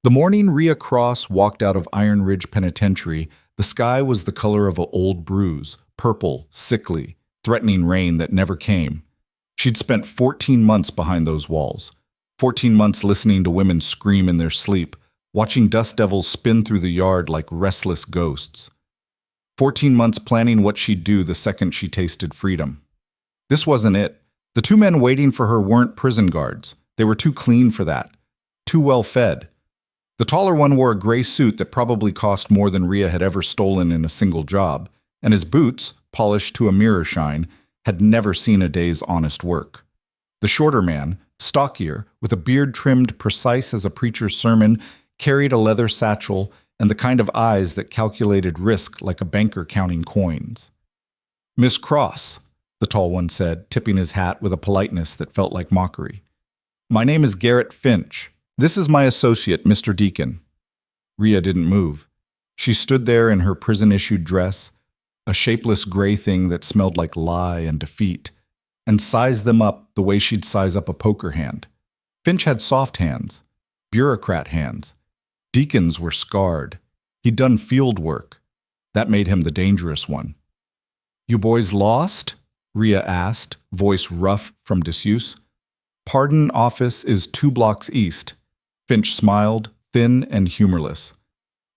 The morning Rhea Cross walked out of Iron Ridge Penitentiary, the sky was the color of an old bruise, purple, sickly, threatening rain that never came. She'd spent 14 months behind those walls, 14 months listening to women scream in their sleep, watching dust devils spin through the yard like restless ghosts. 14 months planning what she'd do the second she tasted freedom. This wasn't it. The two men waiting for her weren't prison guards. They were too clean for that, too well fed. The taller one wore a gray suit that probably cost more than Rhea had ever stolen in a single job, and his boots, polished to a mirror shine, had never seen a day's honest work. The shorter man, stockier, with a beard trimmed precise as a preacher's sermon, carried a leather satchel and the kind of eyes that calculated risk like a banker counting coins. "Miss Cross," the tall one said, tipping his hat with a politeness that felt like mockery. "My name is Garrett Finch. This is my associate, Mr. Deacon." Rhea didn't move. She stood there in her prison-issued dress, a shapeless gray thing that smelled like lie and defeat, and sized them up the way she'd size up a poker hand. Finch had soft hands, bureaucrat hands. Deacon's were scarred. He'd done field work. That made him the dangerous one. "You boys lost?" Rhea asked, voice rough from disuse. "Pardon office is 2 blocks east." Finch smiled, thin and humorless.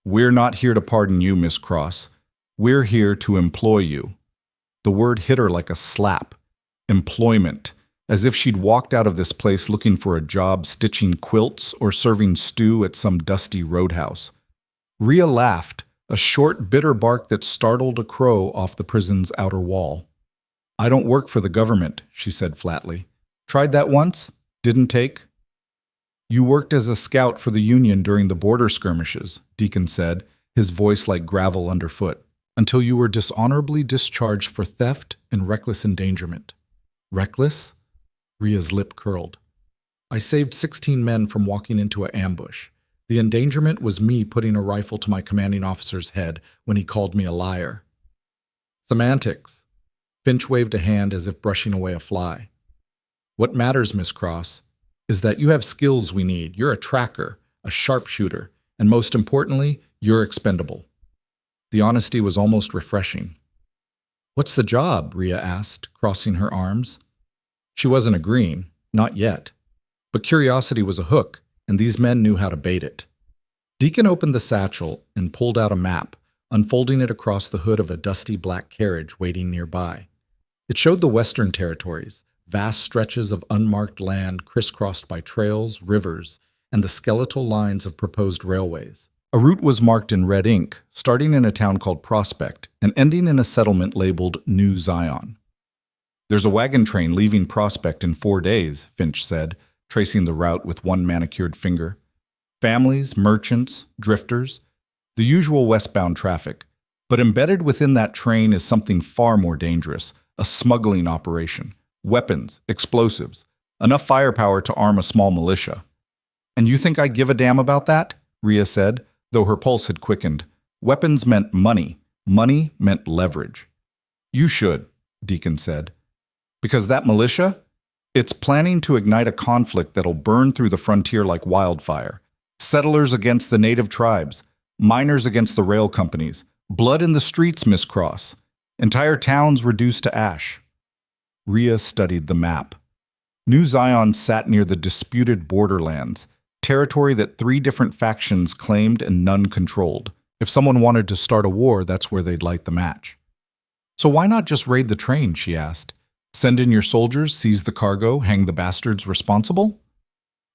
"We're not here to pardon you, Miss Cross. We're here to employ you." The word hit her like a slap. Employment, as if she'd walked out of this place looking for a job stitching quilts or serving stew at some dusty roadhouse. Rhea laughed, a short, bitter bark that startled a crow off the prison's outer wall. "I don't work for the government," she said flatly. "Tried that once? Didn't take?" "You worked as a scout for the Union during the border skirmishes," Deacon said, his voice like gravel underfoot, "until you were dishonorably discharged for theft and reckless endangerment." "Reckless?" Rhea's lip curled. "I saved 16 men from walking into an ambush. The endangerment was me putting a rifle to my commanding officer's head when he called me a liar." "Semantics." Finch waved a hand as if brushing away a fly. "What matters, Miss Cross, is that you have skills we need. You're a tracker, a sharpshooter, and most importantly, you're expendable." The honesty was almost refreshing. "What's the job?" Rhea asked, crossing her arms. She wasn't agreeing, not yet. But curiosity was a hook, and these men knew how to bait it. Deacon opened the satchel and pulled out a map, unfolding it across the hood of a dusty black carriage waiting nearby. It showed the Western Territories, vast stretches of unmarked land crisscrossed by trails, rivers, and the skeletal lines of proposed railways. A route was marked in red ink, starting in a town called Prospect and ending in a settlement labeled New Zion. "There's a wagon train leaving Prospect in 4 days," Finch said, tracing the route with one manicured finger. "Families, merchants, drifters, the usual westbound traffic. But embedded within that train is something far more dangerous, a smuggling operation. Weapons, explosives, enough firepower to arm a small militia." "And you think I give a damn about that?" Rhea said, though her pulse had quickened. Weapons meant money. Money meant leverage. "You should," Deacon said. "Because that militia? It's planning to ignite a conflict that'll burn through the frontier like wildfire. Settlers against the native tribes, miners against the rail companies, blood in the streets, Miss Cross. Entire towns reduced to ash." Rhea studied the map. New Zion sat near the disputed borderlands, territory that 3 different factions claimed and none controlled. If someone wanted to start a war, that's where they'd light the match. "So why not just raid the train?" she asked. "Send in your soldiers, seize the cargo, hang the bastards responsible?"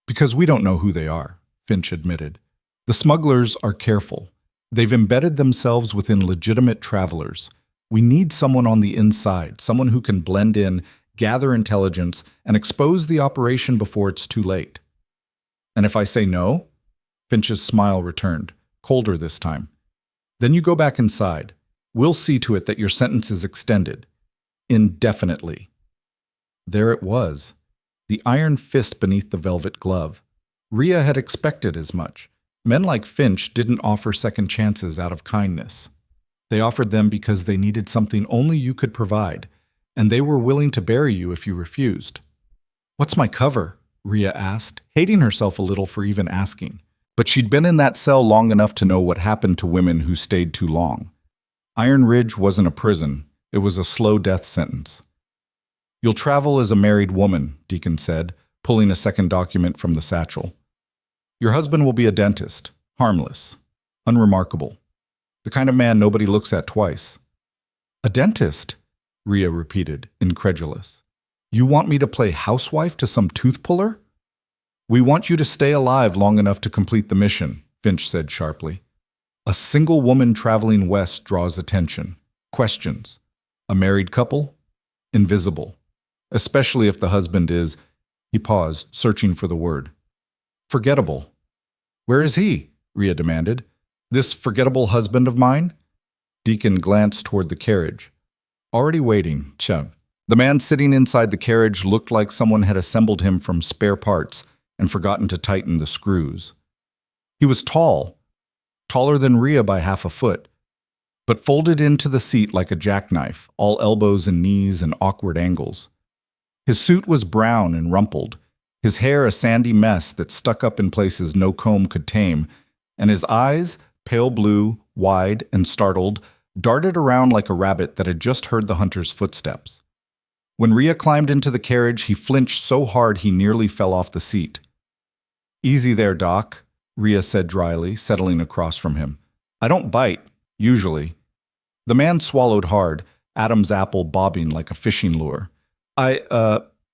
"Because we don't know who they are," Finch admitted. "The smugglers are careful. They've embedded themselves within legitimate travelers. We need someone on the inside, someone who can blend in, gather intelligence, and expose the operation before it's too late." "And if I say no?" Finch's smile returned, colder this time. "Then you go back inside. We'll see to it that your sentence is extended. Indefinitely." There it was, the iron fist beneath the velvet glove. Rhea had expected as much. Men like Finch didn't offer second chances out of kindness. They offered them because they needed something only you could provide, and they were willing to bury you if you refused. "What's my cover?" Rhea asked, hating herself a little for even asking. But she'd been in that cell long enough to know what happened to women who stayed too long. Iron Ridge wasn't a prison. It was a slow death sentence. "You'll travel as a married woman," Deacon said, pulling a second document from the satchel. "Your husband will be a dentist, harmless, unremarkable, the kind of man nobody looks at twice." "A dentist?" Rhea repeated, incredulous. "You want me to play housewife to some tooth puller?" "We want you to stay alive long enough to complete the mission," Finch said sharply. "A single woman traveling west draws attention, questions. A married couple? Invisible. Especially if the husband is—" He paused, searching for the word. "Forgettable." "Where is he?" Rhea demanded. "This forgettable husband of mine?" Deacon glanced toward the carriage. "Already waiting, Chum." The man sitting inside the carriage looked like someone had assembled him from spare parts and forgotten to tighten the screws. He was tall, taller than Rhea by half a foot, but folded into the seat like a jackknife, all elbows and knees and awkward angles. His suit was brown and rumpled, his hair a sandy mess that stuck up in places no comb could tame, and his eyes, pale blue, wide and startled, darted around like a rabbit that had just heard the hunter's footsteps. When Rhea climbed into the carriage, he flinched so hard he nearly fell off the seat. "Easy there, Doc," Rhea said dryly, settling across from him. "I don't bite, usually." The man swallowed hard, Adam's apple bobbing like a fishing lure.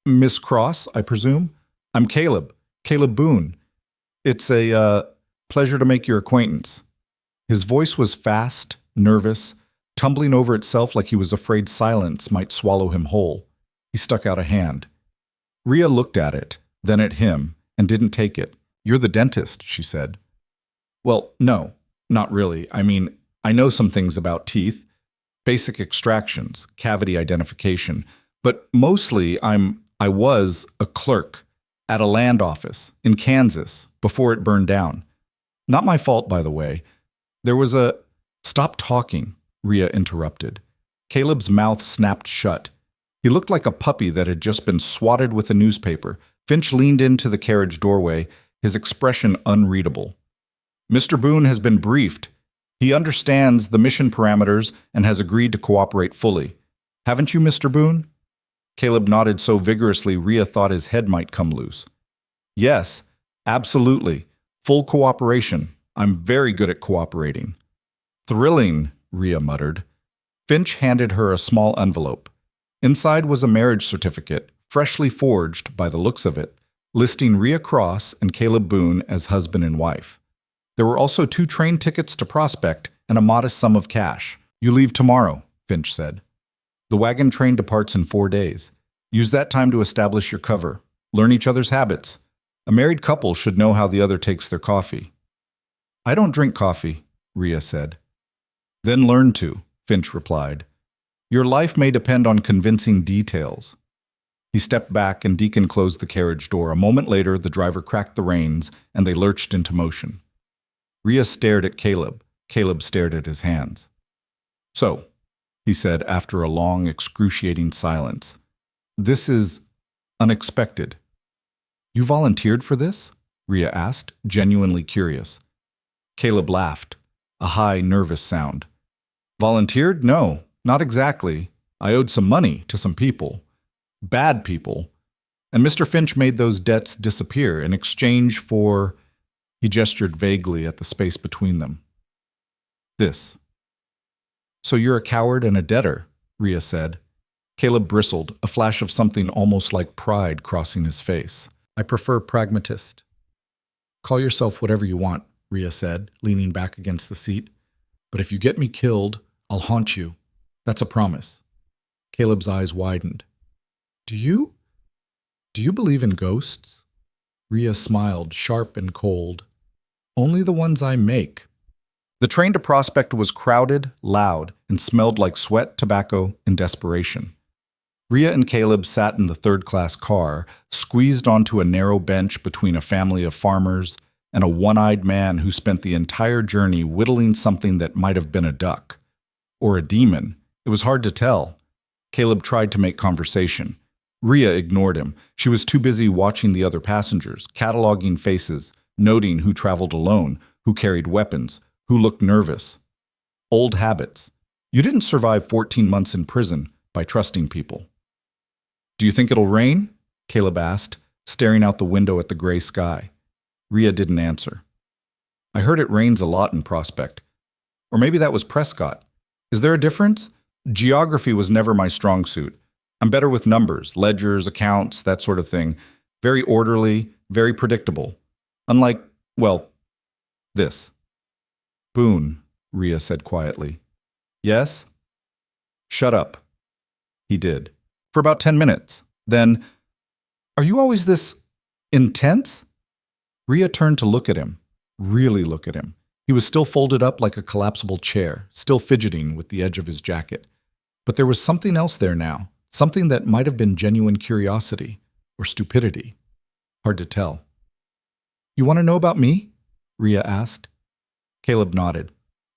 Miss Cross, I presume? I'm Caleb Boone. It's a pleasure to make your acquaintance." His voice was fast, nervous, tumbling over itself like he was afraid silence might swallow him whole. He stuck out a hand. Rhea looked at it, then at him, and didn't take it. "You're the dentist," she said. "Well, no, not really. I mean, I know some things about teeth, basic extractions, cavity identification, but mostly I was a clerk at a land office in Kansas before it burned down. Not my fault, by the way. There was a—" "Stop talking," Rhea interrupted. Caleb's mouth snapped shut. He looked like a puppy that had just been swatted with a newspaper. Finch leaned into the carriage doorway, his expression unreadable. "Mr. Boone has been briefed. He understands the mission parameters and has agreed to cooperate fully. Haven't you, Mr. Boone?" Caleb nodded so vigorously Rhea thought his head might come loose. "Yes, absolutely. Full cooperation. I'm very good at cooperating." "Thrilling," Rhea muttered. Finch handed her a small envelope. Inside was a marriage certificate, freshly forged by the looks of it, listing Rhea Cross and Caleb Boone as husband and wife. There were also 2 train tickets to Prospect and a modest sum of cash. "You leave tomorrow," Finch said. "The wagon train departs in 4 days. Use that time to establish your cover. Learn each other's habits. A married couple should know how the other takes their coffee." "I don't drink coffee," Rhea said. "Then learn to," Finch replied. "Your life may depend on convincing details." He stepped back and Deacon closed the carriage door. A moment later, the driver cracked the reins and they lurched into motion. Rhea stared at Caleb. Caleb stared at his hands. "So," he said after a long, excruciating silence, "this is unexpected." "You volunteered for this?" Rhea asked, genuinely curious. Caleb laughed, a high, nervous sound. "Volunteered? No, not exactly. I owed some money to some people. Bad people. And Mr. Finch made those debts disappear in exchange for—" He gestured vaguely at the space between them. "This." "So you're a coward and a debtor," Rhea said. Caleb bristled, a flash of something almost like pride crossing his face. "I prefer pragmatist." "Call yourself whatever you want," Rhea said, leaning back against the seat. "But if you get me killed, I'll haunt you. That's a promise." Caleb's eyes widened. Do you believe in ghosts?" Rhea smiled, sharp and cold. "Only the ones I make." The train to Prospect was crowded, loud, and smelled like sweat, tobacco, and desperation. Rhea and Caleb sat in the third-class car, squeezed onto a narrow bench between a family of farmers and a one-eyed man who spent the entire journey whittling something that might have been a duck. Or a demon. It was hard to tell. Caleb tried to make conversation. Rhea ignored him. She was too busy watching the other passengers, cataloging faces, noting who traveled alone, who carried weapons, who looked nervous. Old habits. You didn't survive 14 months in prison by trusting people. Do you think it'll rain? Caleb asked, staring out the window at the gray sky. Rhea didn't answer. I heard it rains a lot in Prospect. Or maybe that was Prescott. Is there a difference? Geography was never my strong suit. I'm better with numbers, ledgers, accounts, that sort of thing. Very orderly, very predictable. Unlike, well, this. Boone, Rhea said quietly. Yes? Shut up. He did. For about 10 minutes. Then, are you always this intense? Rhea turned to look at him. Really look at him. He was still folded up like a collapsible chair, still fidgeting with the edge of his jacket. But there was something else there now, something that might have been genuine curiosity or stupidity. Hard to tell. You want to know about me? Rhea asked. Caleb nodded.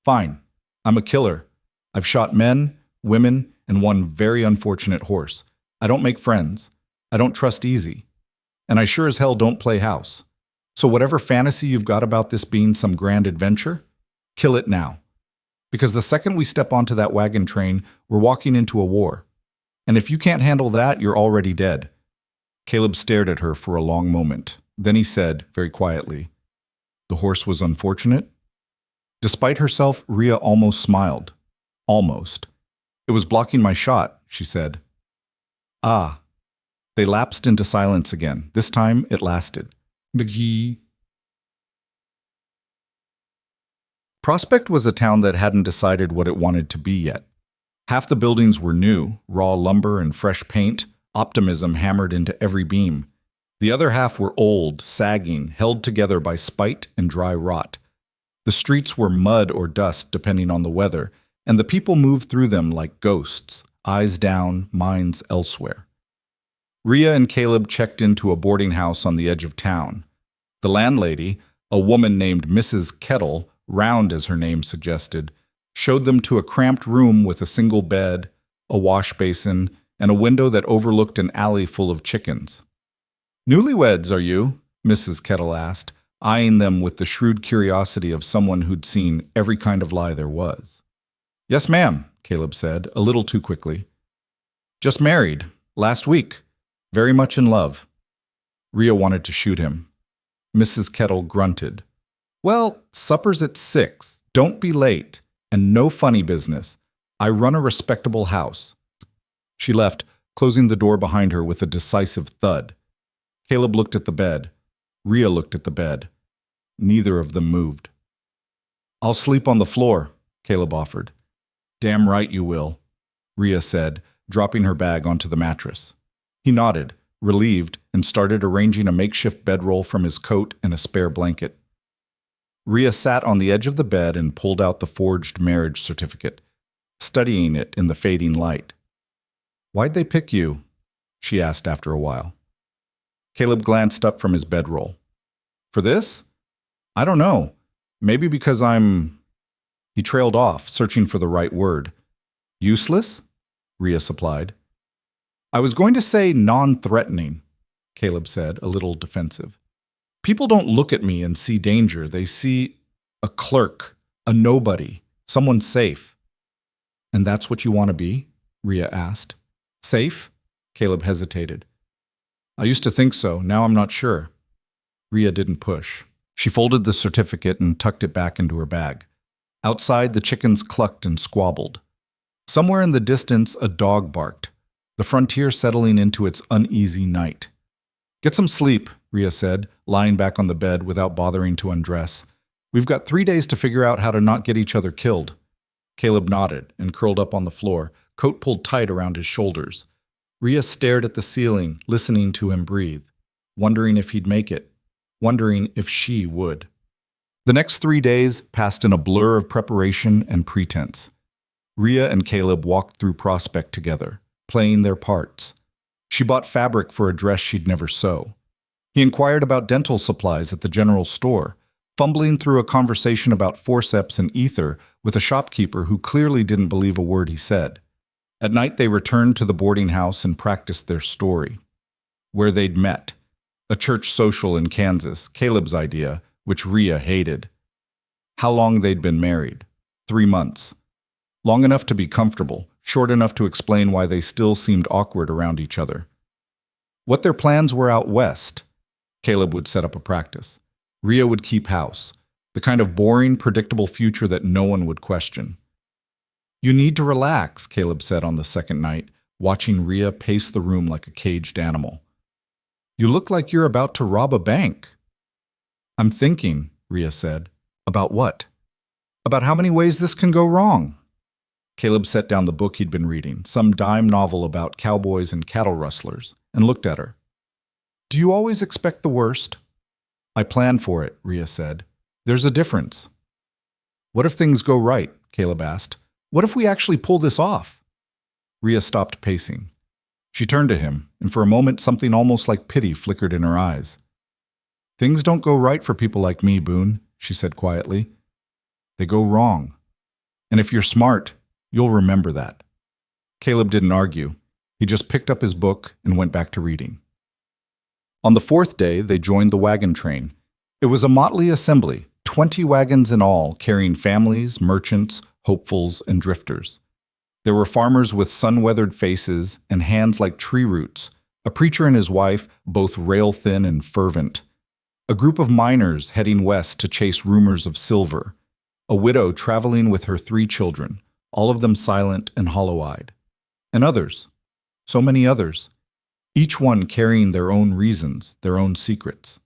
Fine. I'm a killer. I've shot men, women, and one very unfortunate horse. I don't make friends. I don't trust easy. And I sure as hell don't play house. So whatever fantasy you've got about this being some grand adventure, kill it now. Because the second we step onto that wagon train, we're walking into a war. And if you can't handle that, you're already dead. Caleb stared at her for a long moment. Then he said, very quietly, the horse was unfortunate? Despite herself, Rhea almost smiled. Almost. It was blocking my shot, she said. Ah. They lapsed into silence again. This time it lasted. McGee. Prospect was a town that hadn't decided what it wanted to be yet. Half the buildings were new, raw lumber and fresh paint, optimism hammered into every beam. The other half were old, sagging, held together by spite and dry rot. The streets were mud or dust depending on the weather, and the people moved through them like ghosts, eyes down, minds elsewhere. Rhea and Caleb checked into a boarding house on the edge of town. The landlady, a woman named Mrs. Kettle, round as her name suggested, showed them to a cramped room with a single bed, a wash basin, and a window that overlooked an alley full of chickens. Newlyweds, are you? Mrs. Kettle asked, eyeing them with the shrewd curiosity of someone who'd seen every kind of lie there was. Yes, ma'am, Caleb said, a little too quickly. Just married, last week. Very much in love. Rhea wanted to shoot him. Mrs. Kettle grunted. Well, supper's at 6. Don't be late. And no funny business. I run a respectable house. She left, closing the door behind her with a decisive thud. Caleb looked at the bed. Rhea looked at the bed. Neither of them moved. I'll sleep on the floor, Caleb offered. Damn right you will, Rhea said, dropping her bag onto the mattress. He nodded, relieved, and started arranging a makeshift bedroll from his coat and a spare blanket. Rhea sat on the edge of the bed and pulled out the forged marriage certificate, studying it in the fading light. Why'd they pick you? She asked after a while. Caleb glanced up from his bedroll. For this? I don't know. Maybe because I'm... He trailed off, searching for the right word. Useless? Rhea supplied. I was going to say non-threatening, Caleb said, a little defensive. People don't look at me and see danger. They see a clerk, a nobody, someone safe. And that's what you want to be? Rhea asked. Safe? Caleb hesitated. I used to think so. Now I'm not sure. Rhea didn't push. She folded the certificate and tucked it back into her bag. Outside, the chickens clucked and squabbled. Somewhere in the distance, a dog barked, the frontier settling into its uneasy night. Get some sleep, Rhea said, lying back on the bed without bothering to undress. We've got 3 days to figure out how to not get each other killed. Caleb nodded and curled up on the floor, coat pulled tight around his shoulders. Rhea stared at the ceiling, listening to him breathe, wondering if he'd make it, wondering if she would. The next 3 days passed in a blur of preparation and pretense. Rhea and Caleb walked through Prospect together, playing their parts. She bought fabric for a dress she'd never sew. He inquired about dental supplies at the general store, fumbling through a conversation about forceps and ether with a shopkeeper who clearly didn't believe a word he said. At night they returned to the boarding house and practiced their story. Where they'd met. A church social in Kansas, Caleb's idea, which Rhea hated. How long they'd been married. 3 months. Long enough to be comfortable, short enough to explain why they still seemed awkward around each other. What their plans were out west. Caleb would set up a practice. Rhea would keep house. The kind of boring, predictable future that no one would question. You need to relax, Caleb said on the second night, watching Rhea pace the room like a caged animal. You look like you're about to rob a bank. I'm thinking, Rhea said. About what? About how many ways this can go wrong. Caleb set down the book he'd been reading, some dime novel about cowboys and cattle rustlers, and looked at her. Do you always expect the worst? I plan for it, Rhea said. There's a difference. What if things go right? Caleb asked. What if we actually pull this off? Rhea stopped pacing. She turned to him, and for a moment something almost like pity flickered in her eyes. Things don't go right for people like me, Boone, she said quietly. They go wrong. And if you're smart, you'll remember that. Caleb didn't argue. He just picked up his book and went back to reading. On the fourth day, they joined the wagon train. It was a motley assembly, 20 wagons in all, carrying families, merchants, hopefuls, and drifters. There were farmers with sun-weathered faces and hands like tree roots, a preacher and his wife, both rail-thin and fervent, a group of miners heading west to chase rumors of silver, a widow traveling with her 3 children, all of them silent and hollow-eyed, and others, so many others, each one carrying their own reasons, their own secrets.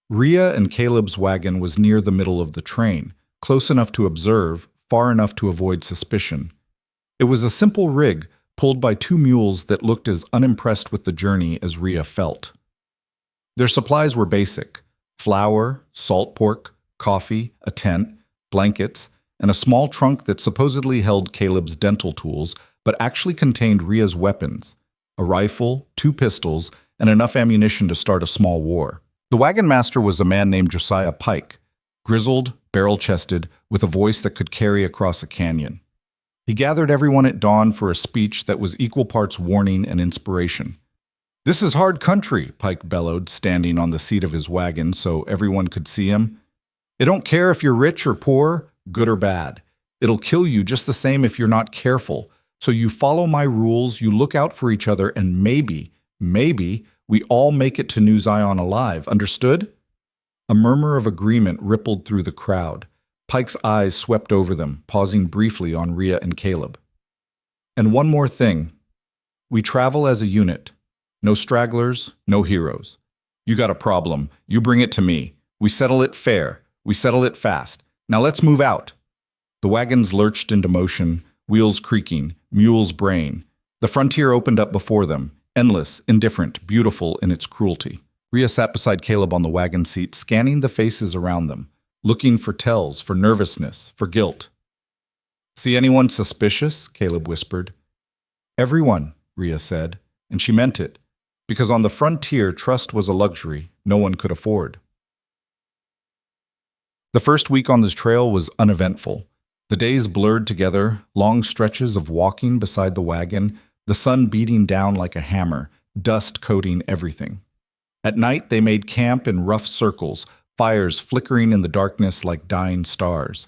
Rhea and Caleb's wagon was near the middle of the train, close enough to observe, far enough to avoid suspicion. It was a simple rig pulled by 2 mules that looked as unimpressed with the journey as Rhea felt. Their supplies were basic: flour, salt pork, coffee, a tent, blankets, and a small trunk that supposedly held Caleb's dental tools but actually contained Rhea's weapons, a rifle, 2 pistols, and enough ammunition to start a small war. The wagon master was a man named Josiah Pike, grizzled, barrel-chested, with a voice that could carry across a canyon. He gathered everyone at dawn for a speech that was equal parts warning and inspiration. This is hard country, Pike bellowed, standing on the seat of his wagon so everyone could see him. It don't care if you're rich or poor, good or bad. It'll kill you just the same if you're not careful. So you follow my rules, you look out for each other, and maybe, we all make it to New Zion alive. Understood? A murmur of agreement rippled through the crowd. Pike's eyes swept over them, pausing briefly on Rhea and Caleb. And one more thing. We travel as a unit. No stragglers, no heroes. You got a problem. You bring it to me. We settle it fair. We settle it fast. Now let's move out. The wagons lurched into motion, wheels creaking, mules braying. The frontier opened up before them, endless, indifferent, beautiful in its cruelty. Rhea sat beside Caleb on the wagon seat, scanning the faces around them, looking for tells, for nervousness, for guilt. See anyone suspicious? Caleb whispered. Everyone, Rhea said, and she meant it, because on the frontier trust was a luxury no one could afford. The first week on this trail was uneventful. The days blurred together, long stretches of walking beside the wagon, the sun beating down like a hammer, dust coating everything. At night they made camp in rough circles, fires flickering in the darkness like dying stars.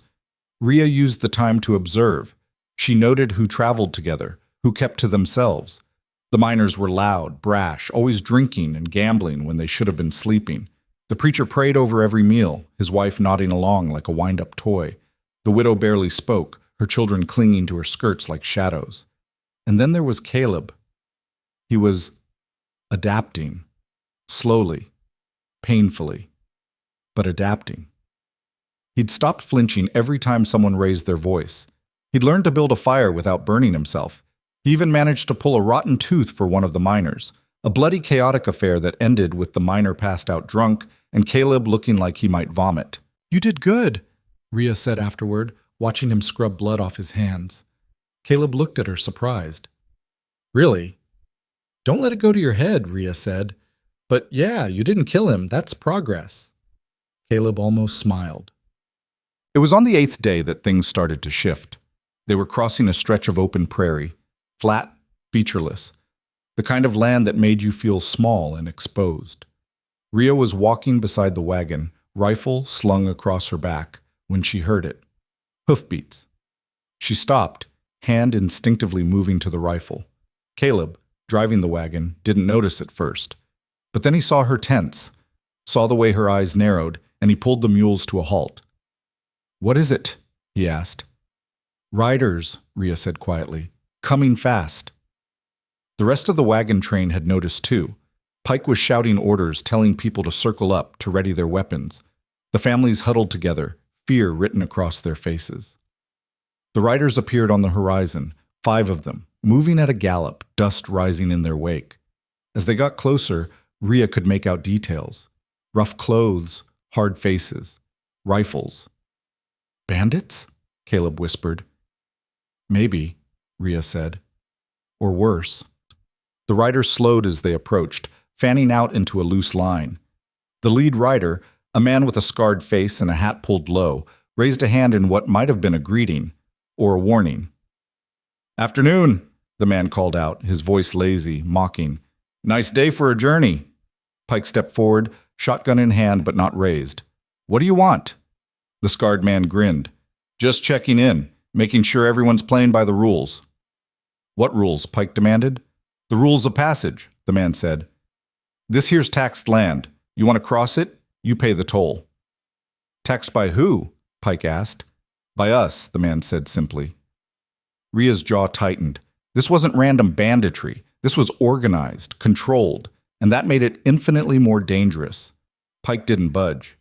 Rhea used the time to observe. She noted who traveled together, who kept to themselves. The miners were loud, brash, always drinking and gambling when they should have been sleeping. The preacher prayed over every meal, his wife nodding along like a wind-up toy. The widow barely spoke, her children clinging to her skirts like shadows. And then there was Caleb. He was adapting, slowly, painfully, but adapting. He'd stopped flinching every time someone raised their voice. He'd learned to build a fire without burning himself. He even managed to pull a rotten tooth for one of the miners, a bloody, chaotic affair that ended with the miner passed out drunk and Caleb looking like he might vomit. You did good, Rhea said afterward, watching him scrub blood off his hands. Caleb looked at her, surprised. Really? Don't let it go to your head, Rhea said. But yeah, you didn't kill him. That's progress. Caleb almost smiled. It was on the 8th day that things started to shift. They were crossing a stretch of open prairie, flat, featureless, the kind of land that made you feel small and exposed. Rhea was walking beside the wagon, rifle slung across her back, when she heard it. Hoofbeats. She stopped, hand instinctively moving to the rifle. Caleb, driving the wagon, didn't notice at first. But then he saw her tense, saw the way her eyes narrowed, and he pulled the mules to a halt. "What is it?" he asked. "Riders," Rhea said quietly. "Coming fast." The rest of the wagon train had noticed too. Pike was shouting orders, telling people to circle up, to ready their weapons. The families huddled together, fear written across their faces. The riders appeared on the horizon, 5 of them, moving at a gallop, dust rising in their wake. As they got closer, Rhea could make out details. Rough clothes, hard faces, rifles. "Bandits?" Caleb whispered. "Maybe," Rhea said. "Or worse." The riders slowed as they approached, fanning out into a loose line. The lead rider, a man with a scarred face and a hat pulled low, raised a hand in what might have been a greeting, or a warning. "Afternoon," the man called out, his voice lazy, mocking. "Nice day for a journey." Pike stepped forward, shotgun in hand but not raised. "What do you want?" The scarred man grinned. "Just checking in, making sure everyone's playing by the rules." "What rules?" Pike demanded. "The rules of passage," the man said. "This here's taxed land. You want to cross it? You pay the toll." "Taxed by who?" Pike asked. "By us," the man said simply. Rhea's jaw tightened. This wasn't random banditry. This was organized, controlled, and that made it infinitely more dangerous. Pike didn't budge.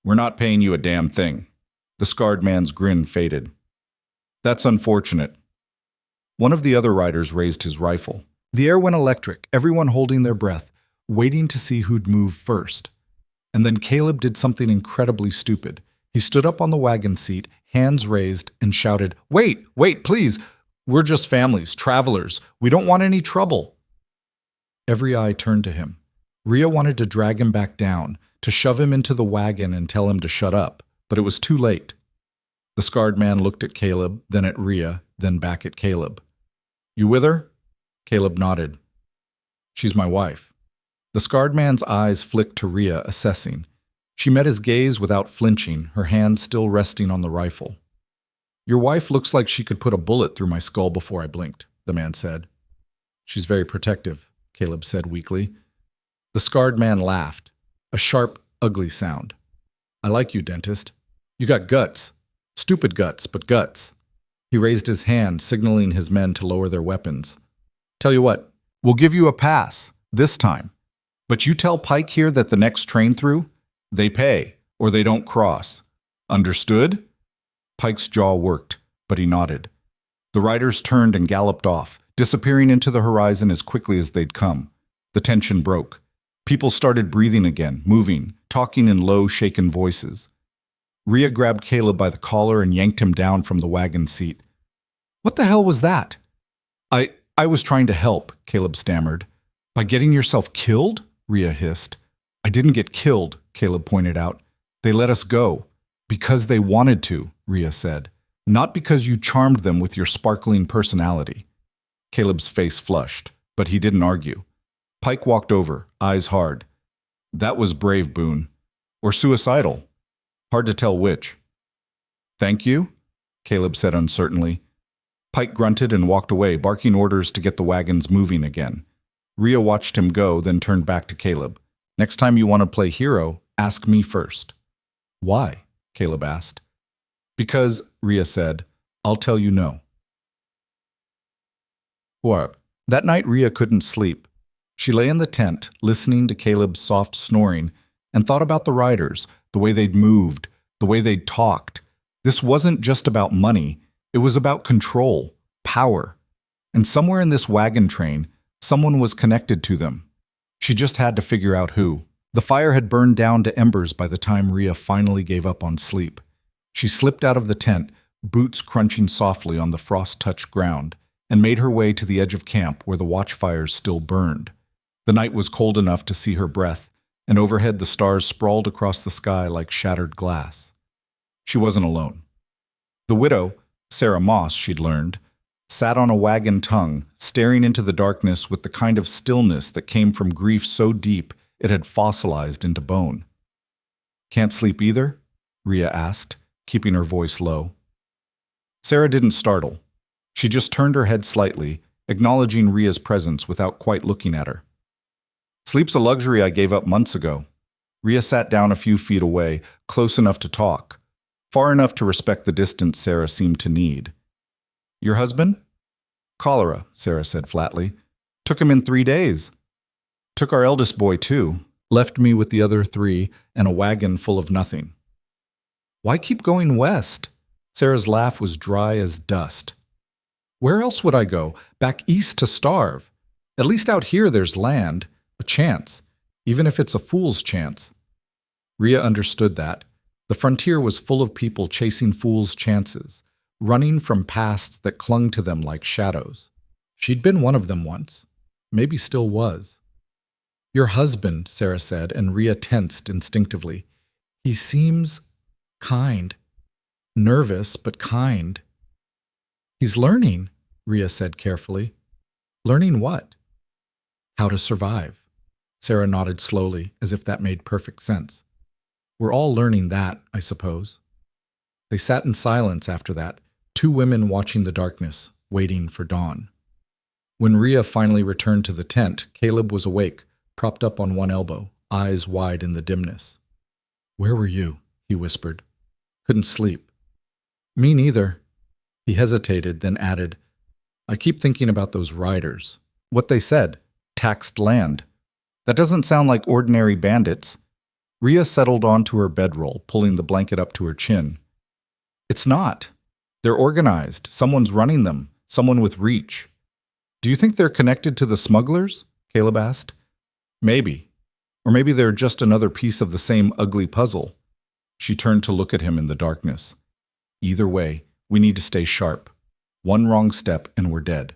"We're not paying you a damn thing." The scarred man's grin faded. "That's unfortunate." One of the other riders raised his rifle. The air went electric, everyone holding their breath, waiting to see who'd move first. And then Caleb did something incredibly stupid. He stood up on the wagon seat, hands raised, and shouted, "Wait, wait, please! We're just families, travelers. We don't want any trouble." Every eye turned to him. Rhea wanted to drag him back down, to shove him into the wagon and tell him to shut up, but it was too late. The scarred man looked at Caleb, then at Rhea, then back at Caleb. "You with her?" Caleb nodded. "She's my wife." The scarred man's eyes flicked to Rhea, assessing. She met his gaze without flinching, her hand still resting on the rifle. "Your wife looks like she could put a bullet through my skull before I blinked," the man said. "She's very protective," Caleb said weakly. The scarred man laughed, a sharp, ugly sound. "I like you, dentist. You got guts. Stupid guts, but guts." He raised his hand, signaling his men to lower their weapons. "Tell you what, we'll give you a pass, this time. But you tell Pike here that the next train through, they pay, or they don't cross. Understood?" Pike's jaw worked, but he nodded. The riders turned and galloped off, disappearing into the horizon as quickly as they'd come. The tension broke. People started breathing again, moving, talking in low, shaken voices. Rhea grabbed Caleb by the collar and yanked him down from the wagon seat. "What the hell was that?" I was trying to help," Caleb stammered. "By getting yourself killed?" Rhea hissed. "I didn't get killed," Caleb pointed out. "They let us go. Because they wanted to," Rhea said. "Not because you charmed them with your sparkling personality." Caleb's face flushed, but he didn't argue. Pike walked over, eyes hard. "That was brave, Boone. Or suicidal. Hard to tell which." "Thank you?" Caleb said uncertainly. Pike grunted and walked away, barking orders to get the wagons moving again. Rhea watched him go, then turned back to Caleb. "Next time you want to play hero, ask me first." "Why?" Caleb asked. "Because," Rhea said, "I'll tell you no." What? That night Rhea couldn't sleep. She lay in the tent, listening to Caleb's soft snoring, and thought about the riders, the way they'd moved, the way they'd talked. This wasn't just about money. It was about control, power. And somewhere in this wagon train, someone was connected to them. She just had to figure out who. The fire had burned down to embers by the time Rhea finally gave up on sleep. She slipped out of the tent, boots crunching softly on the frost-touched ground, and made her way to the edge of camp where the watchfires still burned. The night was cold enough to see her breath, and overhead the stars sprawled across the sky like shattered glass. She wasn't alone. The widow, Sarah Moss, she'd learned, sat on a wagon tongue, staring into the darkness with the kind of stillness that came from grief so deep It had fossilized into bone. "Can't sleep either?" Rhea asked, keeping her voice low. Sarah didn't startle. She just turned her head slightly, acknowledging Rhea's presence without quite looking at her. "Sleep's a luxury I gave up months ago." Rhea sat down a few feet away, close enough to talk, far enough to respect the distance Sarah seemed to need. "Your husband?" "Cholera," Sarah said flatly. "Took him in 3 days. Took our eldest boy, too. Left me with the other 3 and a wagon full of nothing." "Why keep going west?" Sarah's laugh was dry as dust. "Where else would I go? Back east to starve? At least out here there's land, a chance, even if it's a fool's chance." Rhea understood that. The frontier was full of people chasing fool's chances, running from pasts that clung to them like shadows. She'd been one of them once. Maybe still was. "Your husband," Sarah said, and Rhea tensed instinctively. "He seems kind. Nervous, but kind." "He's learning," Rhea said carefully. "Learning what?" "How to survive." Sarah nodded slowly, as if that made perfect sense. "We're all learning that, I suppose." They sat in silence after that, 2 women watching the darkness, waiting for dawn. When Rhea finally returned to the tent, Caleb was awake, propped up on one elbow, eyes wide in the dimness. "Where were you?" he whispered. "Couldn't sleep." "Me neither." He hesitated, then added, "I keep thinking about those riders. What they said, taxed land. That doesn't sound like ordinary bandits." Rhea settled onto her bedroll, pulling the blanket up to her chin. "It's not. They're organized. Someone's running them. Someone with reach." "Do you think they're connected to the smugglers?" Caleb asked. "Maybe. Or maybe they're just another piece of the same ugly puzzle." She turned to look at him in the darkness. "Either way, we need to stay sharp. One wrong step and we're dead."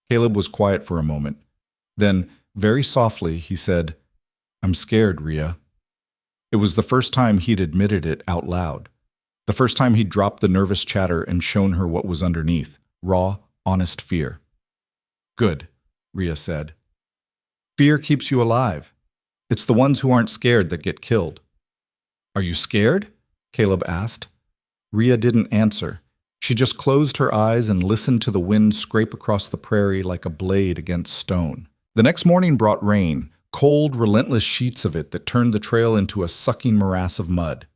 Caleb was quiet for a moment. Then, very softly, he said, "I'm scared, Rhea." It was the first time he'd admitted it out loud. The first time he'd dropped the nervous chatter and shown her what was underneath, raw, honest fear. "Good," Rhea said. "Fear keeps you alive. It's the ones who aren't scared that get killed." "Are you scared?" Caleb asked. Rhea didn't answer. She just closed her eyes and listened to the wind scrape across the prairie like a blade against stone. The next morning brought rain, cold, relentless sheets of it that turned the trail into a sucking morass of mud.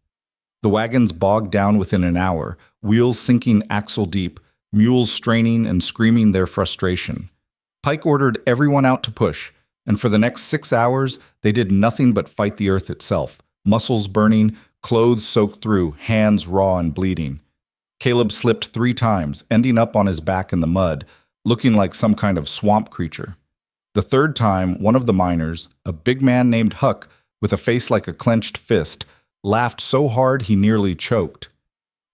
The wagons bogged down within an hour, wheels sinking axle deep, mules straining and screaming their frustration. Pike ordered everyone out to push, and for the next 6 hours, they did nothing but fight the earth itself, muscles burning, clothes soaked through, hands raw and bleeding. Caleb slipped 3 times, ending up on his back in the mud, looking like some kind of swamp creature. The 3rd time, one of the miners, a big man named Huck, with a face like a clenched fist, laughed so hard he nearly choked.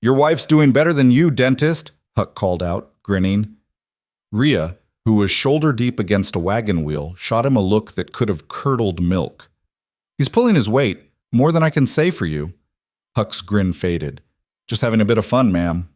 "Your wife's doing better than you, dentist," Huck called out, grinning. Rhea, who was shoulder-deep against a wagon wheel, shot him a look that could have curdled milk. "He's pulling his weight, more than I can say for you." Huck's grin faded. "Just having a bit of fun, ma'am."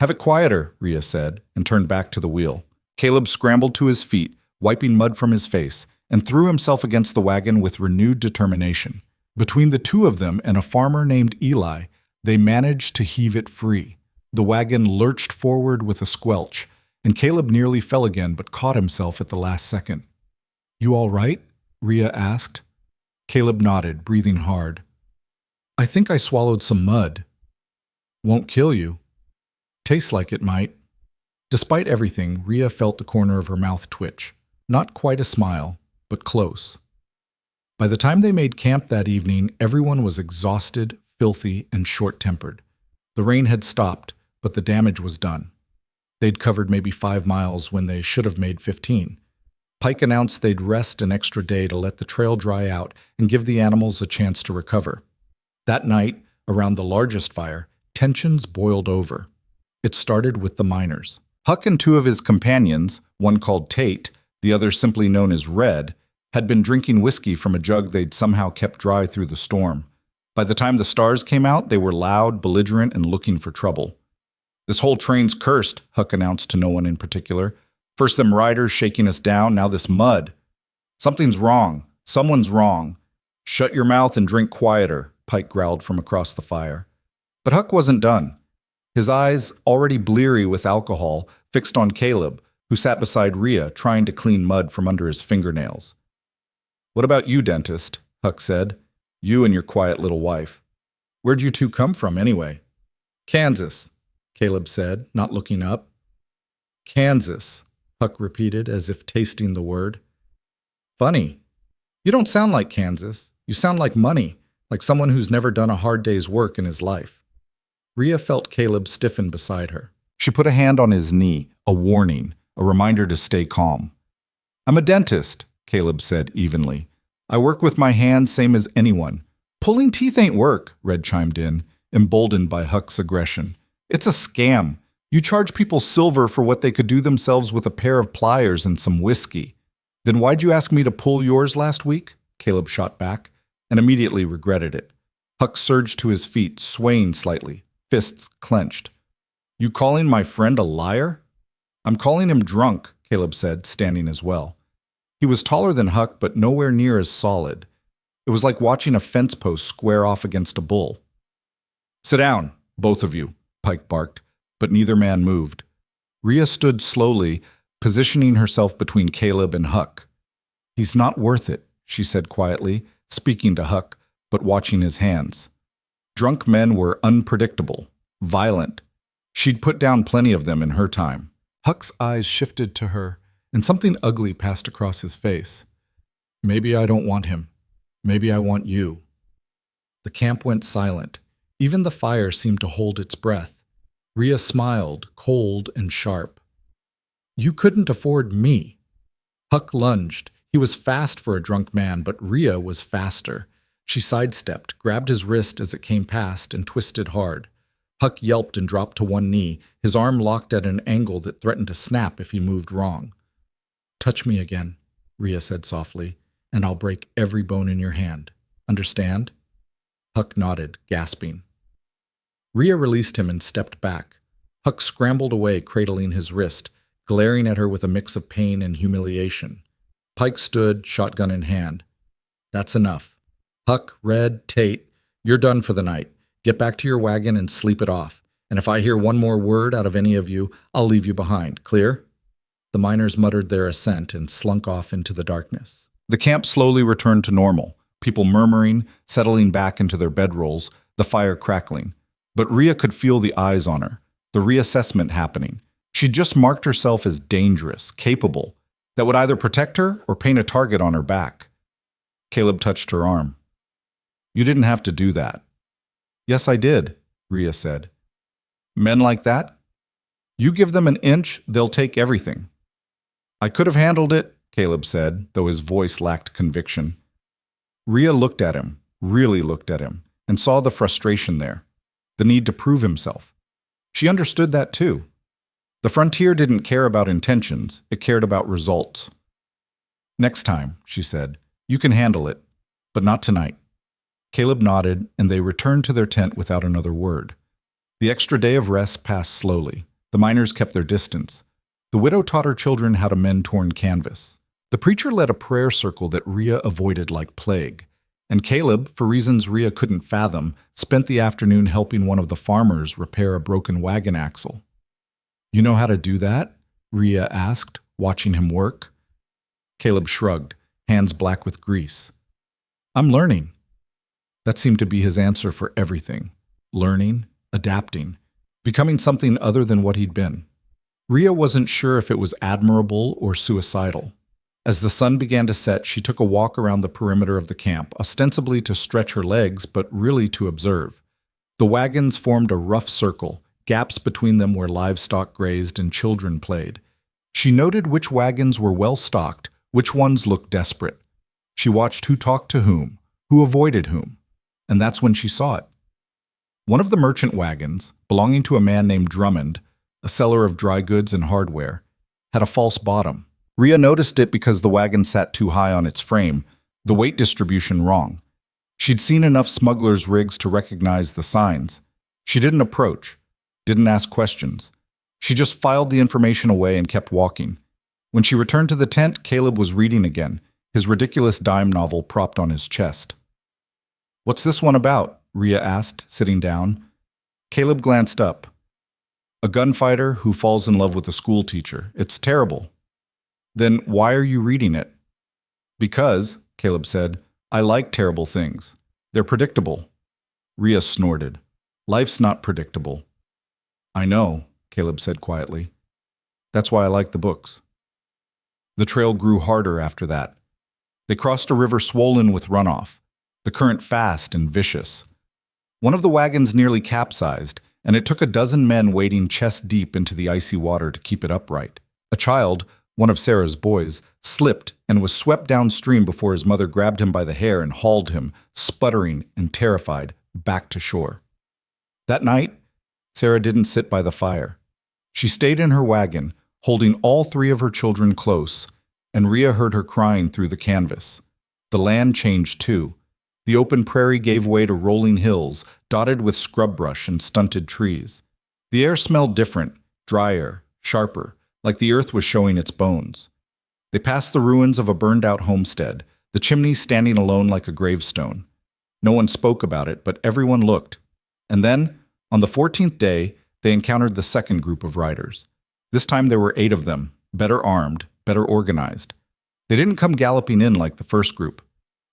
"Have it quieter," Rhea said, and turned back to the wheel. Caleb scrambled to his feet, wiping mud from his face, and threw himself against the wagon with renewed determination. Between the 2 of them and a farmer named Eli, they managed to heave it free. The wagon lurched forward with a squelch, and Caleb nearly fell again but caught himself at the last second. "You all right?" Rhea asked. Caleb nodded, breathing hard. "I think I swallowed some mud." "Won't kill you." "Tastes like it might." Despite everything, Rhea felt the corner of her mouth twitch. Not quite a smile, but close. By the time they made camp that evening, everyone was exhausted, filthy, and short-tempered. The rain had stopped, but the damage was done. They'd covered maybe 5 miles when they should have made 15. Pike announced they'd rest an extra day to let the trail dry out and give the animals a chance to recover. That night, around the largest fire, tensions boiled over. It started with the miners. Huck and 2 of his companions, one called Tate, the other simply known as Red, had been drinking whiskey from a jug they'd somehow kept dry through the storm. By the time the stars came out, they were loud, belligerent, and looking for trouble. "This whole train's cursed," Huck announced to no one in particular. "First them riders shaking us down, now this mud. Something's wrong. Someone's wrong. Shut your mouth and drink quieter, Pike growled from across the fire. But Huck wasn't done. His eyes, already bleary with alcohol, fixed on Caleb, who sat beside Rhea, trying to clean mud from under his fingernails. What about you, dentist? Huck said. You and your quiet little wife. Where'd you two come from, anyway? Kansas, Caleb said, not looking up. Kansas, Huck repeated, as if tasting the word. Funny. You don't sound like Kansas. You sound like money, like someone who's never done a hard day's work in his life. Rhea felt Caleb stiffen beside her. She put a hand on his knee, a warning, a reminder to stay calm. I'm a dentist, Caleb said evenly. I work with my hands same as anyone. Pulling teeth ain't work, Red chimed in, emboldened by Huck's aggression. It's a scam. You charge people silver for what they could do themselves with a pair of pliers and some whiskey. Then why'd you ask me to pull yours last week? Caleb shot back, and immediately regretted it. Huck surged to his feet, swaying slightly, fists clenched. You calling my friend a liar? I'm calling him drunk, Caleb said, standing as well. He was taller than Huck, but nowhere near as solid. It was like watching a fence post square off against a bull. Sit down, both of you, Pike barked, but neither man moved. Rhea stood slowly, positioning herself between Caleb and Huck. He's not worth it, she said quietly, speaking to Huck, but watching his hands. Drunk men were unpredictable, violent. She'd put down plenty of them in her time. Huck's eyes shifted to her, and something ugly passed across his face. Maybe I don't want him. Maybe I want you. The camp went silent. Even the fire seemed to hold its breath. Rhea smiled, cold and sharp. You couldn't afford me. Huck lunged. He was fast for a drunk man, but Rhea was faster. She sidestepped, grabbed his wrist as it came past, and twisted hard. Huck yelped and dropped to one knee, his arm locked at an angle that threatened to snap if he moved wrong. Touch me again, Rhea said softly, and I'll break every bone in your hand. Understand? Huck nodded, gasping. Rhea released him and stepped back. Huck scrambled away, cradling his wrist, glaring at her with a mix of pain and humiliation. Pike stood, shotgun in hand. That's enough. Huck, Red, Tate, you're done for the night. Get back to your wagon and sleep it off. And if I hear one more word out of any of you, I'll leave you behind. Clear? The miners muttered their assent and slunk off into the darkness. The camp slowly returned to normal, people murmuring, settling back into their bedrolls, the fire crackling. But Rhea could feel the eyes on her, the reassessment happening. She'd just marked herself as dangerous, capable, that would either protect her or paint a target on her back. Caleb touched her arm. You didn't have to do that. Yes, I did, Rhea said. Men like that? You give them an inch, they'll take everything. I could have handled it, Caleb said, though his voice lacked conviction. Rhea looked at him, really looked at him, and saw the frustration there, the need to prove himself. She understood that too. The frontier didn't care about intentions, it cared about results. Next time, she said, you can handle it, but not tonight. Caleb nodded, and they returned to their tent without another word. The extra day of rest passed slowly. The miners kept their distance. The widow taught her children how to mend torn canvas. The preacher led a prayer circle that Rhea avoided like plague. And Caleb, for reasons Rhea couldn't fathom, spent the afternoon helping one of the farmers repair a broken wagon axle. You know how to do that? Rhea asked, watching him work. Caleb shrugged, hands black with grease. I'm learning. That seemed to be his answer for everything. Learning, adapting, becoming something other than what he'd been. Rhea wasn't sure if it was admirable or suicidal. As the sun began to set, she took a walk around the perimeter of the camp, ostensibly to stretch her legs, but really to observe. The wagons formed a rough circle, gaps between them where livestock grazed and children played. She noted which wagons were well stocked, which ones looked desperate. She watched who talked to whom, who avoided whom. And that's when she saw it. One of the merchant wagons, belonging to a man named Drummond, a seller of dry goods and hardware, had a false bottom. Rhea noticed it because the wagon sat too high on its frame, the weight distribution wrong. She'd seen enough smugglers' rigs to recognize the signs. She didn't approach, didn't ask questions. She just filed the information away and kept walking. When she returned to the tent, Caleb was reading again, his ridiculous dime novel propped on his chest. "What's this one about?" Rhea asked, sitting down. Caleb glanced up. "A gunfighter who falls in love with a school teacher. It's terrible." "Then why are you reading it?" "Because," Caleb said, "I like terrible things. They're predictable." Rhea snorted. "Life's not predictable." "I know," Caleb said quietly. "That's why I like the books." The trail grew harder after that. They crossed a river swollen with runoff, the current fast and vicious. One of the wagons nearly capsized, and it took a dozen men wading chest deep into the icy water to keep it upright. A child, one of Sarah's boys, slipped and was swept downstream before his mother grabbed him by the hair and hauled him, sputtering and terrified, back to shore. That night, Sarah didn't sit by the fire. She stayed in her wagon, holding all three of her children close, and Rhea heard her crying through the canvas. The land changed too. The open prairie gave way to rolling hills, dotted with scrub brush and stunted trees. The air smelled different, drier, sharper, like the earth was showing its bones. They passed the ruins of a burned-out homestead, the chimney standing alone like a gravestone. No one spoke about it, but everyone looked. And then, on the 14th day, they encountered the second group of riders. This time there were 8 of them, better armed, better organized. They didn't come galloping in like the first group.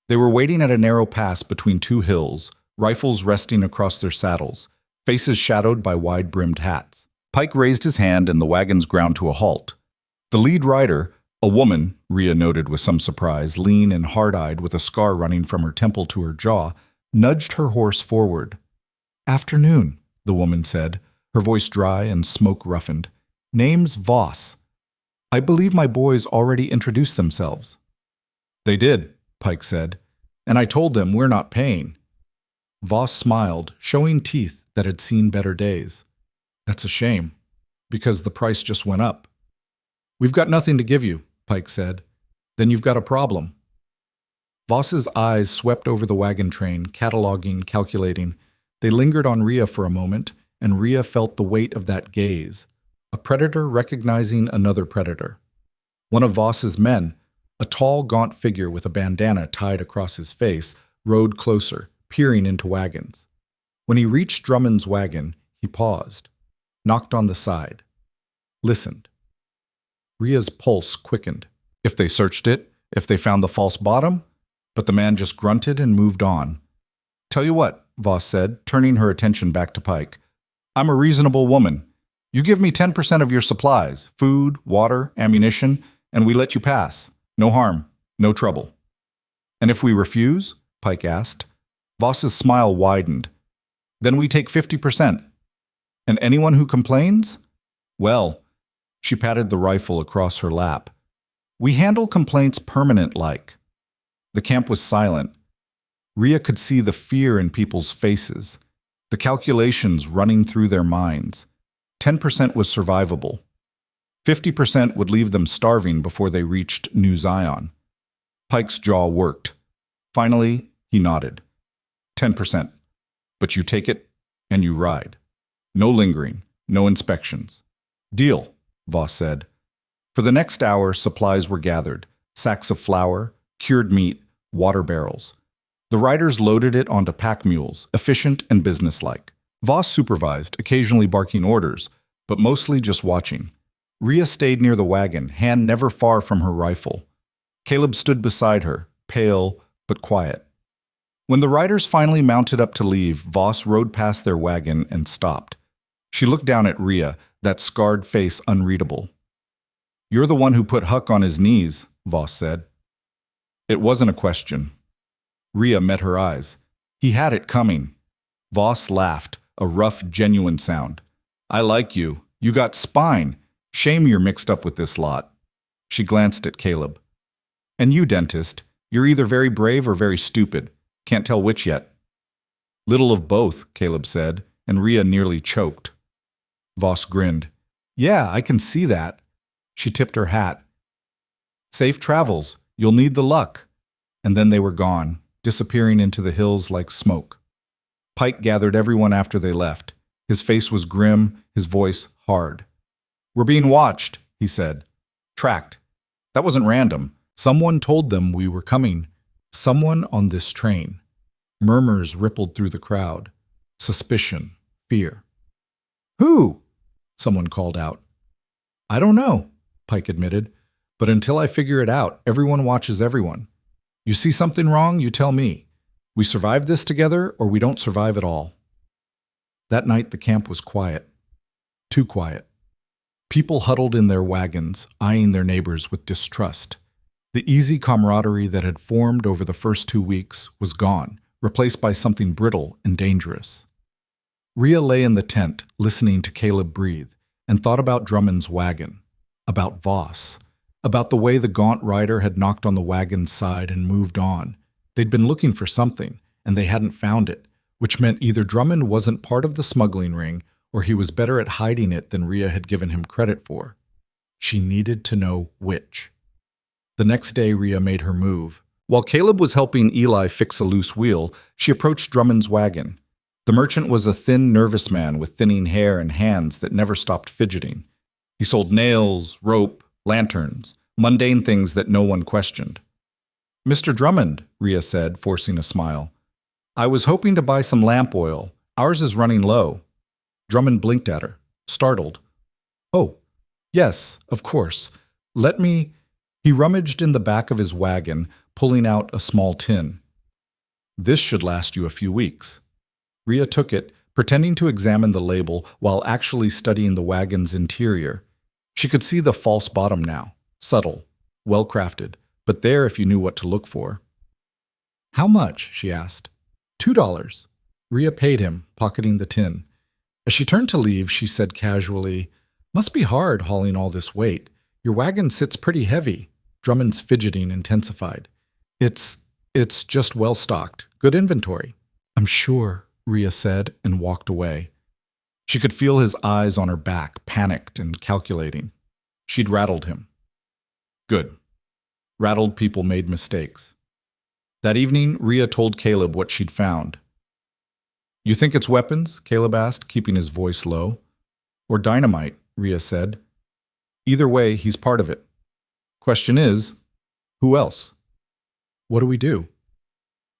They were waiting at a narrow pass between 2 hills, rifles resting across their saddles, faces shadowed by wide-brimmed hats. Pike raised his hand and the wagons ground to a halt. The lead rider, a woman, Rhea noted with some surprise, lean and hard-eyed with a scar running from her temple to her jaw, nudged her horse forward. "Afternoon," the woman said, her voice dry and smoke-roughened. "Name's Voss. I believe my boys already introduced themselves." "They did," Pike said, "and I told them we're not paying." Voss smiled, showing teeth that had seen better days. "That's a shame, because the price just went up." "We've got nothing to give you," Pike said. "Then you've got a problem." Voss's eyes swept over the wagon train, cataloging, calculating. They lingered on Rhea for a moment, and Rhea felt the weight of that gaze. A predator recognizing another predator. One of Voss's men, a tall, gaunt figure with a bandana tied across his face, rode closer, peering into wagons. When he reached Drummond's wagon, he paused, knocked on the side, listened. Rhea's pulse quickened. If they searched it, if they found the false bottom? But the man just grunted and moved on. "Tell you what," Voss said, turning her attention back to Pike. "I'm a reasonable woman. You give me 10% of your supplies, food, water, ammunition, and we let you pass. No harm, no trouble." "And if we refuse?" Pike asked. Voss's smile widened. "Then we take 50%. And anyone who complains? Well," she patted the rifle across her lap, "we handle complaints permanent-like." The camp was silent. Rhea could see the fear in people's faces, the calculations running through their minds. 10% was survivable. 50% would leave them starving before they reached New Zion. Pike's jaw worked. Finally, he nodded. 10%. But you take it, and you ride. No lingering, no inspections. "Deal," Voss said. For the next hour, supplies were gathered. Sacks of flour, cured meat, water barrels. The riders loaded it onto pack mules, efficient and businesslike. Voss supervised, occasionally barking orders, but mostly just watching. Rhea stayed near the wagon, hand never far from her rifle. Caleb stood beside her, pale but quiet. When the riders finally mounted up to leave, Voss rode past their wagon and stopped. She looked down at Rhea, that scarred face unreadable. "You're the one who put Huck on his knees," Voss said. It wasn't a question. Rhea met her eyes. He had it coming. Voss laughed, a rough, genuine sound. "I like you. You got spine. Shame you're mixed up with this lot." She glanced at Caleb. "And you, dentist, you're either very brave or very stupid. Can't tell which yet." "Little of both," Caleb said, and Rhea nearly choked. Voss grinned. "Yeah, I can see that." She tipped her hat. "Safe travels. You'll need the luck." And then they were gone, disappearing into the hills like smoke. Pike gathered everyone after they left. His face was grim, his voice hard. "We're being watched," he said. "Tracked. That wasn't random. Someone told them we were coming. Someone on this train. Murmurs rippled through the crowd. Suspicion. Fear. Who? Someone called out. I don't know, Pike admitted. But until I figure it out, everyone watches everyone. You see something wrong, you tell me. We survive this together, or we don't survive at all. That night the camp was quiet. Too quiet. People huddled in their wagons, eyeing their neighbors with distrust. The easy camaraderie that had formed over the first 2 weeks was gone, replaced by something brittle and dangerous. Rhea lay in the tent, listening to Caleb breathe, and thought about Drummond's wagon, about Voss, about the way the gaunt rider had knocked on the wagon's side and moved on. They'd been looking for something, and they hadn't found it, which meant either Drummond wasn't part of the smuggling ring, or he was better at hiding it than Rhea had given him credit for. She needed to know which. The next day, Rhea made her move. While Caleb was helping Eli fix a loose wheel, she approached Drummond's wagon. The merchant was a thin, nervous man with thinning hair and hands that never stopped fidgeting. He sold nails, rope, lanterns, mundane things that no one questioned. Mr. Drummond, Rhea said, forcing a smile. I was hoping to buy some lamp oil. Ours is running low. Drummond blinked at her, startled. Oh, yes, of course. Let me... He rummaged in the back of his wagon, pulling out a small tin. This should last you a few weeks. Rhea took it, pretending to examine the label while actually studying the wagon's interior. She could see the false bottom now, subtle, well-crafted, but there if you knew what to look for. How much? She asked. $2. Rhea paid him, pocketing the tin. As she turned to leave, she said casually, Must be hard hauling all this weight. Your wagon sits pretty heavy. Drummond's fidgeting intensified. It's just well-stocked. Good inventory. I'm sure, Rhea said and walked away. She could feel his eyes on her back, panicked and calculating. She'd rattled him. Good. Rattled people made mistakes. That evening, Rhea told Caleb what she'd found. You think it's weapons? Caleb asked, keeping his voice low. Or dynamite, Rhea said. Either way, he's part of it. Question is, who else? What do we do?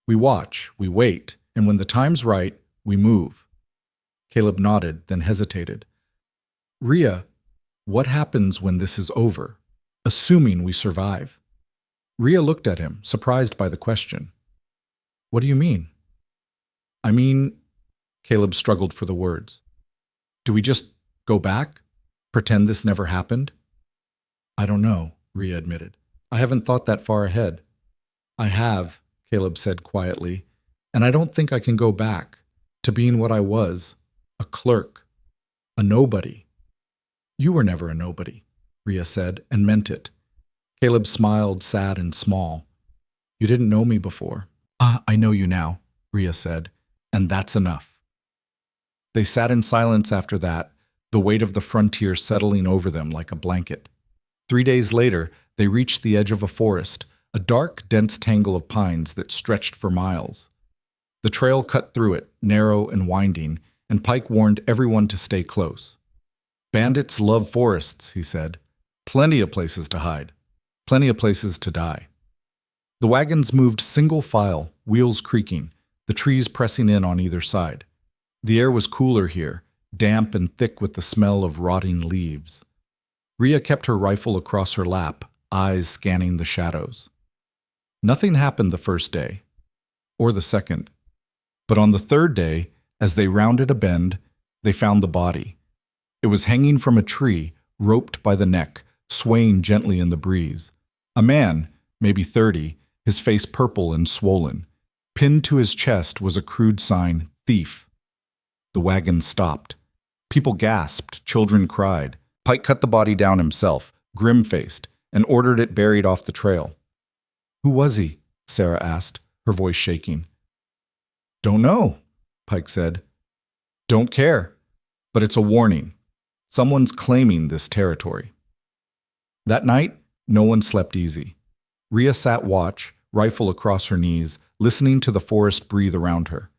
We watch, we wait, and when the time's right, we move. Caleb nodded, then hesitated. Rhea, what happens when this is over, assuming we survive? Rhea looked at him, surprised by the question. What do you mean? I mean, Caleb struggled for the words. Do we just go back? Pretend this never happened? I don't know, Rhea admitted. I haven't thought that far ahead. I have, Caleb said quietly, and I don't think I can go back to being what I was, a clerk, a nobody. You were never a nobody, Rhea said, and meant it. Caleb smiled, sad and small. You didn't know me before. I know you now, Rhea said, and that's enough. They sat in silence after that, the weight of the frontier settling over them like a blanket. 3 days later, they reached the edge of a forest, a dark, dense tangle of pines that stretched for miles. The trail cut through it, narrow and winding, and Pike warned everyone to stay close. Bandits love forests, he said. Plenty of places to hide. Plenty of places to die. The wagons moved single file, wheels creaking, the trees pressing in on either side. The air was cooler here, damp and thick with the smell of rotting leaves. Rhea kept her rifle across her lap, eyes scanning the shadows. Nothing happened the first day, or the second. But on the third day, as they rounded a bend, they found the body. It was hanging from a tree, roped by the neck, swaying gently in the breeze. A man, maybe 30, his face purple and swollen. Pinned to his chest was a crude sign, Thief. The wagon stopped. People gasped, children cried. Pike cut the body down himself, grim-faced, and ordered it buried off the trail. Who was he? Sarah asked, her voice shaking. Don't know, Pike said. Don't care, but it's a warning. Someone's claiming this territory. That night, no one slept easy. Rhea sat watch, rifle across her knees, listening to the forest breathe around her.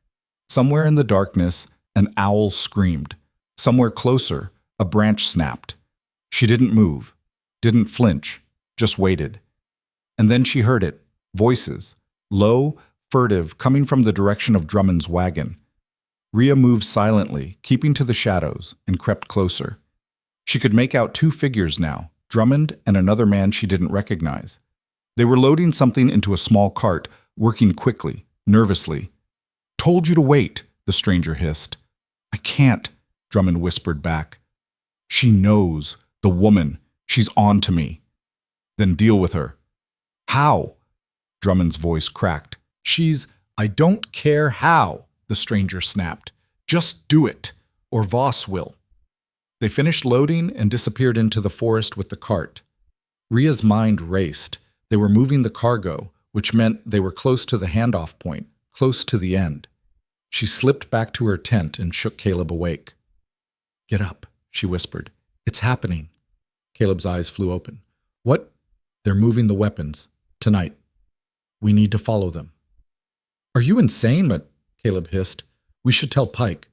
Somewhere in the darkness, an owl screamed. Somewhere closer, a branch snapped. She didn't move, didn't flinch, just waited. And then she heard it. Voices. Low, furtive, coming from the direction of Drummond's wagon. Rhea moved silently, keeping to the shadows, and crept closer. She could make out two figures now, Drummond and another man she didn't recognize. They were loading something into a small cart, working quickly, nervously. "Told you to wait," the stranger hissed. "I can't," Drummond whispered back. "She knows. The woman. She's on to me." "Then deal with her." "How?" Drummond's voice cracked. "I don't care how," the stranger snapped. "Just do it, or Voss will." They finished loading and disappeared into the forest with the cart. Rhea's mind raced. They were moving the cargo, which meant they were close to the handoff point, close to the end. She slipped back to her tent and shook Caleb awake. "Get up," she whispered. "It's happening." Caleb's eyes flew open. "What?" "They're moving the weapons. Tonight. We need to follow them." "Are you insane?" Caleb hissed. "We should tell Pike."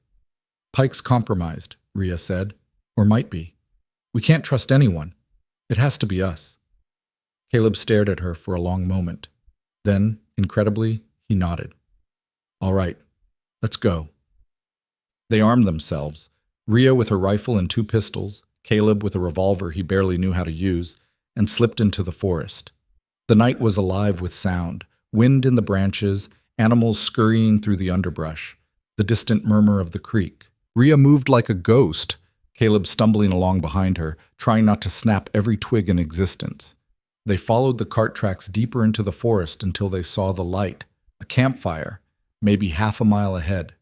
"Pike's compromised," Rhea said. "Or might be. We can't trust anyone. It has to be us." Caleb stared at her for a long moment. Then, incredibly, he nodded. "All right, let's go." They armed themselves, Rhea with her rifle and 2 pistols, Caleb with a revolver he barely knew how to use, and slipped into the forest. The night was alive with sound, wind in the branches, animals scurrying through the underbrush, the distant murmur of the creek. Rhea moved like a ghost, Caleb stumbling along behind her, trying not to snap every twig in existence. They followed the cart tracks deeper into the forest until they saw the light, a campfire, maybe half a mile ahead.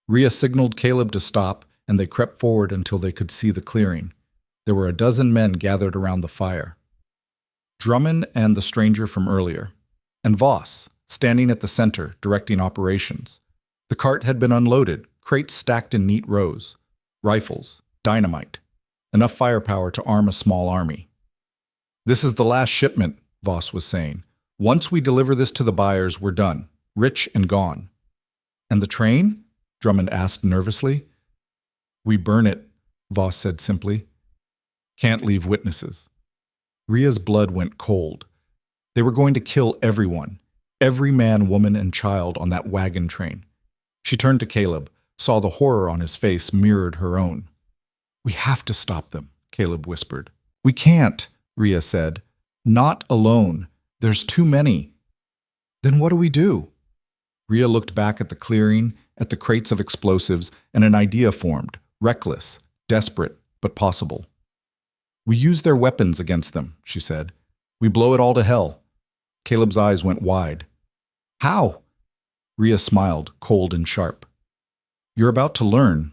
Rhea signaled Caleb to stop, and they crept forward until they could see the clearing. There were a dozen men gathered around the fire. Drummond and the stranger from earlier, and Voss, standing at the center, directing operations. The cart had been unloaded, crates stacked in neat rows. Rifles, dynamite, enough firepower to arm a small army. "This is the last shipment," Voss was saying. "Once we deliver this to the buyers, we're done, rich and gone." "And the train?" Drummond asked nervously. "We burn it," Voss said simply. "Can't leave witnesses." Rhea's blood went cold. They were going to kill everyone, every man, woman, and child on that wagon train. She turned to Caleb, saw the horror on his face mirrored her own. "We have to stop them," Caleb whispered. "We can't," Rhea said. "Not alone. There's too many." "Then what do we do?" Rhea looked back at the clearing, at the crates of explosives, and an idea formed, reckless, desperate, but possible. "We use their weapons against them," she said. "We blow it all to hell." Caleb's eyes went wide. "How?" Rhea smiled, cold and sharp. "You're about to learn."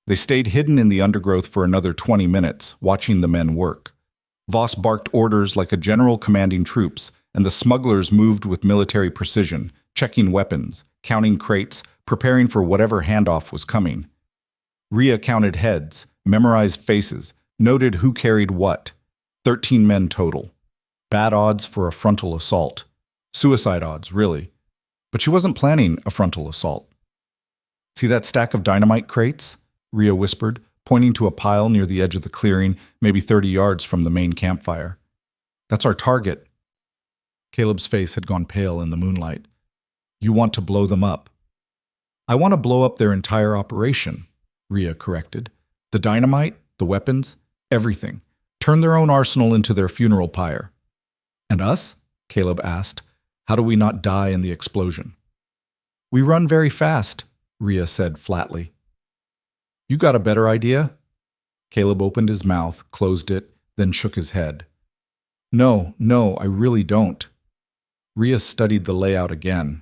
They stayed hidden in the undergrowth for another 20 minutes, watching the men work. Voss barked orders like a general commanding troops, and the smugglers moved with military precision, checking weapons, counting crates, preparing for whatever handoff was coming. Rhea counted heads, memorized faces, noted who carried what. 13 men total. Bad odds for a frontal assault. Suicide odds, really. But she wasn't planning a frontal assault. "See that stack of dynamite crates?" Rhea whispered, pointing to a pile near the edge of the clearing, maybe 30 yards from the main campfire. "That's our target." Caleb's face had gone pale in the moonlight. "You want to blow them up." "I want to blow up their entire operation," Rhea corrected. "The dynamite, the weapons, everything. Turn their own arsenal into their funeral pyre." "And us?" Caleb asked. "How do we not die in the explosion?" "We run very fast," Rhea said flatly. "You got a better idea?" Caleb opened his mouth, closed it, then shook his head. No, I really don't." Rhea studied the layout again.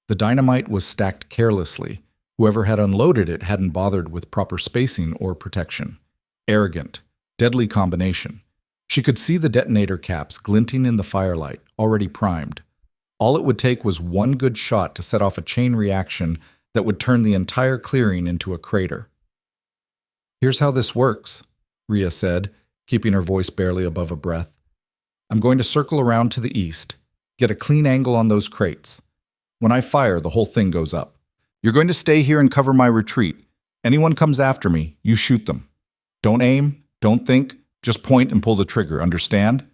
The dynamite was stacked carelessly. Whoever had unloaded it hadn't bothered with proper spacing or protection. Arrogant, deadly combination. She could see the detonator caps glinting in the firelight, already primed. All it would take was one good shot to set off a chain reaction that would turn the entire clearing into a crater. "Here's how this works," Rhea said, keeping her voice barely above a breath. "I'm going to circle around to the east, get a clean angle on those crates. When I fire, the whole thing goes up. You're going to stay here and cover my retreat. Anyone comes after me, you shoot them. Don't aim, don't think, just point and pull the trigger, understand?"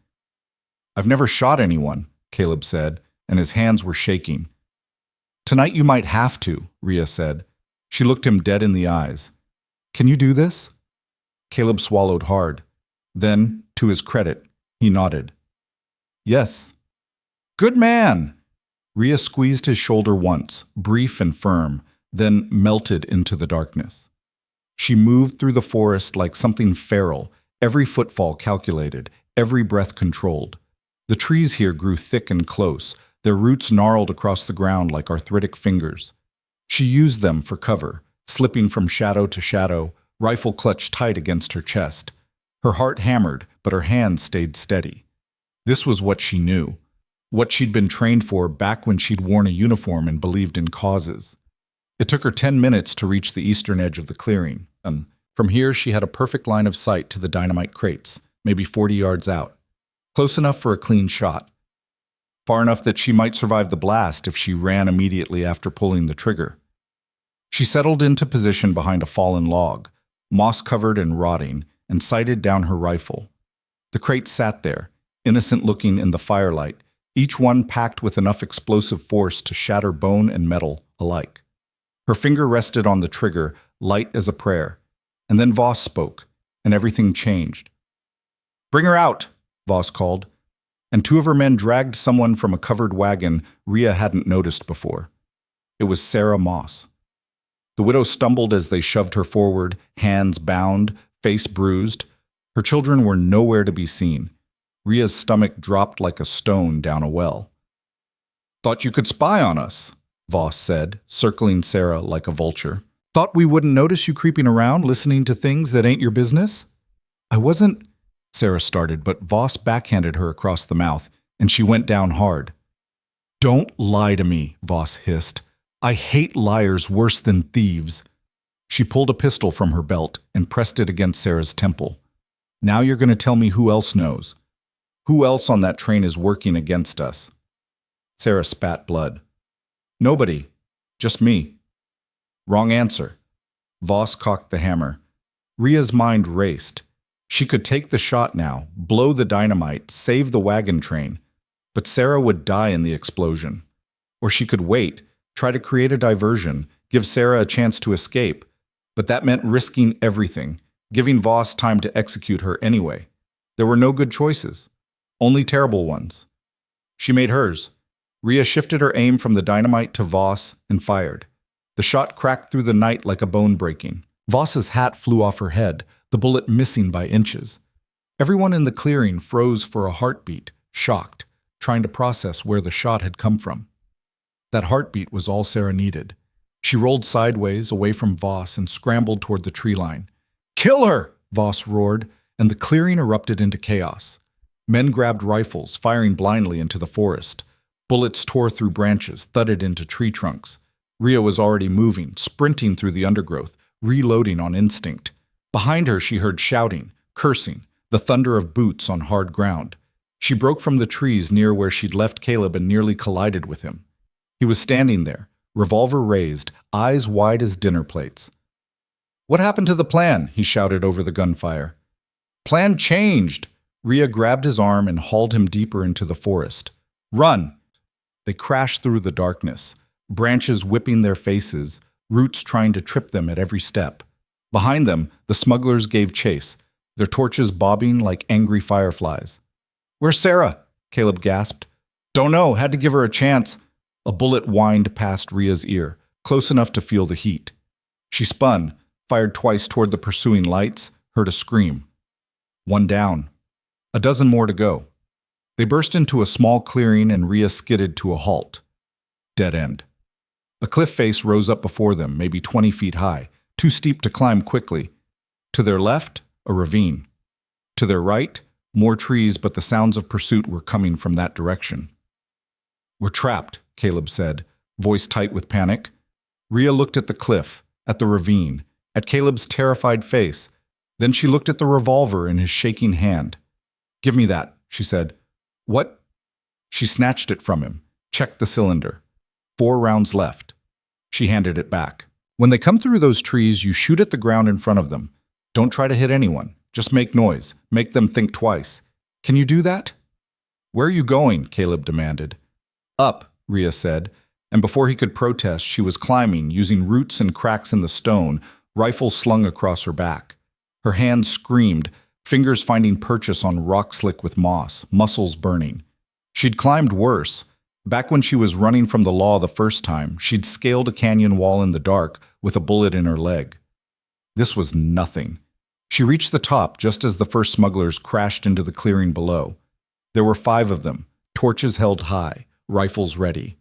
I've never shot anyone, Caleb said, and his hands were shaking. Tonight you might have to, Rhea said. She looked him dead in the eyes. Can you do this? Caleb swallowed hard. Then, to his credit, he nodded. Yes. Good man! Rhea squeezed his shoulder once, brief and firm, then melted into the darkness. She moved through the forest like something feral, every footfall calculated, every breath controlled. The trees here grew thick and close, their roots gnarled across the ground like arthritic fingers. She used them for cover, slipping from shadow to shadow, rifle clutched tight against her chest. Her heart hammered, but her hands stayed steady. This was what she knew, what she'd been trained for back when she'd worn a uniform and believed in causes. It took her 10 minutes to reach the eastern edge of the clearing. From here, she had a perfect line of sight to the dynamite crates, maybe 40 yards out. Close enough for a clean shot. Far enough that she might survive the blast if she ran immediately after pulling the trigger. She settled into position behind a fallen log, moss-covered and rotting, and sighted down her rifle. The crates sat there, innocent-looking in the firelight, each one packed with enough explosive force to shatter bone and metal alike. Her finger rested on the trigger, light as a prayer. And then Voss spoke, and everything changed. "Bring her out," Voss called, and two of her men dragged someone from a covered wagon Rhea hadn't noticed before. It was Sarah Moss. The widow stumbled as they shoved her forward, hands bound, face bruised. Her children were nowhere to be seen. Rhea's stomach dropped like a stone down a well. "Thought you could spy on us," Voss said, circling Sarah like a vulture. "Thought we wouldn't notice you creeping around, listening to things that ain't your business?" "I wasn't," Sarah started, but Voss backhanded her across the mouth, and she went down hard. "Don't lie to me," Voss hissed. "I hate liars worse than thieves." She pulled a pistol from her belt and pressed it against Sarah's temple. "Now you're going to tell me who else knows. Who else on that train is working against us?" Sarah spat blood. "Nobody. Just me." Wrong answer. Voss cocked the hammer. Rhea's mind raced. She could take the shot now, blow the dynamite, save the wagon train. But Sarah would die in the explosion. Or she could wait, try to create a diversion, give Sarah a chance to escape. But that meant risking everything, giving Voss time to execute her anyway. There were no good choices. Only terrible ones. She made hers. Rhea shifted her aim from the dynamite to Voss and fired. The shot cracked through the night like a bone breaking. Voss's hat flew off her head, the bullet missing by inches. Everyone in the clearing froze for a heartbeat, shocked, trying to process where the shot had come from. That heartbeat was all Sarah needed. She rolled sideways away from Voss and scrambled toward the tree line. "Kill her!" Voss roared, and the clearing erupted into chaos. Men grabbed rifles, firing blindly into the forest. Bullets tore through branches, thudded into tree trunks. Rhea was already moving, sprinting through the undergrowth, reloading on instinct. Behind her she heard shouting, cursing, the thunder of boots on hard ground. She broke from the trees near where she'd left Caleb and nearly collided with him. He was standing there, revolver raised, eyes wide as dinner plates. "What happened to the plan?" he shouted over the gunfire. "Plan changed!" Rhea grabbed his arm and hauled him deeper into the forest. "Run!" They crashed through the darkness, branches whipping their faces, roots trying to trip them at every step. Behind them, the smugglers gave chase, their torches bobbing like angry fireflies. "Where's Sarah?" Caleb gasped. "Don't know, had to give her a chance." A bullet whined past Rhea's ear, close enough to feel the heat. She spun, fired twice toward the pursuing lights, heard a scream. One down. A dozen more to go. They burst into a small clearing and Rhea skidded to a halt. Dead end. A cliff face rose up before them, maybe 20 feet high, too steep to climb quickly. To their left, a ravine. To their right, more trees, but the sounds of pursuit were coming from that direction. "We're trapped," Caleb said, voice tight with panic. Rhea looked at the cliff, at the ravine, at Caleb's terrified face. Then she looked at the revolver in his shaking hand. "Give me that," she said. "What?" She snatched it from him, checked the cylinder. 4 rounds left. She handed it back. "When they come through those trees, you shoot at the ground in front of them. Don't try to hit anyone. Just make noise. Make them think twice. Can you do that?" Where are you going? Caleb demanded. Up, Rhea said, and before he could protest, she was climbing, using roots and cracks in the stone, rifle slung across her back. Her hands screamed, fingers finding purchase on rock slick with moss, muscles burning. She'd climbed worse. Back when she was running from the law the first time, she'd scaled a canyon wall in the dark with a bullet in her leg. This was nothing. She reached the top just as the first smugglers crashed into the clearing below. There were 5 of them, torches held high, rifles ready.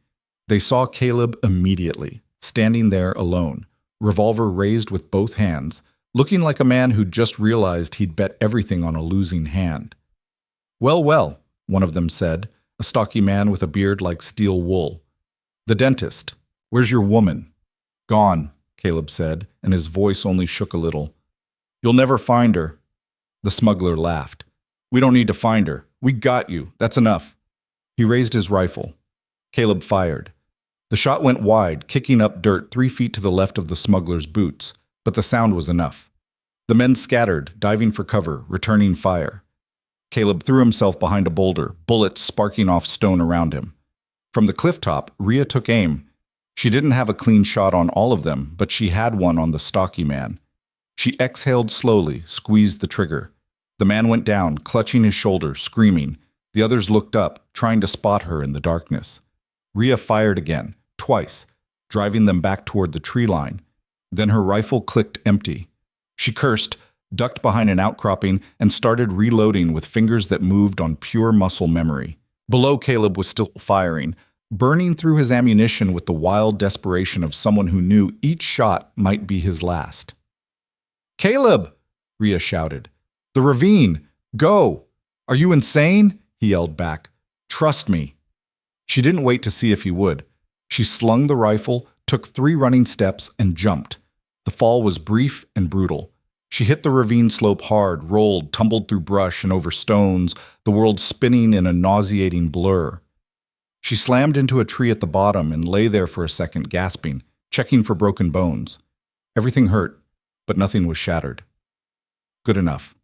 They saw Caleb immediately, standing there alone, revolver raised with both hands, looking like a man who'd just realized he'd bet everything on a losing hand. Well, well, one of them said, a stocky man with a beard like steel wool. The dentist. Where's your woman? Gone, Caleb said, and his voice only shook a little. You'll never find her. The smuggler laughed. We don't need to find her. We got you. That's enough. He raised his rifle. Caleb fired. The shot went wide, kicking up dirt 3 feet to the left of the smuggler's boots, but the sound was enough. The men scattered, diving for cover, returning fire. Caleb threw himself behind a boulder, bullets sparking off stone around him. From the cliff top, Rhea took aim. She didn't have a clean shot on all of them, but she had one on the stocky man. She exhaled slowly, squeezed the trigger. The man went down, clutching his shoulder, screaming. The others looked up, trying to spot her in the darkness. Rhea fired again, twice, driving them back toward the tree line. Then her rifle clicked empty. She cursed, ducked behind an outcropping, and started reloading with fingers that moved on pure muscle memory. Below, Caleb was still firing, burning through his ammunition with the wild desperation of someone who knew each shot might be his last. Caleb! Rhea shouted. The ravine! Go! Are you insane? He yelled back. Trust me. She didn't wait to see if he would. She slung the rifle, took 3 running steps, and jumped. The fall was brief and brutal. She hit the ravine slope hard, rolled, tumbled through brush and over stones, the world spinning in a nauseating blur. She slammed into a tree at the bottom and lay there for a second, gasping, checking for broken bones. Everything hurt, but nothing was shattered. Good enough.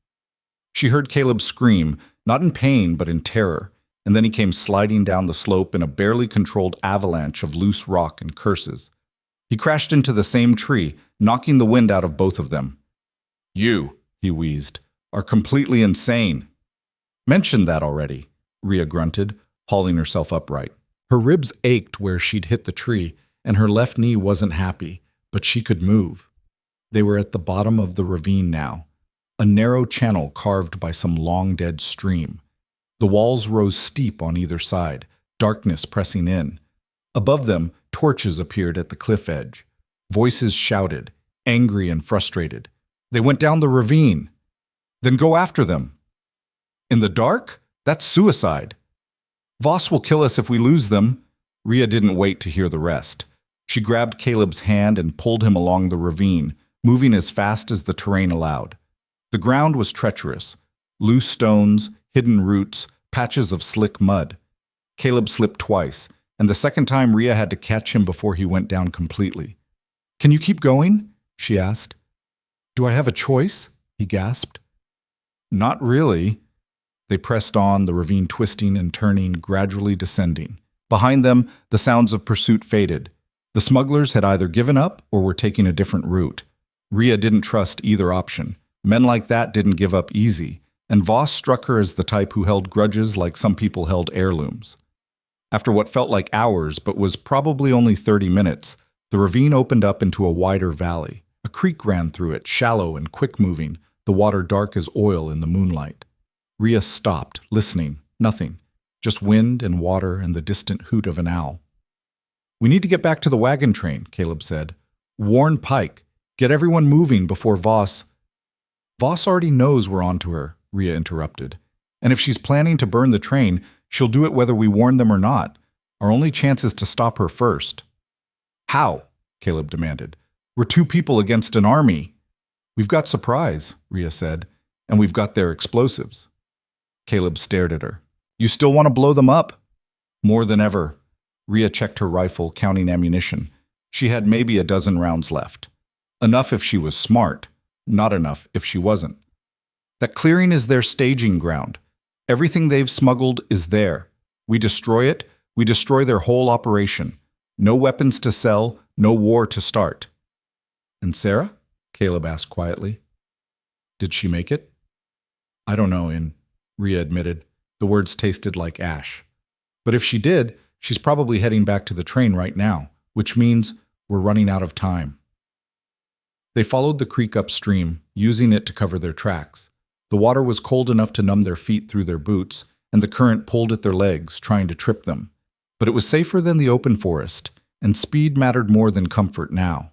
She heard Caleb scream, not in pain but in terror, and then he came sliding down the slope in a barely controlled avalanche of loose rock and curses. He crashed into the same tree, knocking the wind out of both of them. You, he wheezed, are completely insane. Mentioned that already, Rhea grunted, hauling herself upright. Her ribs ached where she'd hit the tree, and her left knee wasn't happy, but she could move. They were at the bottom of the ravine now, a narrow channel carved by some long-dead stream. The walls rose steep on either side, darkness pressing in. Above them, torches appeared at the cliff edge. Voices shouted, angry and frustrated. They went down the ravine. Then go after them. In the dark? That's suicide. Voss will kill us if we lose them. Rhea didn't wait to hear the rest. She grabbed Caleb's hand and pulled him along the ravine, moving as fast as the terrain allowed. The ground was treacherous. Loose stones, hidden roots, patches of slick mud. Caleb slipped twice, and the second time Rhea had to catch him before he went down completely. Can you keep going? She asked. Do I have a choice? He gasped. Not really. They pressed on, the ravine twisting and turning, gradually descending. Behind them, the sounds of pursuit faded. The smugglers had either given up or were taking a different route. Rhea didn't trust either option. Men like that didn't give up easy, and Voss struck her as the type who held grudges like some people held heirlooms. After what felt like hours, but was probably only 30 minutes, the ravine opened up into a wider valley. A creek ran through it, shallow and quick-moving, the water dark as oil in the moonlight. Rhea stopped, listening. Nothing. Just wind and water and the distant hoot of an owl. We need to get back to the wagon train, Caleb said. Warn Pike. Get everyone moving before Voss... Voss already knows we're onto her, Rhea interrupted. And if she's planning to burn the train, she'll do it whether we warn them or not. Our only chance is to stop her first. How? Caleb demanded. We're 2 people against an army. We've got supplies, Rhea said, and we've got their explosives. Caleb stared at her. You still want to blow them up? More than ever. Rhea checked her rifle, counting ammunition. She had maybe a dozen rounds left. Enough if she was smart, not enough if she wasn't. That clearing is their staging ground. Everything they've smuggled is there. We destroy it, we destroy their whole operation. No weapons to sell, no war to start." "And Sarah?" Caleb asked quietly. "Did she make it?" "I don't know, Rhea admitted. The words tasted like ash. "But if she did, she's probably heading back to the train right now, which means we're running out of time." They followed the creek upstream, using it to cover their tracks. The water was cold enough to numb their feet through their boots, and the current pulled at their legs, trying to trip them. But it was safer than the open forest, and speed mattered more than comfort now.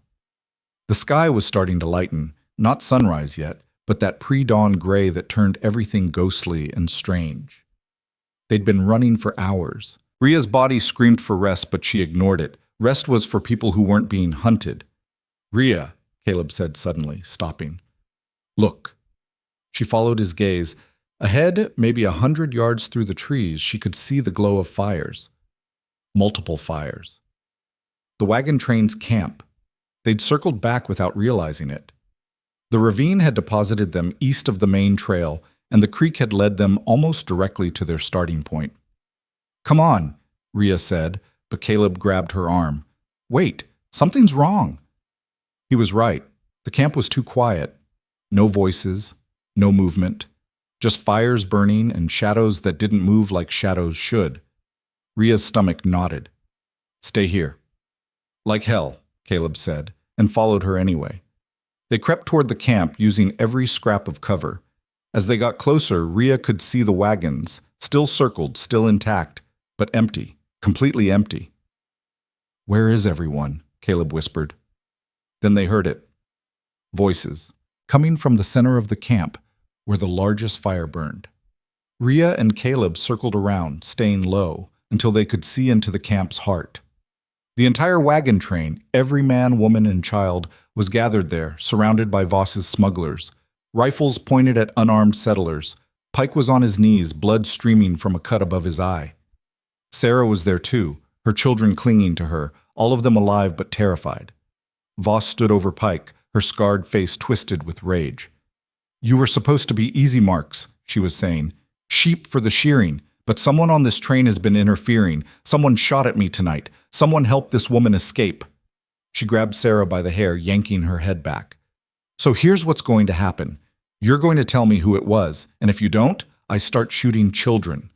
The sky was starting to lighten, not sunrise yet, but that pre-dawn gray that turned everything ghostly and strange. They'd been running for hours. Rhea's body screamed for rest, but she ignored it. Rest was for people who weren't being hunted. "Rhea," Caleb said suddenly, stopping. "Look." She followed his gaze. Ahead, maybe 100 yards through the trees, she could see the glow of fires. Multiple fires. The wagon train's camp. They'd circled back without realizing it. The ravine had deposited them east of the main trail, and the creek had led them almost directly to their starting point. "Come on," Rhea said, but Caleb grabbed her arm. "Wait, something's wrong." He was right. The camp was too quiet. No voices, no movement, just fires burning and shadows that didn't move like shadows should. Rhea's stomach knotted. "Stay here." "Like hell," Caleb said, and followed her anyway. They crept toward the camp, using every scrap of cover. As they got closer, Rhea could see the wagons, still circled, still intact, but empty, completely empty. "Where is everyone?" Caleb whispered. Then they heard it. Voices, coming from the center of the camp, where the largest fire burned. Rhea and Caleb circled around, staying low, until they could see into the camp's heart. The entire wagon train, every man, woman, and child, was gathered there, surrounded by Voss's smugglers. Rifles pointed at unarmed settlers. Pike was on his knees, blood streaming from a cut above his eye. Sarah was there too, her children clinging to her, all of them alive but terrified. Voss stood over Pike, her scarred face twisted with rage. "You were supposed to be easy marks," she was saying. "Sheep for the shearing. But someone on this train has been interfering. Someone shot at me tonight. Someone helped this woman escape." She grabbed Sarah by the hair, yanking her head back. "So here's what's going to happen. You're going to tell me who it was, and if you don't, I start shooting children."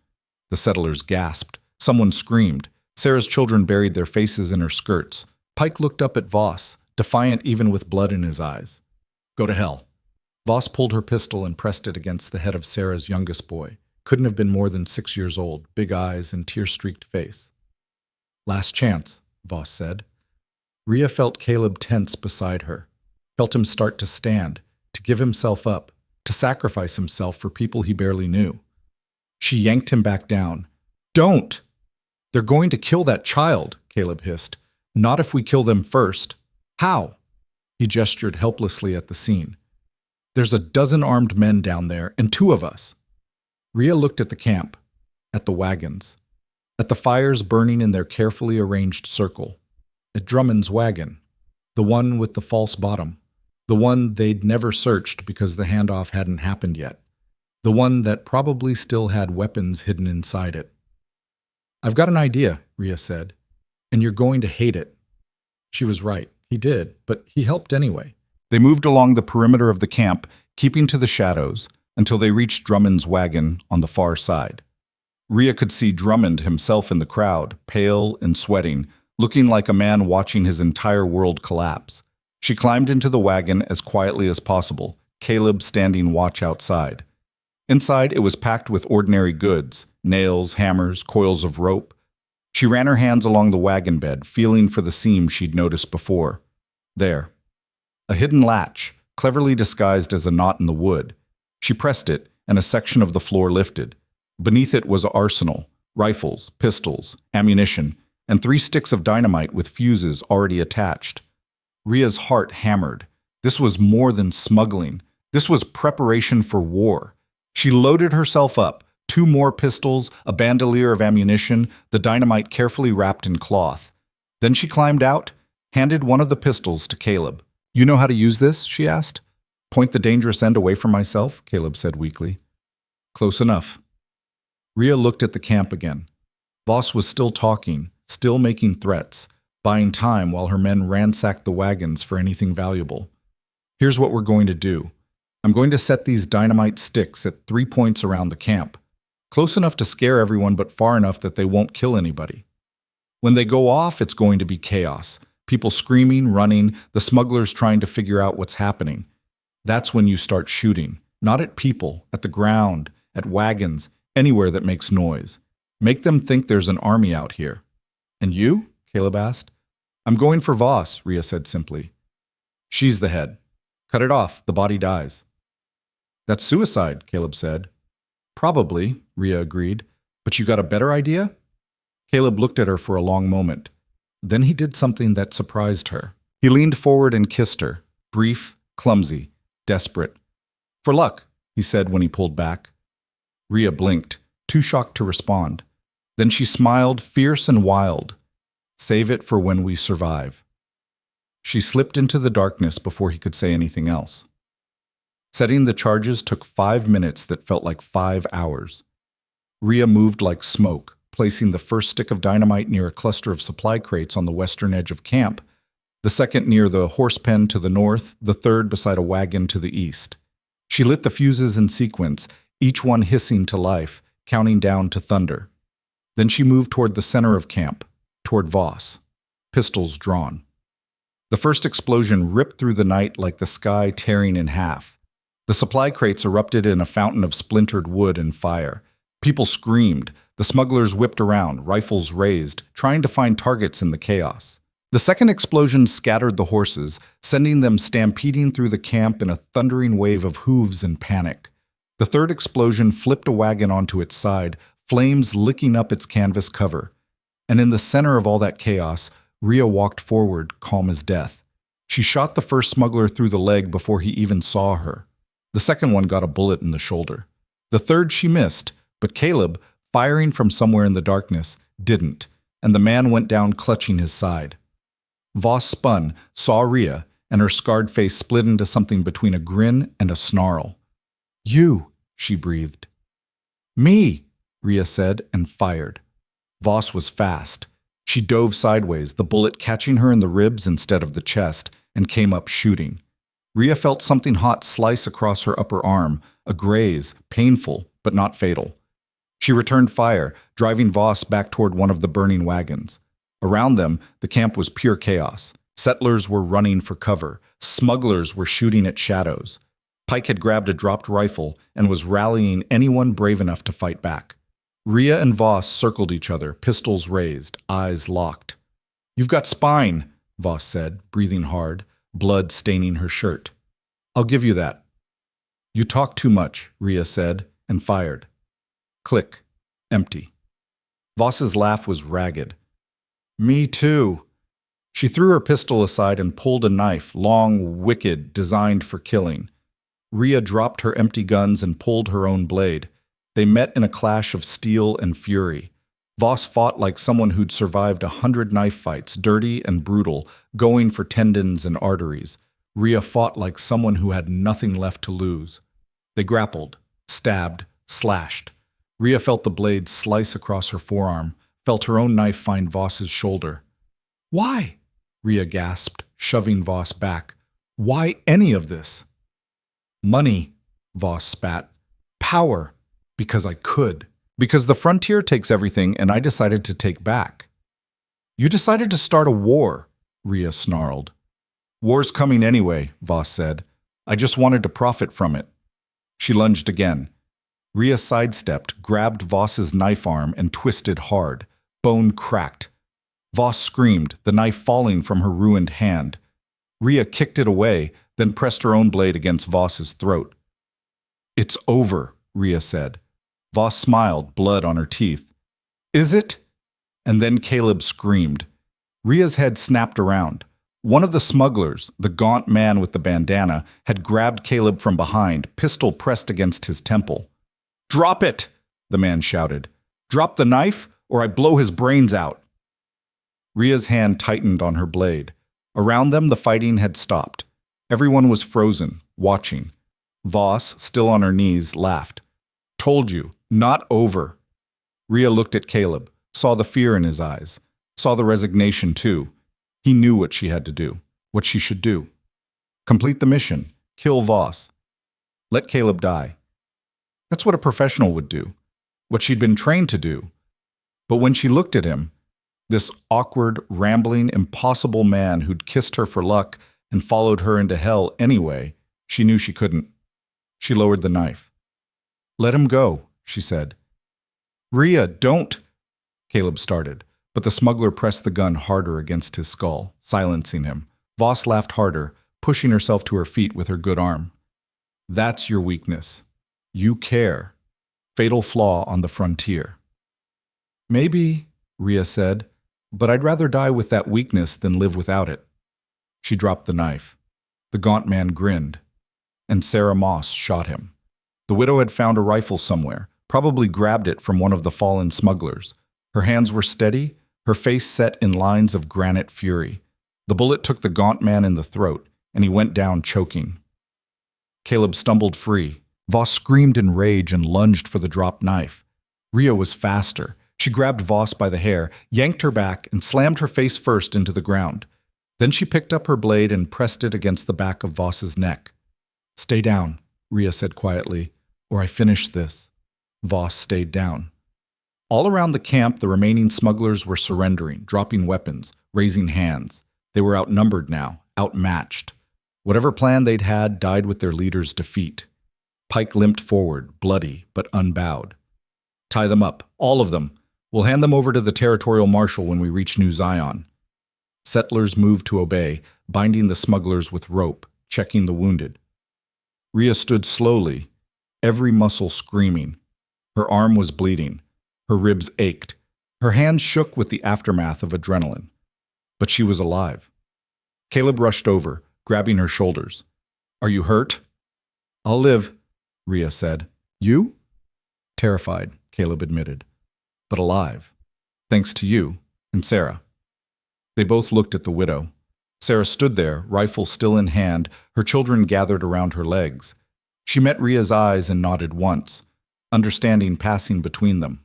The settlers gasped. Someone screamed. Sarah's children buried their faces in her skirts. Pike looked up at Voss, defiant even with blood in his eyes. "Go to hell." Voss pulled her pistol and pressed it against the head of Sarah's youngest boy. Couldn't have been more than 6 years old, big eyes and tear-streaked face. "Last chance," Voss said. Rhea felt Caleb tense beside her, felt him start to stand, to give himself up, to sacrifice himself for people he barely knew. She yanked him back down. "Don't!" "They're going to kill that child," Caleb hissed. "Not if we kill them first." "How?" He gestured helplessly at the scene. "There's a dozen armed men down there, and 2 of us." Rhea looked at the camp, at the wagons, at the fires burning in their carefully arranged circle, at Drummond's wagon, the one with the false bottom, the one they'd never searched because the handoff hadn't happened yet, the one that probably still had weapons hidden inside it. "I've got an idea," Rhea said, "and you're going to hate it." She was right. He did, but he helped anyway. They moved along the perimeter of the camp, keeping to the shadows, until they reached Drummond's wagon on the far side. Rhea could see Drummond himself in the crowd, pale and sweating, looking like a man watching his entire world collapse. She climbed into the wagon as quietly as possible, Caleb standing watch outside. Inside, it was packed with ordinary goods, nails, hammers, coils of rope. She ran her hands along the wagon bed, feeling for the seam she'd noticed before. There. A hidden latch, cleverly disguised as a knot in the wood. She pressed it, and a section of the floor lifted. Beneath it was an arsenal, rifles, pistols, ammunition, and 3 sticks of dynamite with fuses already attached. Rhea's heart hammered. This was more than smuggling. This was preparation for war. She loaded herself up, 2 more pistols, a bandolier of ammunition, the dynamite carefully wrapped in cloth. Then she climbed out, handed one of the pistols to Caleb. "You know how to use this?" she asked. "Point the dangerous end away from myself," Caleb said weakly. "Close enough." Rhea looked at the camp again. Voss was still talking, still making threats, buying time while her men ransacked the wagons for anything valuable. Here's what we're going to do. I'm going to set these dynamite sticks at 3 points around the camp, close enough to scare everyone but far enough that they won't kill anybody. When they go off, it's going to be chaos. People screaming, running, the smugglers trying to figure out what's happening. That's when you start shooting. Not at people, at the ground, at wagons, anywhere that makes noise. Make them think there's an army out here. And you? Caleb asked. I'm going for Voss, Rhea said simply. She's the head. Cut it off, the body dies. That's suicide, Caleb said. Probably, Rhea agreed. But you got a better idea? Caleb looked at her for a long moment. Then he did something that surprised her. He leaned forward and kissed her, brief, clumsy, desperate. For luck, he said when he pulled back. Rhea blinked, too shocked to respond. Then she smiled, fierce and wild. Save it for when we survive. She slipped into the darkness before he could say anything else. Setting the charges took 5 minutes that felt like 5 hours. Rhea moved like smoke, placing the first stick of dynamite near a cluster of supply crates on the western edge of camp, the second near the horse pen to the north, the third beside a wagon to the east. She lit the fuses in sequence, each one hissing to life, counting down to thunder. Then she moved toward the center of camp, toward Voss, pistols drawn. The first explosion ripped through the night like the sky tearing in half. The supply crates erupted in a fountain of splintered wood and fire. People screamed. The smugglers whipped around, rifles raised, trying to find targets in the chaos. The second explosion scattered the horses, sending them stampeding through the camp in a thundering wave of hooves and panic. The third explosion flipped a wagon onto its side, flames licking up its canvas cover. And in the center of all that chaos, Rhea walked forward, calm as death. She shot the first smuggler through the leg before he even saw her. The second one got a bullet in the shoulder. The third she missed, but Caleb, firing from somewhere in the darkness, didn't, and the man went down clutching his side. Voss spun, saw Rhea, and her scarred face split into something between a grin and a snarl. You, she breathed. Me, Rhea said, and fired. Voss was fast. She dove sideways, the bullet catching her in the ribs instead of the chest, and came up shooting. Rhea felt something hot slice across her upper arm, a graze, painful, but not fatal. She returned fire, driving Voss back toward one of the burning wagons. Around them, the camp was pure chaos. Settlers were running for cover. Smugglers were shooting at shadows. Pike had grabbed a dropped rifle and was rallying anyone brave enough to fight back. Rhea and Voss circled each other, pistols raised, eyes locked. You've got spine, Voss said, breathing hard, blood staining her shirt. I'll give you that. You talk too much, Rhea said, and fired. Click. Empty. Voss's laugh was ragged. Me too. She threw her pistol aside and pulled a knife, long, wicked, designed for killing. Rhea dropped her empty guns and pulled her own blade. They met in a clash of steel and fury. Voss fought like someone who'd survived 100 knife fights, dirty and brutal, going for tendons and arteries. Rhea fought like someone who had nothing left to lose. They grappled, stabbed, slashed. Rhea felt the blade slice across her forearm, felt her own knife find Voss's shoulder. Why? Rhea gasped, shoving Voss back. Why any of this? Money, Voss spat. Power. Because I could. Because the frontier takes everything and I decided to take back. You decided to start a war, Rhea snarled. War's coming anyway, Voss said. I just wanted to profit from it. She lunged again. Rhea sidestepped, grabbed Voss's knife arm and twisted hard. Bone cracked. Voss screamed, the knife falling from her ruined hand. Rhea kicked it away, then pressed her own blade against Voss's throat. It's over, Rhea said. Voss smiled, blood on her teeth. Is it? And then Caleb screamed. Rhea's head snapped around. One of the smugglers, the gaunt man with the bandana, had grabbed Caleb from behind, pistol pressed against his temple. Drop it, the man shouted. Drop the knife, or I blow his brains out. Rhea's hand tightened on her blade. Around them, the fighting had stopped. Everyone was frozen, watching. Voss, still on her knees, laughed. Told you, not over. Rhea looked at Caleb, saw the fear in his eyes, saw the resignation too. He knew what she had to do, what she should do. Complete the mission, kill Voss. Let Caleb die. That's what a professional would do, what she'd been trained to do. But when she looked at him, this awkward, rambling, impossible man who'd kissed her for luck and followed her into hell anyway, she knew she couldn't. She lowered the knife. "Let him go," she said. "Rhea, don't!" Caleb started, but the smuggler pressed the gun harder against his skull, silencing him. Voss laughed harder, pushing herself to her feet with her good arm. "That's your weakness. You care. Fatal flaw on the frontier." "Maybe," Rhea said, "but I'd rather die with that weakness than live without it." She dropped the knife. The gaunt man grinned, and Sarah Moss shot him. The widow had found a rifle somewhere, probably grabbed it from one of the fallen smugglers. Her hands were steady, her face set in lines of granite fury. The bullet took the gaunt man in the throat, and he went down choking. Caleb stumbled free. Voss screamed in rage and lunged for the dropped knife. Rhea was faster. She grabbed Voss by the hair, yanked her back, and slammed her face first into the ground. Then she picked up her blade and pressed it against the back of Voss's neck. "Stay down," Rhea said quietly, "or I finish this." Voss stayed down. All around the camp, the remaining smugglers were surrendering, dropping weapons, raising hands. They were outnumbered now, outmatched. Whatever plan they'd had died with their leader's defeat. Pike limped forward, bloody but unbowed. "Tie them up, all of them. We'll hand them over to the territorial marshal when we reach New Zion." Settlers moved to obey, binding the smugglers with rope, checking the wounded. Rhea stood slowly, every muscle screaming. Her arm was bleeding. Her ribs ached. Her hands shook with the aftermath of adrenaline. But she was alive. Caleb rushed over, grabbing her shoulders. "Are you hurt?" "I'll live," Rhea said. "You?" "Terrified," Caleb admitted. "But alive. Thanks to you and Sarah." They both looked at the widow. Sarah stood there, rifle still in hand, her children gathered around her legs. She met Rhea's eyes and nodded once, understanding passing between them.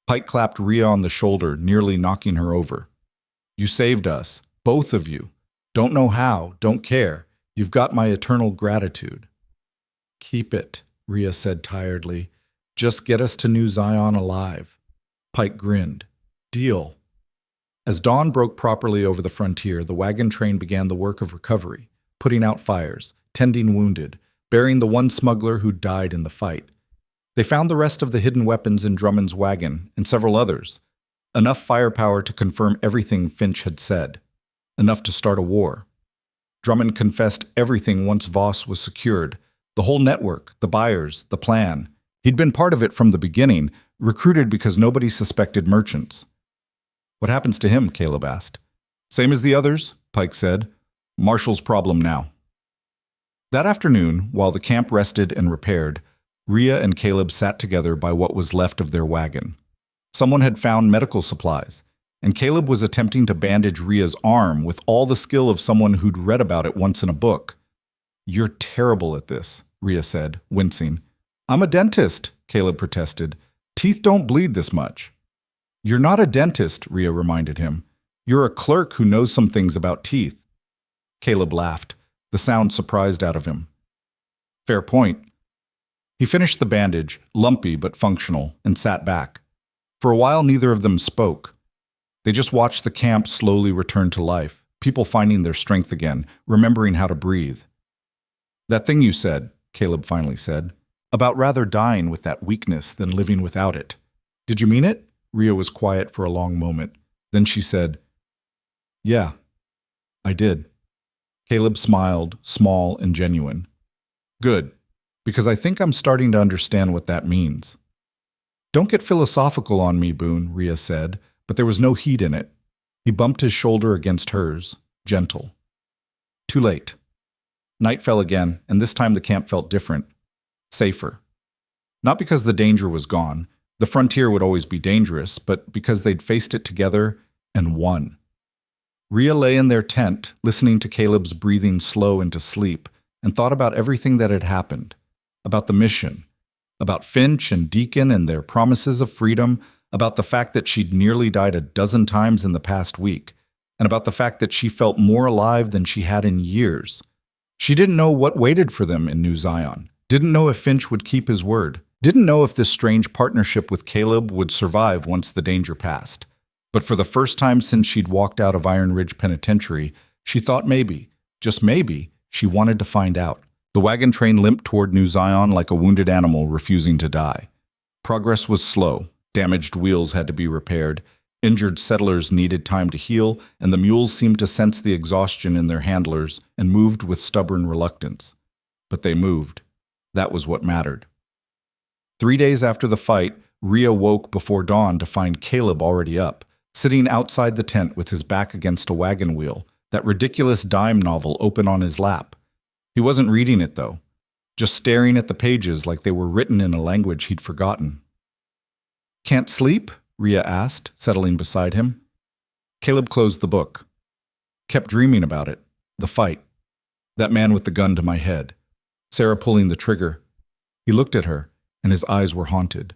Pike clapped Rhea on the shoulder, nearly knocking her over. "You saved us, both of you. Don't know how, don't care. You've got my eternal gratitude." "Keep it," Rhea said tiredly. "Just get us to New Zion alive." Pike grinned. "Deal." As dawn broke properly over the frontier, the wagon train began the work of recovery, putting out fires, tending wounded, burying the one smuggler who died in the fight. They found the rest of the hidden weapons in Drummond's wagon and several others. Enough firepower to confirm everything Finch had said. Enough to start a war. Drummond confessed everything once Voss was secured. The whole network, the buyers, the plan. He'd been part of it from the beginning, recruited because nobody suspected merchants. "What happens to him?" Caleb asked. "Same as the others," Pike said. "Marshall's problem now." That afternoon, while the camp rested and repaired, Rhea and Caleb sat together by what was left of their wagon. Someone had found medical supplies, and Caleb was attempting to bandage Rhea's arm with all the skill of someone who'd read about it once in a book. "You're terrible at this," Rhea said, wincing. "I'm a dentist," Caleb protested. "Teeth don't bleed this much." "You're not a dentist," Rhea reminded him. "You're a clerk who knows some things about teeth." Caleb laughed, the sound surprised out of him. "Fair point." He finished the bandage, lumpy but functional, and sat back. For a while, neither of them spoke. They just watched the camp slowly return to life, people finding their strength again, remembering how to breathe. "That thing you said," Caleb finally said, "about rather dying with that weakness than living without it. Did you mean it?" Rhea was quiet for a long moment. Then she said, "Yeah, I did." Caleb smiled, small and genuine. "Good, because I think I'm starting to understand what that means." "Don't get philosophical on me, Boone," Rhea said, but there was no heat in it. He bumped his shoulder against hers, gentle. Too late. Night fell again, and this time the camp felt different. Safer. Not because the danger was gone. The frontier would always be dangerous, but because they'd faced it together and won. Rhea lay in their tent, listening to Caleb's breathing slow into sleep, and thought about everything that had happened. About the mission. about Finch and Deacon and their promises of freedom, about the fact that she'd nearly died a dozen times in the past week, and about the fact that she felt more alive than she had in years. She didn't know what waited for them in New Zion, didn't know if Finch would keep his word, didn't know if this strange partnership with Caleb would survive once the danger passed. But for the first time since she'd walked out of Iron Ridge Penitentiary, she thought maybe, just maybe, she wanted to find out. The wagon train limped toward New Zion like a wounded animal refusing to die. Progress was slow. Damaged wheels had to be repaired. Injured settlers needed time to heal, and the mules seemed to sense the exhaustion in their handlers and moved with stubborn reluctance. But they moved. That was what mattered. 3 days after the fight, Rhea woke before dawn to find Caleb already up, sitting outside the tent with his back against a wagon wheel, that ridiculous dime novel open on his lap. He wasn't reading it, though, just staring at the pages like they were written in a language he'd forgotten. "Can't sleep?" Rhea asked, settling beside him. Caleb closed the book. "Kept dreaming about it. The fight. That man with the gun to my head. Sarah pulling the trigger." He looked at her, and his eyes were haunted.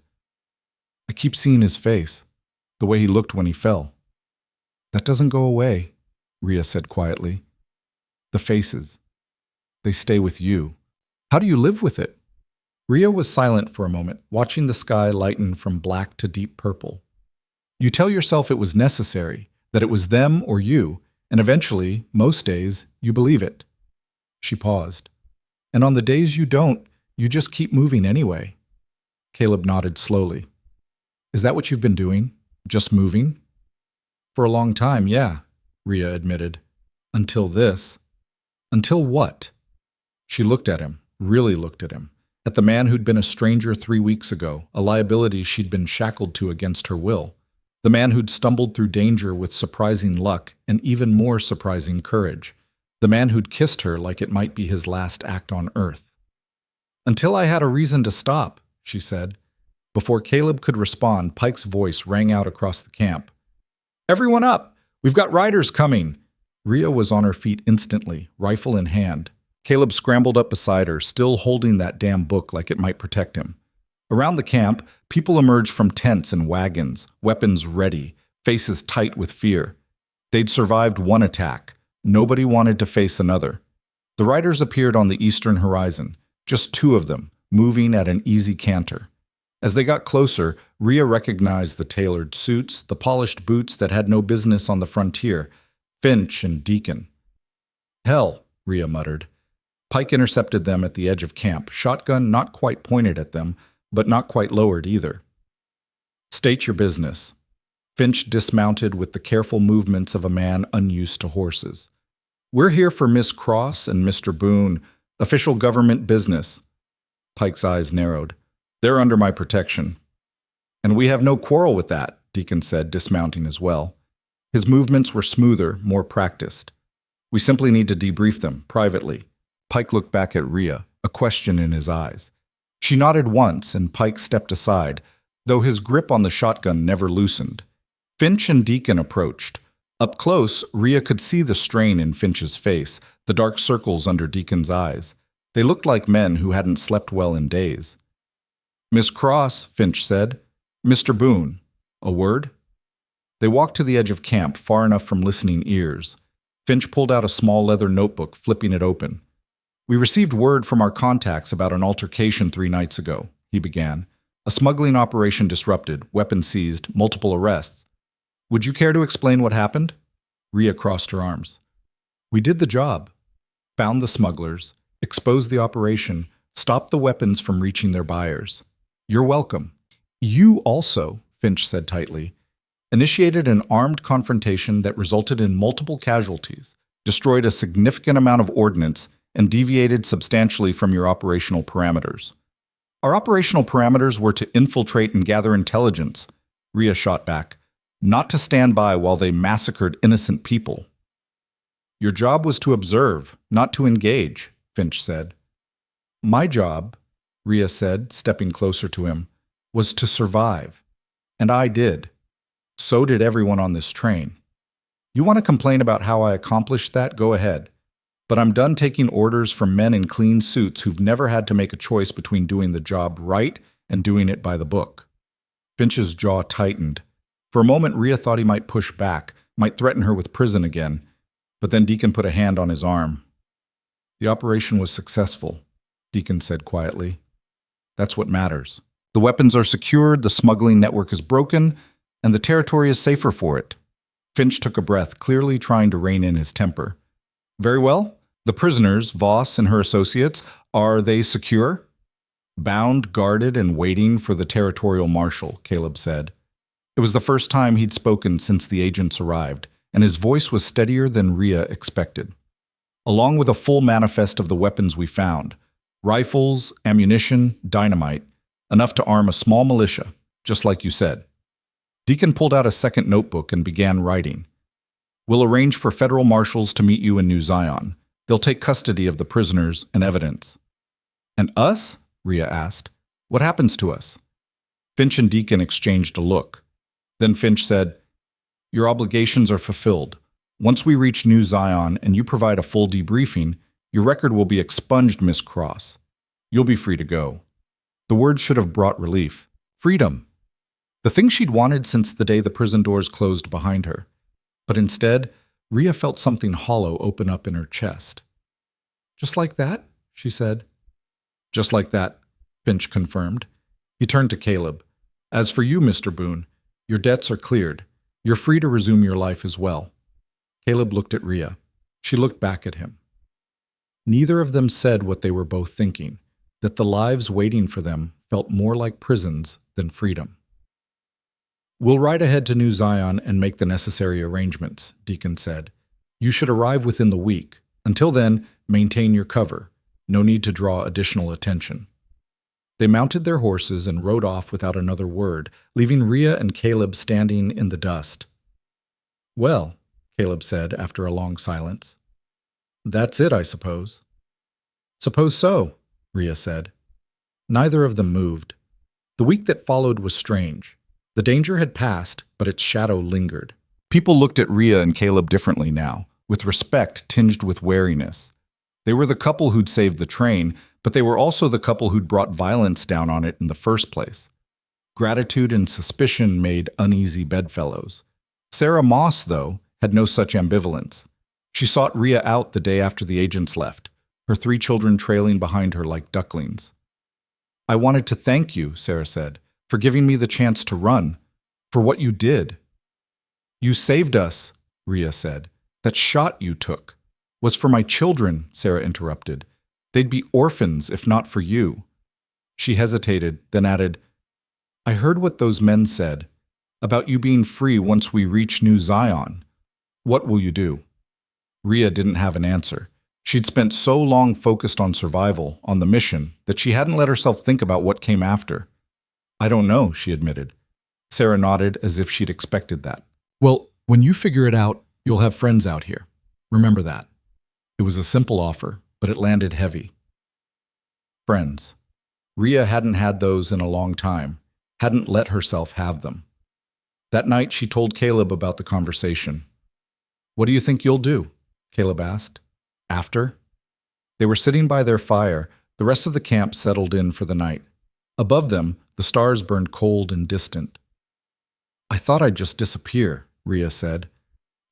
"I keep seeing his face, the way he looked when he fell." "That doesn't go away," Rhea said quietly. "The faces. They stay with you. How do you live with it?" Rhea was silent for a moment, watching the sky lighten from black to deep purple. "You tell yourself it was necessary, that it was them or you, and eventually, most days, you believe it." She paused. "And on the days you don't, you just keep moving anyway." Caleb nodded slowly. "Is that what you've been doing? Just moving?" "For a long time, yeah," Rhea admitted. "Until this." "Until what?" She looked at him, really looked at him, at the man who'd been a stranger 3 weeks ago, a liability she'd been shackled to against her will. The man who'd stumbled through danger with surprising luck and even more surprising courage. The man who'd kissed her like it might be his last act on earth. "Until I had a reason to stop," she said. Before Caleb could respond, Pike's voice rang out across the camp. "Everyone up! We've got riders coming!" Rhea was on her feet instantly, rifle in hand. Caleb scrambled up beside her, still holding that damn book like it might protect him. Around the camp, people emerged from tents and wagons, weapons ready, faces tight with fear. They'd survived one attack. Nobody wanted to face another. The riders appeared on the eastern horizon, just 2 of them, moving at an easy canter. As they got closer, Rhea recognized the tailored suits, the polished boots that had no business on the frontier, Finch and Deacon. "Hell," Rhea muttered. Pike intercepted them at the edge of camp, shotgun not quite pointed at them, but not quite lowered either. "State your business." Finch dismounted with the careful movements of a man unused to horses. "We're here for Miss Cross and Mr. Boone. Official government business." Pike's eyes narrowed. "They're under my protection." "And we have no quarrel with that," Deacon said, dismounting as well. His movements were smoother, more practiced. "We simply need to debrief them, privately." Pike looked back at Rhea, a question in his eyes. She nodded once, and Pike stepped aside, though his grip on the shotgun never loosened. Finch and Deacon approached. Up close, Rhea could see the strain in Finch's face, the dark circles under Deacon's eyes. They looked like men who hadn't slept well in days. "Miss Cross," Finch said. "Mr. Boone. A word?" They walked to the edge of camp, far enough from listening ears. Finch pulled out a small leather notebook, flipping it open. "We received word from our contacts about an altercation 3 nights ago," he began. "A smuggling operation disrupted, weapons seized, multiple arrests. Would you care to explain what happened?" Rhea crossed her arms. "We did the job. Found the smugglers, exposed the operation, stopped the weapons from reaching their buyers. You're welcome. You also," Finch said tightly, "initiated an armed confrontation that resulted in multiple casualties, destroyed a significant amount of ordnance, and deviated substantially from your operational parameters." "Our operational parameters were to infiltrate and gather intelligence," Rhea shot back, "not to stand by while they massacred innocent people." "Your job was to observe, not to engage," Finch said. "My job," Rhea said, stepping closer to him, "was to survive. And I did. So did everyone on this train. You want to complain about how I accomplished that? Go ahead. But I'm done taking orders from men in clean suits who've never had to make a choice between doing the job right and doing it by the book. Finch's jaw tightened. For a moment, Rhea thought he might push back, might threaten her with prison again, but then Deacon put a hand on his arm. The operation was successful, Deacon said quietly. That's what matters. The weapons are secured, the smuggling network is broken, and the territory is safer for it. Finch took a breath, clearly trying to rein in his temper. Very well. The prisoners, Voss and her associates, are they secure? Bound, guarded, and waiting for the territorial marshal, Caleb said. It was the first time he'd spoken since the agents arrived, and his voice was steadier than Rhea expected. Along with a full manifest of the weapons we found. Rifles, ammunition, dynamite, enough to arm a small militia, just like you said. Deacon pulled out a second notebook and began writing. We'll arrange for federal marshals to meet you in New Zion. They'll take custody of the prisoners and evidence. And us? Rhea asked. What happens to us? Finch and Deacon exchanged a look. Then Finch said, Your obligations are fulfilled. Once we reach New Zion and you provide a full debriefing, your record will be expunged, Miss Cross. You'll be free to go. The word should have brought relief. Freedom. The thing she'd wanted since the day the prison doors closed behind her. But instead, Rhea felt something hollow open up in her chest. Just like that? She said. Just like that, Finch confirmed. He turned to Caleb. As for you, Mr. Boone, your debts are cleared. You're free to resume your life as well. Caleb looked at Rhea. She looked back at him. Neither of them said what they were both thinking, that the lives waiting for them felt more like prisons than freedom. We'll ride ahead to New Zion and make the necessary arrangements, Deacon said. You should arrive within the week. Until then, maintain your cover. No need to draw additional attention. They mounted their horses and rode off without another word, leaving Rhea and Caleb standing in the dust. Well, Caleb said after a long silence. That's it, I suppose. Suppose so, Rhea said. Neither of them moved. The week that followed was strange. The danger had passed, but its shadow lingered. People looked at Rhea and Caleb differently now, with respect tinged with wariness. They were the couple who'd saved the train, but they were also the couple who'd brought violence down on it in the first place. Gratitude and suspicion made uneasy bedfellows. Sarah Moss, though, had no such ambivalence. She sought Rhea out the day after the agents left, her 3 children trailing behind her like ducklings. I wanted to thank you, Sarah said, for giving me the chance to run, for what you did. You saved us, Rhea said. That shot you took was for my children, Sarah interrupted. They'd be orphans if not for you. She hesitated, then added, I heard what those men said about you being free once we reach New Zion. What will you do? Rhea didn't have an answer. She'd spent so long focused on survival, on the mission, that she hadn't let herself think about what came after. I don't know, she admitted. Sarah nodded as if she'd expected that. Well, when you figure it out, you'll have friends out here. Remember that. It was a simple offer, but it landed heavy. Friends. Rhea hadn't had those in a long time, hadn't let herself have them. That night, she told Caleb about the conversation. What do you think you'll do? Caleb asked. After? They were sitting by their fire, the rest of the camp settled in for the night. Above them, the stars burned cold and distant. I thought I'd just disappear, Rhea said.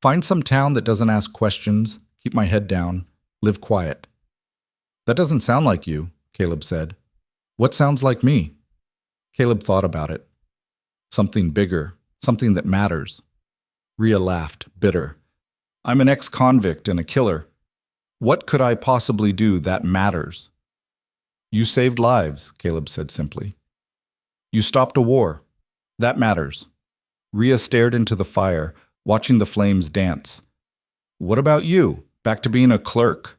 Find some town that doesn't ask questions, keep my head down, live quiet. That doesn't sound like you, Caleb said. What sounds like me? Caleb thought about it. Something bigger, something that matters. Rhea laughed, bitter. I'm an ex-convict and a killer. What could I possibly do that matters? You saved lives, Caleb said simply. You stopped a war. That matters. Rhea stared into the fire, watching the flames dance. What about you? Back to being a clerk?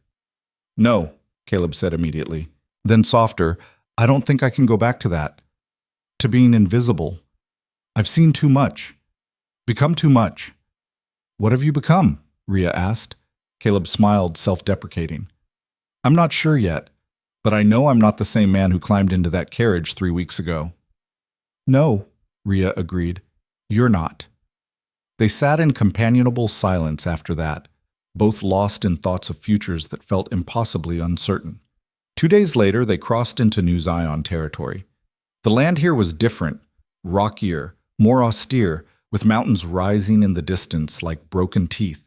No, Caleb said immediately. Then softer, I don't think I can go back to that. To being invisible. I've seen too much. Become too much. What have you become? Rhea asked. Caleb smiled, self-deprecating. I'm not sure yet, but I know I'm not the same man who climbed into that carriage 3 weeks ago. No, Rhea agreed. You're not. They sat in companionable silence after that, both lost in thoughts of futures that felt impossibly uncertain. 2 days later, they crossed into New Zion territory. The land here was different, rockier, more austere, with mountains rising in the distance like broken teeth.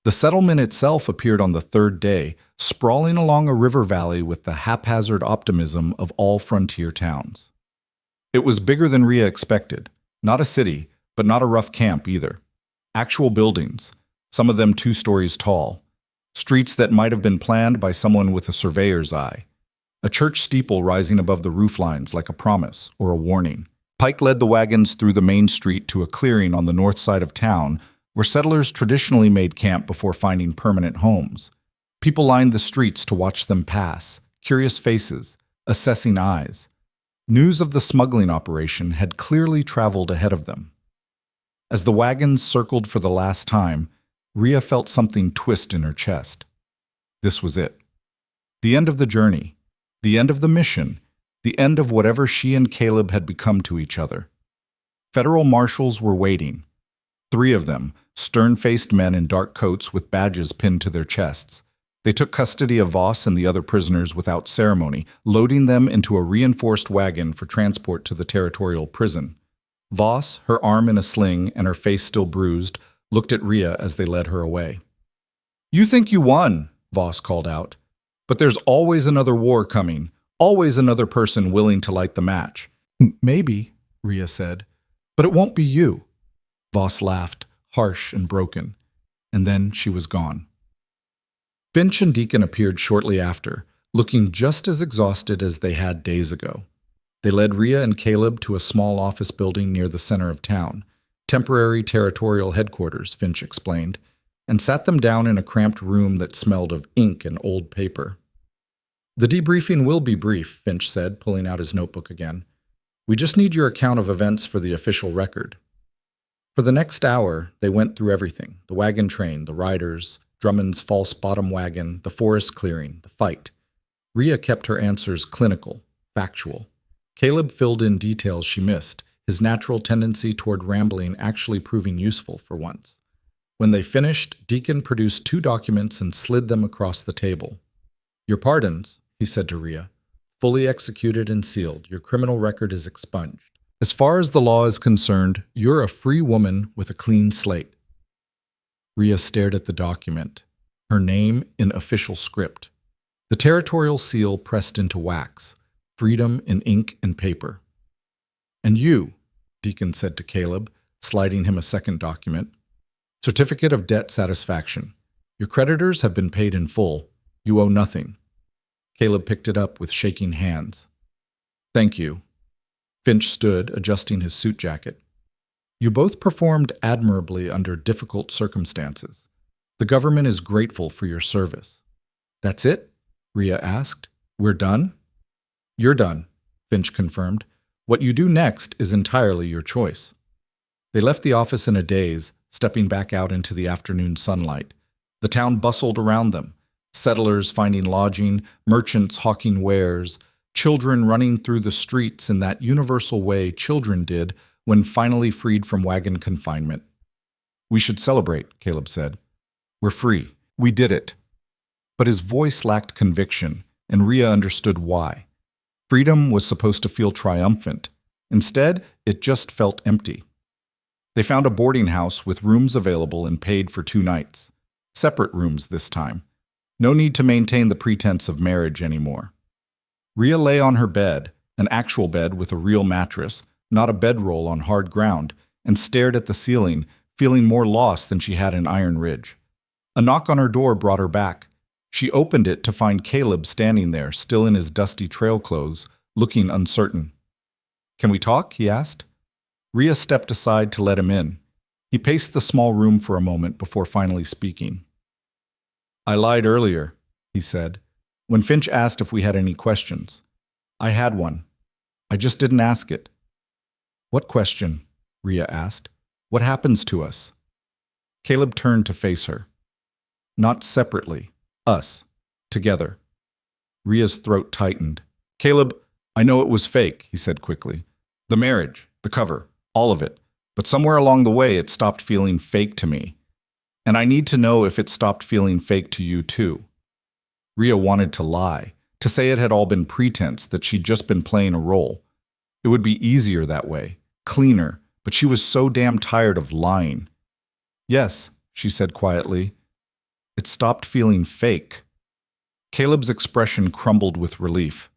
The settlement itself appeared on the third day, sprawling along a river valley with the haphazard optimism of all frontier towns. It was bigger than Rhea expected. Not a city, but not a rough camp either. Actual buildings, some of them 2 stories tall. Streets that might have been planned by someone with a surveyor's eye. A church steeple rising above the rooflines like a promise or a warning. Pike led the wagons through the main street to a clearing on the north side of town where settlers traditionally made camp before finding permanent homes. People lined the streets to watch them pass, curious faces, assessing eyes. News of the smuggling operation had clearly traveled ahead of them. As the wagons circled for the last time, Rhea felt something twist in her chest. This was it. The end of the journey, the end of the mission, the end of whatever she and Caleb had become to each other. Federal marshals were waiting. 3 of them, stern-faced men in dark coats with badges pinned to their chests. They took custody of Voss and the other prisoners without ceremony, loading them into a reinforced wagon for transport to the territorial prison. Voss, her arm in a sling and her face still bruised, looked at Rhea as they led her away. "You think you won," Voss called out. "But there's always another war coming, always another person willing to light the match." "Maybe," Rhea said, "but it won't be you." Voss laughed, harsh and broken, and then she was gone. Finch and Deacon appeared shortly after, looking just as exhausted as they had days ago. They led Rhea and Caleb to a small office building near the center of town, temporary territorial headquarters, Finch explained, and sat them down in a cramped room that smelled of ink and old paper. "The debriefing will be brief," Finch said, pulling out his notebook again. "We just need your account of events for the official record." For the next hour, they went through everything: the wagon train, the riders, Drummond's false bottom wagon, the forest clearing, the fight. Rhea kept her answers clinical, factual. Caleb filled in details she missed, his natural tendency toward rambling actually proving useful for once. When they finished, Deacon produced 2 documents and slid them across the table. "Your pardons," he said to Rhea, "fully executed and sealed. Your criminal record is expunged. As far as the law is concerned, you're a free woman with a clean slate." Rhea stared at the document, her name in official script. The territorial seal pressed into wax, freedom in ink and paper. "And you," Deacon said to Caleb, sliding him a second document. "Certificate of debt satisfaction. Your creditors have been paid in full. You owe nothing." Caleb picked it up with shaking hands. "Thank you." Finch stood, adjusting his suit jacket. "You both performed admirably under difficult circumstances. The government is grateful for your service." "That's it?" Rhea asked. "We're done?" "You're done," Finch confirmed. "What you do next is entirely your choice." They left the office in a daze, stepping back out into the afternoon sunlight. The town bustled around them. Settlers finding lodging, merchants hawking wares, children running through the streets in that universal way children did when finally freed from wagon confinement. "We should celebrate," Caleb said. "We're free. We did it." But his voice lacked conviction, and Rhea understood why. Freedom was supposed to feel triumphant. Instead, it just felt empty. They found a boarding house with rooms available and paid for 2 nights. Separate rooms this time. No need to maintain the pretense of marriage anymore. Rhea lay on her bed, an actual bed with a real mattress, not a bedroll on hard ground, and stared at the ceiling, feeling more lost than she had in Iron Ridge. A knock on her door brought her back. She opened it to find Caleb standing there, still in his dusty trail clothes, looking uncertain. "Can we talk?" he asked. Rhea stepped aside to let him in. He paced the small room for a moment before finally speaking. "I lied earlier," he said, when Finch asked if we had any questions. "I had one. I just didn't ask it." "What question?" Rhea asked. "What happens to us?" Caleb turned to face her. "Not separately. Us. Together." Rhea's throat tightened. "Caleb, I know it was fake," he said quickly. "The marriage, the cover, all of it. But somewhere along the way it stopped feeling fake to me. And I need to know if it stopped feeling fake to you too. Rhea wanted to lie, to say it had all been pretense, that she'd just been playing a role. It would be easier that way, cleaner, but she was so damn tired of lying. Yes, she said quietly. It stopped feeling fake. Caleb's expression crumbled with relief.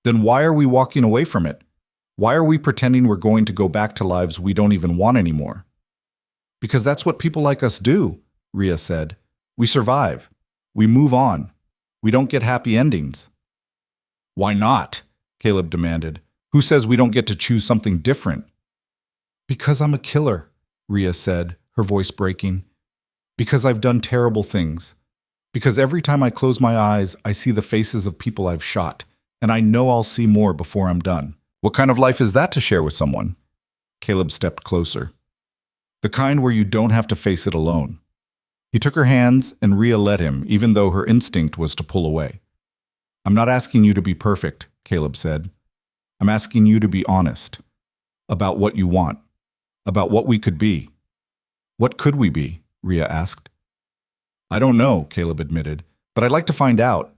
Then why are we walking away from it? Why are we pretending we're going to go back to lives we don't even want anymore? Because that's what people like us do, Rhea said. We survive. We move on. We don't get happy endings. Why not? Caleb demanded. Who says we don't get to choose something different? Because I'm a killer, Rhea said, her voice breaking. Because I've done terrible things. Because every time I close my eyes, I see the faces of people I've shot, and I know I'll see more before I'm done. What kind of life is that to share with someone? Caleb stepped closer. The kind where you don't have to face it alone. He took her hands, and Rhea let him, even though her instinct was to pull away. I'm not asking you to be perfect, Caleb said. I'm asking you to be honest. About what you want. About what we could be. What could we be? Rhea asked. I don't know, Caleb admitted, but I'd like to find out.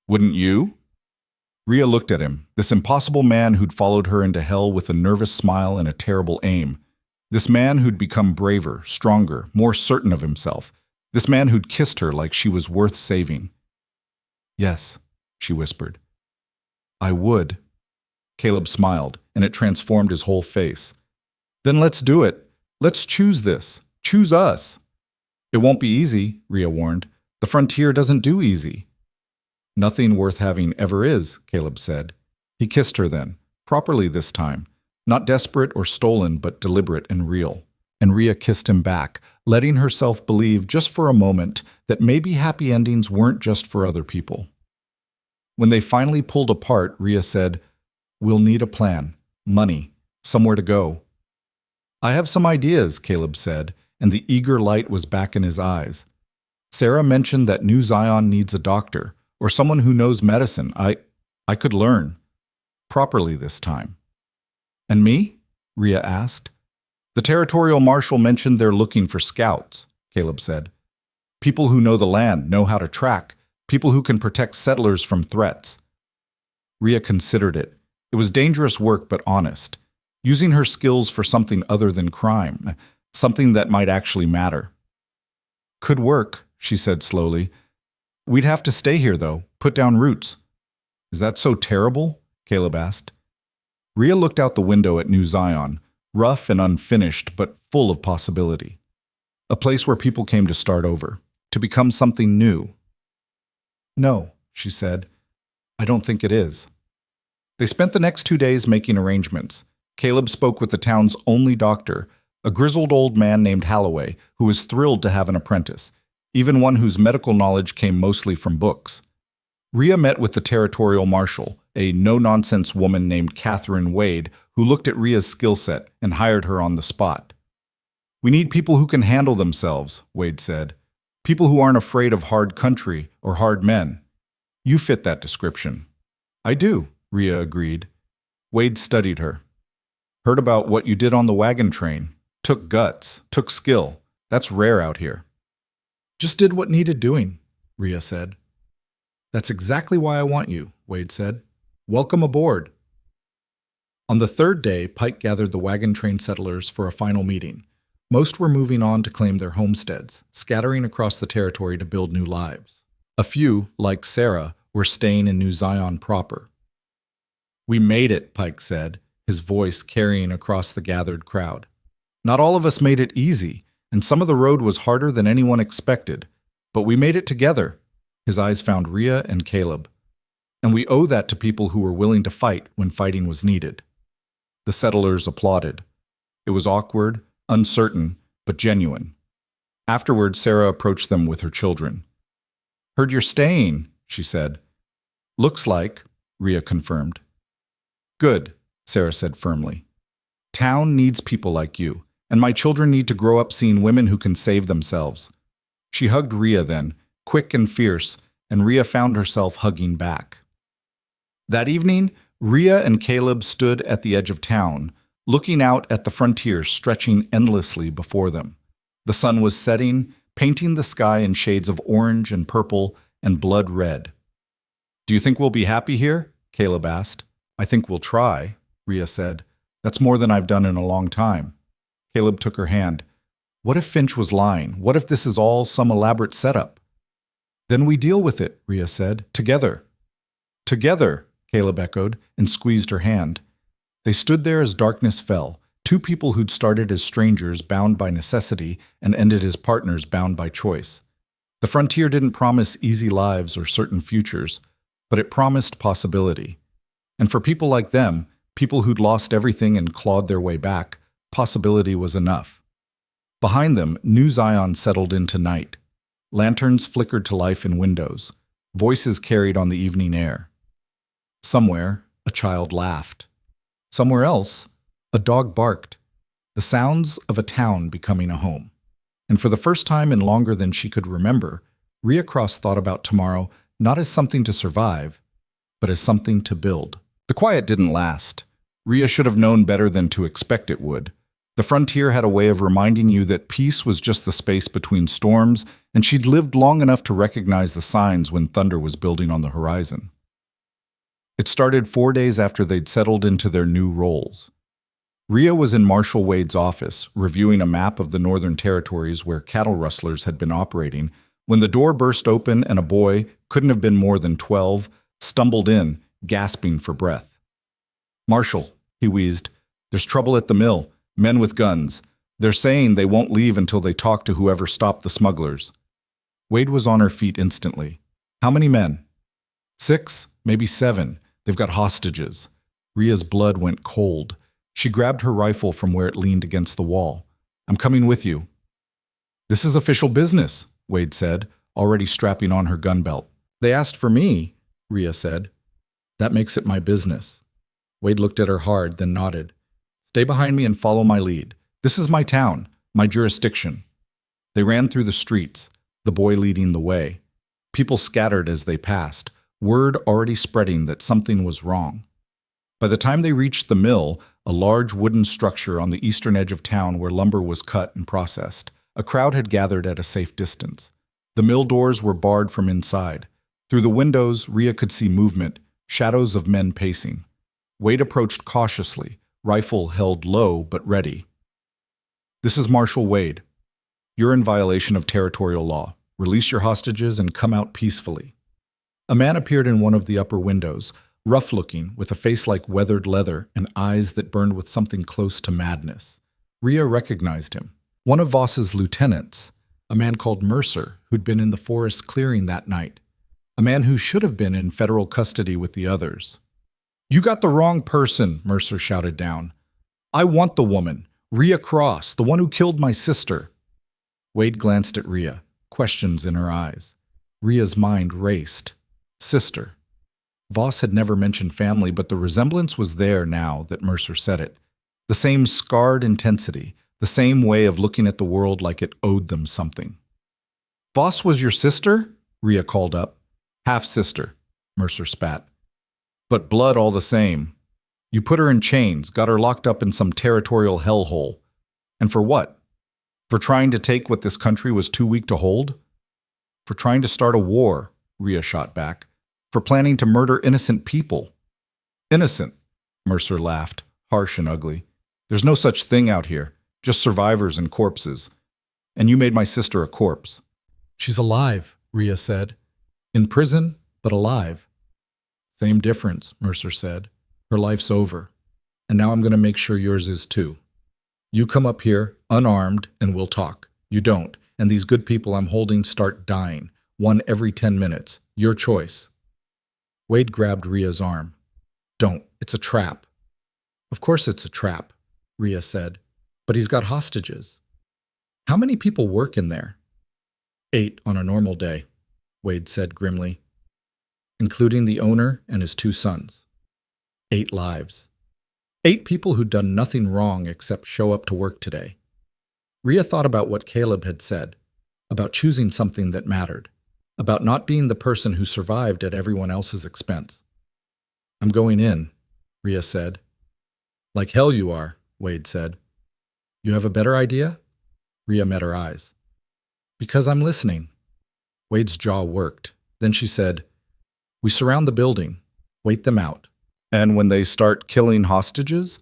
Wouldn't you? Rhea looked at him, this impossible man who'd followed her into hell with a nervous smile and a terrible aim. This man who'd become braver, stronger, more certain of himself. This man who'd kissed her like she was worth saving. Yes, she whispered. I would. Caleb smiled, and it transformed his whole face. Then let's do it. Let's choose this. Choose us. It won't be easy, Rhea warned. The frontier doesn't do easy. Nothing worth having ever is, Caleb said. He kissed her then, properly this time, not desperate or stolen, but deliberate and real. And Rhea kissed him back, letting herself believe just for a moment that maybe happy endings weren't just for other people. When they finally pulled apart, Rhea said, We'll need a plan, money, somewhere to go. I have some ideas, Caleb said, and the eager light was back in his eyes. Sarah mentioned that New Zion needs a doctor, or someone who knows medicine. I could learn. Properly this time. And me? Rhea asked. The territorial marshal mentioned they're looking for scouts, Caleb said. People who know the land, know how to track, people who can protect settlers from threats. Rhea considered it. It was dangerous work, but honest. Using her skills for something other than crime, something that might actually matter. Could work, she said slowly. We'd have to stay here, though, put down roots. Is that so terrible? Caleb asked. Rhea looked out the window at New Zion, rough and unfinished, but full of possibility. A place where people came to start over, to become something new. No, she said. I don't think it is. They spent the next 2 days making arrangements. Caleb spoke with the town's only doctor, a grizzled old man named Halloway, who was thrilled to have an apprentice, even one whose medical knowledge came mostly from books. Rhea met with the territorial marshal, a no-nonsense woman named Catherine Wade, who looked at Rhea's skill set and hired her on the spot. We need people who can handle themselves, Wade said. People who aren't afraid of hard country or hard men. You fit that description. I do, Rhea agreed. Wade studied her. Heard about what you did on the wagon train. Took guts, took skill. That's rare out here. Just did what needed doing, Rhea said. That's exactly why I want you, Wade said. Welcome aboard. On the third day, Pike gathered the wagon train settlers for a final meeting. Most were moving on to claim their homesteads, scattering across the territory to build new lives. A few, like Sarah, were staying in New Zion proper. We made it, Pike said, his voice carrying across the gathered crowd. Not all of us made it easy, and some of the road was harder than anyone expected, but we made it together. His eyes found Rhea and Caleb. And we owe that to people who were willing to fight when fighting was needed. The settlers applauded. It was awkward, uncertain, but genuine. Afterward, Sarah approached them with her children. Heard you're staying, she said. Looks like, Rhea confirmed. Good, Sarah said firmly. Town needs people like you, and my children need to grow up seeing women who can save themselves. She hugged Rhea then, quick and fierce, and Rhea found herself hugging back. That evening, Rhea and Caleb stood at the edge of town, looking out at the frontier stretching endlessly before them. The sun was setting, painting the sky in shades of orange and purple and blood red. "Do you think we'll be happy here?" Caleb asked. "I think we'll try," Rhea said. "That's more than I've done in a long time." Caleb took her hand. "What if Finch was lying? What if this is all some elaborate setup?" "Then we deal with it," Rhea said. "Together." "Together," Caleb echoed and squeezed her hand. They stood there as darkness fell, two people who'd started as strangers bound by necessity and ended as partners bound by choice. The frontier didn't promise easy lives or certain futures, but it promised possibility. And for people like them, people who'd lost everything and clawed their way back, possibility was enough. Behind them, New Zion settled into night. Lanterns flickered to life in windows. Voices carried on the evening air. Somewhere, a child laughed. Somewhere else, a dog barked. The sounds of a town becoming a home. And for the first time in longer than she could remember, Rhea Cross thought about tomorrow not as something to survive, but as something to build. The quiet didn't last. Rhea should have known better than to expect it would. The frontier had a way of reminding you that peace was just the space between storms, and she'd lived long enough to recognize the signs when thunder was building on the horizon. It started 4 days after they'd settled into their new roles. Rhea was in Marshal Wade's office, reviewing a map of the Northern Territories where cattle rustlers had been operating, when the door burst open and a boy, couldn't have been more than 12, stumbled in, gasping for breath. "Marshal," he wheezed, "there's trouble at the mill. Men with guns. They're saying they won't leave until they talk to whoever stopped the smugglers." Wade was on her feet instantly. "How many men?" "6, maybe 7. They've got hostages." Rhea's blood went cold. She grabbed her rifle from where it leaned against the wall. "I'm coming with you." "This is official business," Wade said, already strapping on her gun belt. "They asked for me," Rhea said. "That makes it my business." Wade looked at her hard, then nodded. "Stay behind me and follow my lead. This is my town, my jurisdiction." They ran through the streets, the boy leading the way. People scattered as they passed, word already spreading that something was wrong. By the time they reached the mill, a large wooden structure on the eastern edge of town where lumber was cut and processed, a crowd had gathered at a safe distance. The mill doors were barred from inside. Through the windows, Rhea could see movement, shadows of men pacing. Wade approached cautiously, rifle held low but ready. "This is Marshal Wade. You're in violation of territorial law. Release your hostages and come out peacefully." A man appeared in one of the upper windows, rough-looking, with a face like weathered leather and eyes that burned with something close to madness. Rhea recognized him. One of Voss's lieutenants, a man called Mercer, who'd been in the forest clearing that night. A man who should have been in federal custody with the others. "You got the wrong person," Mercer shouted down. "I want the woman, Rhea Cross, the one who killed my sister." Wade glanced at Rhea, questions in her eyes. Rhea's mind raced. Sister. Voss had never mentioned family, but the resemblance was there now that Mercer said it. The same scarred intensity, the same way of looking at the world like it owed them something. "Voss was your sister?" Rhea called up. "Half-sister," Mercer spat. "But blood all the same. You put her in chains, got her locked up in some territorial hellhole. And for what? For trying to take what this country was too weak to hold? For trying to start a war," Rhea shot back. "For planning to murder innocent people." "Innocent," Mercer laughed, harsh and ugly. "There's no such thing out here, just survivors and corpses. And you made my sister a corpse." "She's alive," Rhea said. "In prison, but alive." "Same difference," Mercer said. "Her life's over. And now I'm going to make sure yours is too. You come up here, unarmed, and we'll talk. You don't, and these good people I'm holding start dying, one every 10 minutes. Your choice." Wade grabbed Rhea's arm. "Don't. It's a trap." "Of course it's a trap," Rhea said. "But he's got hostages." "How many people work in there?" 8 on a normal day," Wade said grimly. "Including the owner and his 2 sons. 8 lives. 8 people who'd done nothing wrong except show up to work today." Rhea thought about what Caleb had said, about choosing something that mattered, about not being the person who survived at everyone else's expense. "I'm going in," Rhea said. "Like hell you are," Wade said. "You have a better idea?" Rhea met her eyes. Because I'm listening. Wade's jaw worked. Then she said, "We surround the building. Wait them out." "And when they start killing hostages?"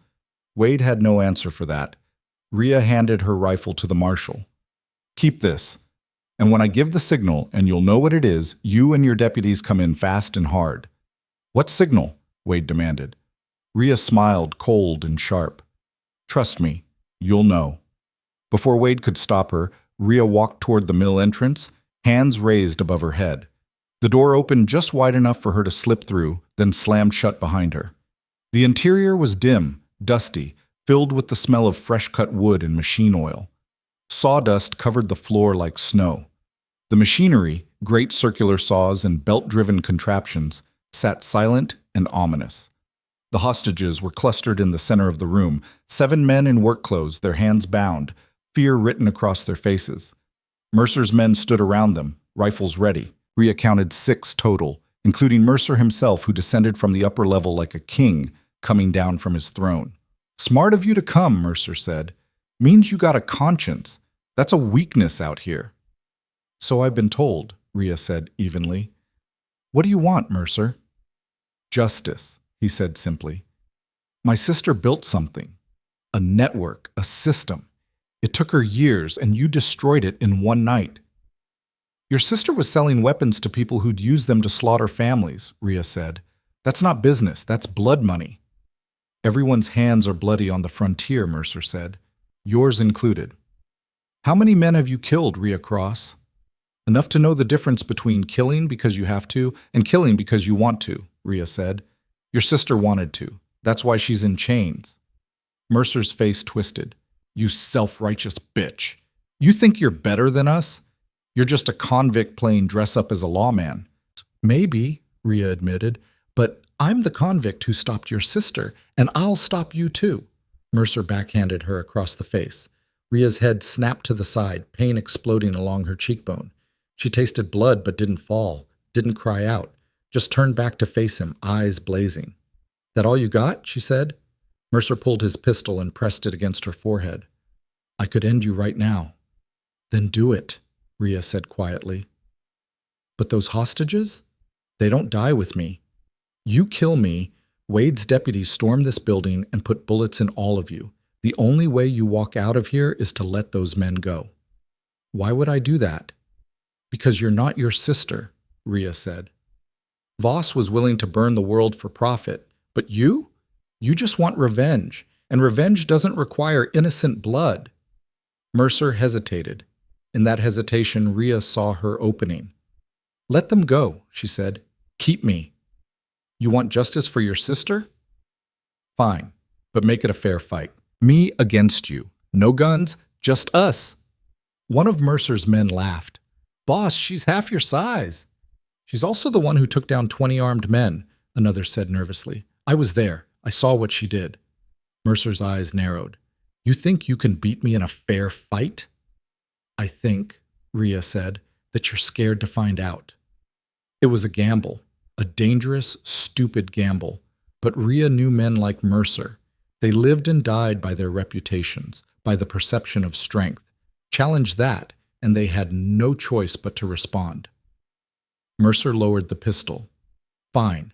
Wade had no answer for that. Rhea handed her rifle to the marshal. "Keep this. And when I give the signal, and you'll know what it is, you and your deputies come in fast and hard." "What signal?" Wade demanded. Rhea smiled, cold and sharp. "Trust me, you'll know." Before Wade could stop her, Rhea walked toward the mill entrance, hands raised above her head. The door opened just wide enough for her to slip through, then slammed shut behind her. The interior was dim, dusty, filled with the smell of fresh-cut wood and machine oil. Sawdust covered the floor like snow. The machinery, great circular saws and belt-driven contraptions, sat silent and ominous. The hostages were clustered in the center of the room, 7 men in work clothes, their hands bound, fear written across their faces. Mercer's men stood around them, rifles ready. Rhea counted 6 total, including Mercer himself, who descended from the upper level like a king coming down from his throne. "Smart of you to come," Mercer said. "Means you got a conscience. That's a weakness out here." "So I've been told," Rhea said evenly. "What do you want, Mercer?" "Justice," he said simply. "My sister built something. A network, a system. It took her years, and you destroyed it in one night." "Your sister was selling weapons to people who'd use them to slaughter families," Rhea said. "That's not business, that's blood money." "Everyone's hands are bloody on the frontier," Mercer said. "Yours included." "How many men have you killed, Rhea Cross?" "Enough to know the difference between killing because you have to and killing because you want to," Rhea said. "Your sister wanted to. That's why she's in chains." Mercer's face twisted. "You self-righteous bitch. You think you're better than us? You're just a convict playing dress-up as a lawman." "Maybe," Rhea admitted, "but I'm the convict who stopped your sister, and I'll stop you too." Mercer backhanded her across the face. Rhea's head snapped to the side, pain exploding along her cheekbone. She tasted blood but didn't fall, didn't cry out, just turned back to face him, eyes blazing. "That all you got?" she said. Mercer pulled his pistol and pressed it against her forehead. "I could end you right now." "Then do it," Rhea said quietly. "But those hostages? They don't die with me. You kill me, Wade's deputies storm this building and put bullets in all of you. The only way you walk out of here is to let those men go." "Why would I do that?" "Because you're not your sister," Rhea said. "Voss was willing to burn the world for profit, but you? You just want revenge, and revenge doesn't require innocent blood." Mercer hesitated. In that hesitation, Rhea saw her opening. "Let them go," she said. "Keep me." "You want justice for your sister?" "Fine, but make it a fair fight. Me against you. No guns, just us." One of Mercer's men laughed. "Boss, she's half your size." "She's also the one who took down 20 armed men," another said nervously. "I was there. I saw what she did." Mercer's eyes narrowed. "You think you can beat me in a fair fight?" "I think," Rhea said, "that you're scared to find out." It was a gamble, a dangerous, stupid gamble. But Rhea knew men like Mercer. They lived and died by their reputations, by the perception of strength. Challenge that, and they had no choice but to respond. Mercer lowered the pistol. "Fine.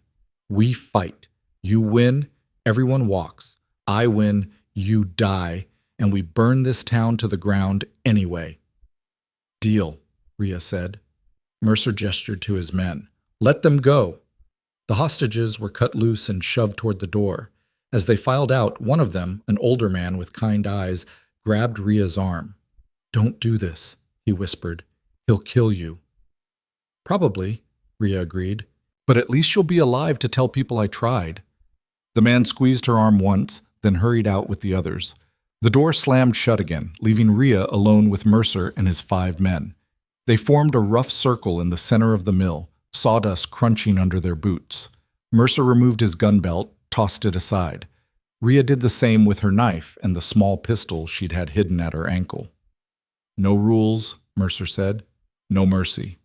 We fight. You win, everyone walks. I win, you die, and we burn this town to the ground anyway." "Deal," Rhea said. Mercer gestured to his men. "Let them go." The hostages were cut loose and shoved toward the door. As they filed out, one of them, an older man with kind eyes, grabbed Rhea's arm. "Don't do this," he whispered. "He'll kill you." "Probably," Rhea agreed. "But at least you'll be alive to tell people I tried." The man squeezed her arm once, then hurried out with the others. The door slammed shut again, leaving Rhea alone with Mercer and his 5 men. They formed a rough circle in the center of the mill, sawdust crunching under their boots. Mercer removed his gun belt, tossed it aside. Rhea did the same with her knife and the small pistol she'd had hidden at her ankle. "No rules," Mercer said. "No mercy."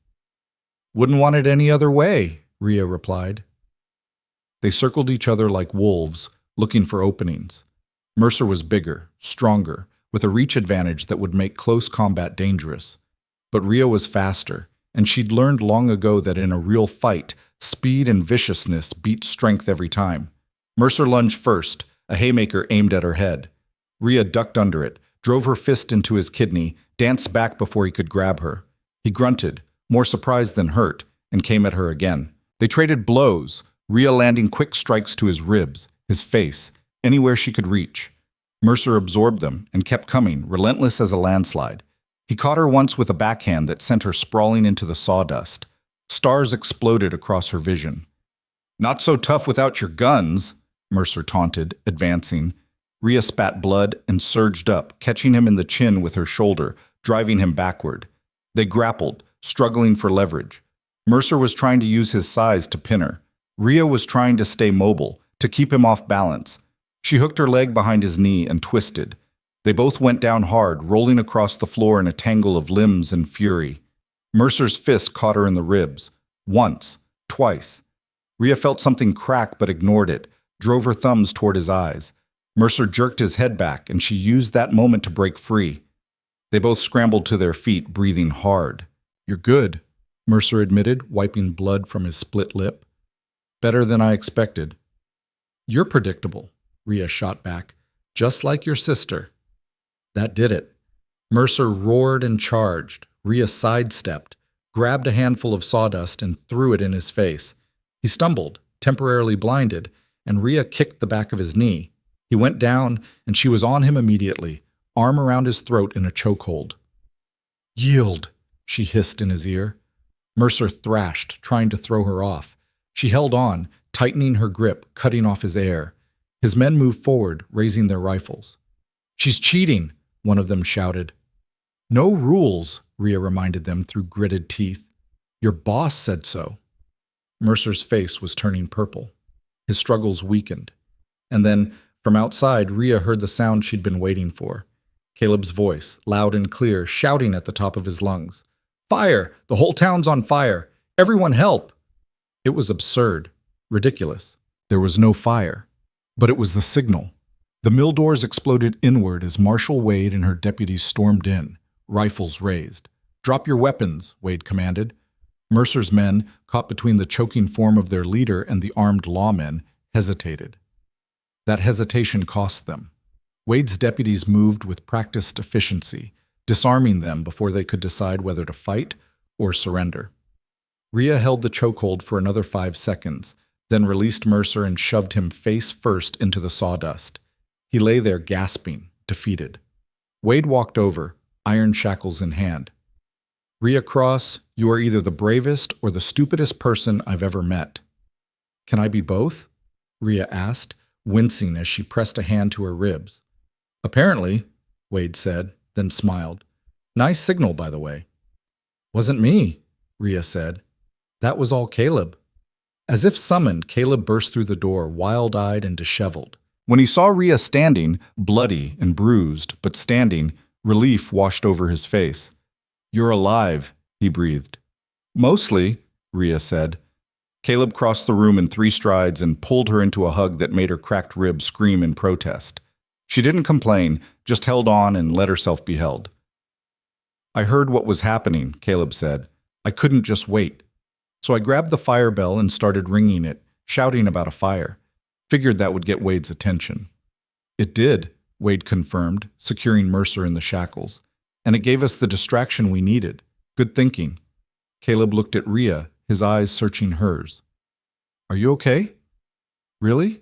"Wouldn't want it any other way," Rhea replied. They circled each other like wolves, looking for openings. Mercer was bigger, stronger, with a reach advantage that would make close combat dangerous. But Rhea was faster, and she'd learned long ago that in a real fight, speed and viciousness beat strength every time. Mercer lunged first, a haymaker aimed at her head. Rhea ducked under it, drove her fist into his kidney, danced back before he could grab her. He grunted, more surprised than hurt, and came at her again. They traded blows, Rhea landing quick strikes to his ribs, his face, anywhere she could reach. Mercer absorbed them and kept coming, relentless as a landslide. He caught her once with a backhand that sent her sprawling into the sawdust. Stars exploded across her vision. "Not so tough without your guns," Mercer taunted, advancing. Rhea spat blood and surged up, catching him in the chin with her shoulder, driving him backward. They grappled, struggling for leverage. Mercer was trying to use his size to pin her. Rhea was trying to stay mobile, to keep him off balance. She hooked her leg behind his knee and twisted. They both went down hard, rolling across the floor in a tangle of limbs and fury. Mercer's fist caught her in the ribs. Once, twice. Rhea felt something crack but ignored it, drove her thumbs toward his eyes. Mercer jerked his head back, and she used that moment to break free. They both scrambled to their feet, breathing hard. "You're good," Mercer admitted, wiping blood from his split lip. "Better than I expected." "You're predictable," Rhea shot back. "Just like your sister." That did it. Mercer roared and charged. Rhea sidestepped, grabbed a handful of sawdust, and threw it in his face. He stumbled, temporarily blinded, and Rhea kicked the back of his knee. He went down, and she was on him immediately, arm around his throat in a chokehold. "Yield," she hissed in his ear. Mercer thrashed, trying to throw her off. She held on, tightening her grip, cutting off his air. His men moved forward, raising their rifles. "She's cheating," one of them shouted. "No rules," Rhea reminded them through gritted teeth. "Your boss said so." Mercer's face was turning purple. His struggles weakened. And then, from outside, Rhea heard the sound she'd been waiting for. Caleb's voice, loud and clear, shouting at the top of his lungs. "Fire! The whole town's on fire! Everyone help!" It was absurd, ridiculous. There was no fire. But it was the signal. The mill doors exploded inward as Marshal Wade and her deputies stormed in, rifles raised. "Drop your weapons," Wade commanded. Mercer's men, caught between the choking form of their leader and the armed lawmen, hesitated. That hesitation cost them. Wade's deputies moved with practiced efficiency, disarming them before they could decide whether to fight or surrender. Rhea held the chokehold for another 5 seconds, then released Mercer and shoved him face first into the sawdust. He lay there gasping, defeated. Wade walked over, iron shackles in hand. "Rhea Cross, you are either the bravest or the stupidest person I've ever met." "Can I be both?" Rhea asked, wincing as she pressed a hand to her ribs. "Apparently," Wade said, then smiled. "Nice signal, by the way." "Wasn't me," Rhea said. "That was all Caleb." As if summoned, Caleb burst through the door, wild-eyed and disheveled. When he saw Rhea standing, bloody and bruised, but standing, relief washed over his face. "You're alive," he breathed. "Mostly," Rhea said. Caleb crossed the room in 3 strides and pulled her into a hug that made her cracked ribs scream in protest. She didn't complain, just held on and let herself be held. "I heard what was happening," Caleb said. "I couldn't just wait. So I grabbed the fire bell and started ringing it, shouting about a fire. Figured that would get Wade's attention." "It did," Wade confirmed, securing Mercer in the shackles. "And it gave us the distraction we needed. Good thinking." Caleb looked at Rhea, his eyes searching hers. "Are you okay?" "Really?"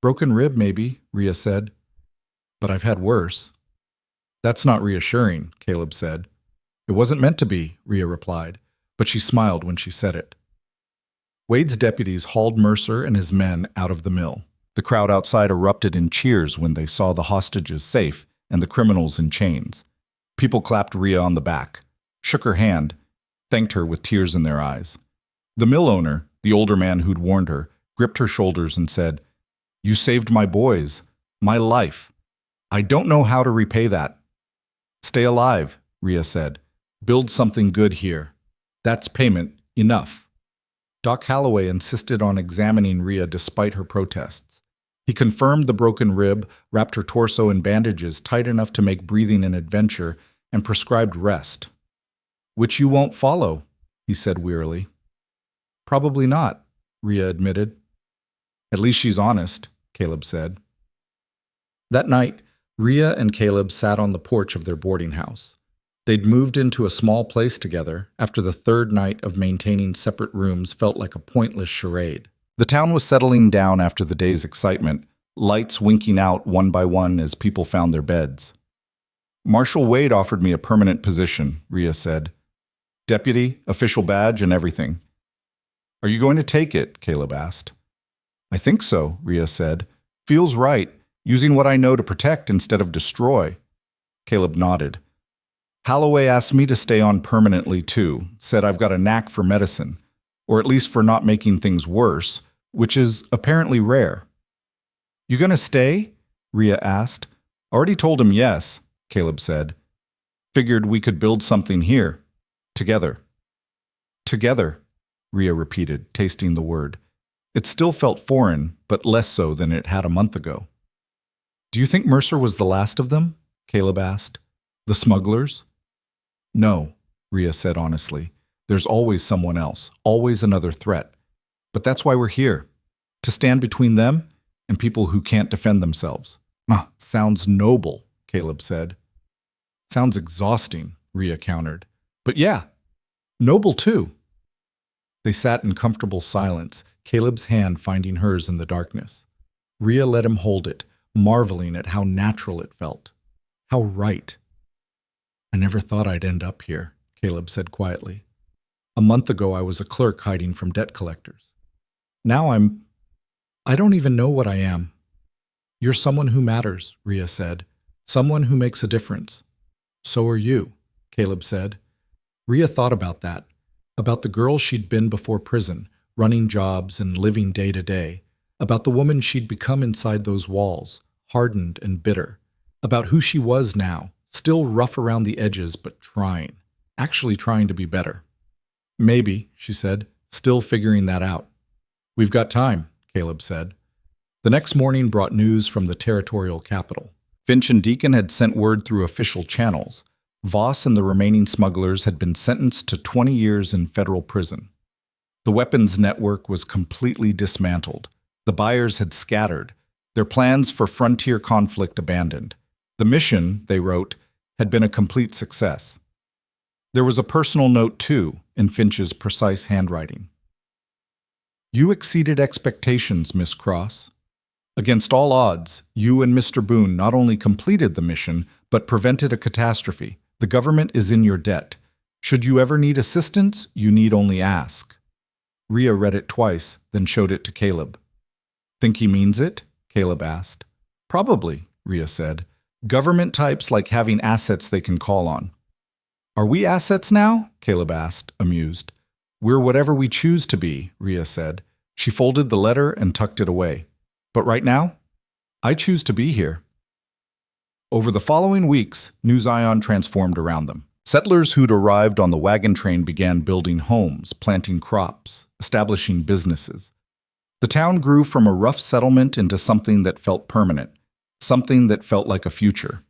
"Broken rib, maybe," Rhea said. "But I've had worse." "That's not reassuring," Caleb said. "It wasn't meant to be," Rhea replied, but she smiled when she said it. Wade's deputies hauled Mercer and his men out of the mill. The crowd outside erupted in cheers when they saw the hostages safe and the criminals in chains. People clapped Rhea on the back, shook her hand, thanked her with tears in their eyes. The mill owner, the older man who'd warned her, gripped her shoulders and said, "You saved my boys, my life. I don't know how to repay that." "Stay alive," Rhea said. "Build something good here. That's payment enough." Doc Holloway insisted on examining Rhea despite her protests. He confirmed the broken rib, wrapped her torso in bandages tight enough to make breathing an adventure, and prescribed rest. Which you won't follow, he said wearily. Probably not, Rhea admitted. At least she's honest, Caleb said. That night, Rhea and Caleb sat on the porch of their boarding house. They'd moved into a small place together after the third night of maintaining separate rooms felt like a pointless charade. The town was settling down after the day's excitement, lights winking out one by one as people found their beds. Marshal Wade offered me a permanent position, Rhea said. Deputy, official badge, and everything. Are you going to take it? Caleb asked. I think so, Rhea said. Feels right, using what I know to protect instead of destroy. Caleb nodded. Holloway asked me to stay on permanently too, said I've got a knack for medicine, or at least for not making things worse, which is apparently rare. You gonna stay? Rhea asked. Already told him yes, Caleb said. Figured we could build something here. Together. Together, Rhea repeated, tasting the word. It still felt foreign, but less so than it had a month ago. Do you think Mercer was the last of them? Caleb asked. The smugglers? No, Rhea said honestly. There's always someone else, always another threat. But that's why we're here, to stand between them and people who can't defend themselves. Sounds noble, Caleb said. Sounds exhausting, Rhea countered. But yeah, noble too. They sat in comfortable silence, Caleb's hand finding hers in the darkness. Rhea let him hold it, marveling at how natural it felt. How right. I never thought I'd end up here, Caleb said quietly. A month ago I was a clerk hiding from debt collectors. Now I don't even know what I am. You're someone who matters, Rhea said. Someone who makes a difference. So are you, Caleb said. Rhea thought about that, about the girl she'd been before prison, running jobs and living day to day, about the woman she'd become inside those walls, hardened and bitter, about who she was now, still rough around the edges but trying, actually trying to be better. Maybe, she said, still figuring that out. We've got time, Caleb said. The next morning brought news from the territorial capital. Finch and Deacon had sent word through official channels. Voss and the remaining smugglers had been sentenced to 20 years in federal prison. The weapons network was completely dismantled. The buyers had scattered, their plans for frontier conflict abandoned. The mission, they wrote, had been a complete success. There was a personal note, too, in Finch's precise handwriting. You exceeded expectations, Miss Cross. Against all odds, you and Mr. Boone not only completed the mission, but prevented a catastrophe. The government is in your debt. Should you ever need assistance, you need only ask. Rhea read it twice, then showed it to Caleb. Think he means it? Caleb asked. Probably, Rhea said. Government types like having assets they can call on. Are we assets now? Caleb asked, amused. We're whatever we choose to be, Rhea said. She folded the letter and tucked it away. But right now, I choose to be here. Over the following weeks, New Zion transformed around them. Settlers who'd arrived on the wagon train began building homes, planting crops, establishing businesses. The town grew from a rough settlement into something that felt permanent, something that felt like a future.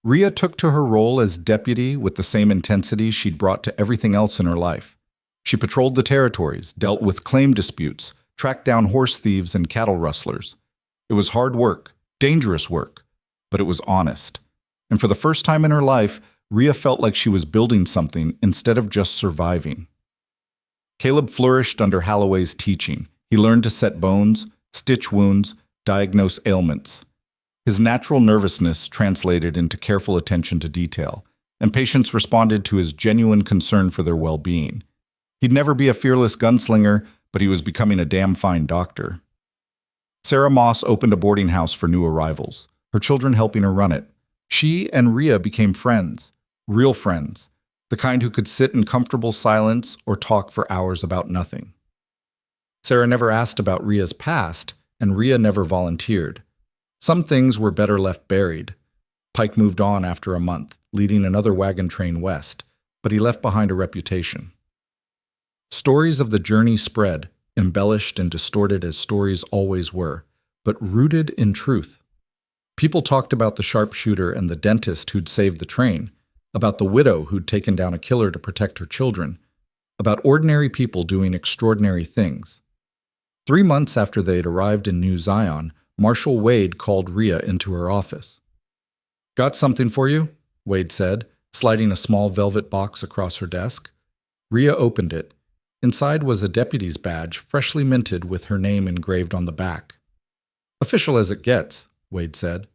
Rhea took to her role as deputy with the same intensity she'd brought to everything else in her life. She patrolled the territories, dealt with claim disputes, tracked down horse thieves and cattle rustlers. It was hard work, dangerous work, but it was honest. And for the first time in her life, Rhea felt like she was building something instead of just surviving. Caleb flourished under Holloway's teaching. He learned to set bones, stitch wounds, diagnose ailments. His natural nervousness translated into careful attention to detail, and patients responded to his genuine concern for their well-being. He'd never be a fearless gunslinger, but he was becoming a damn fine doctor. Sarah Moss opened a boarding house for new arrivals, her children helping her run it. She and Rhea became friends, real friends, the kind who could sit in comfortable silence or talk for hours about nothing. Sarah never asked about Rhea's past, and Rhea never volunteered. Some things were better left buried. Pike moved on after a month, leading another wagon train west, but he left behind a reputation. Stories of the journey spread, embellished and distorted as stories always were, but rooted in truth. People talked about the sharpshooter and the dentist who'd saved the train, about the widow who'd taken down a killer to protect her children, about ordinary people doing extraordinary things. 3 months after they'd arrived in New Zion, Marshal Wade called Rhea into her office. "Got something for you?" Wade said, sliding a small velvet box across her desk. Rhea opened it. Inside was a deputy's badge, freshly minted with her name engraved on the back. "Official as it gets," Wade said.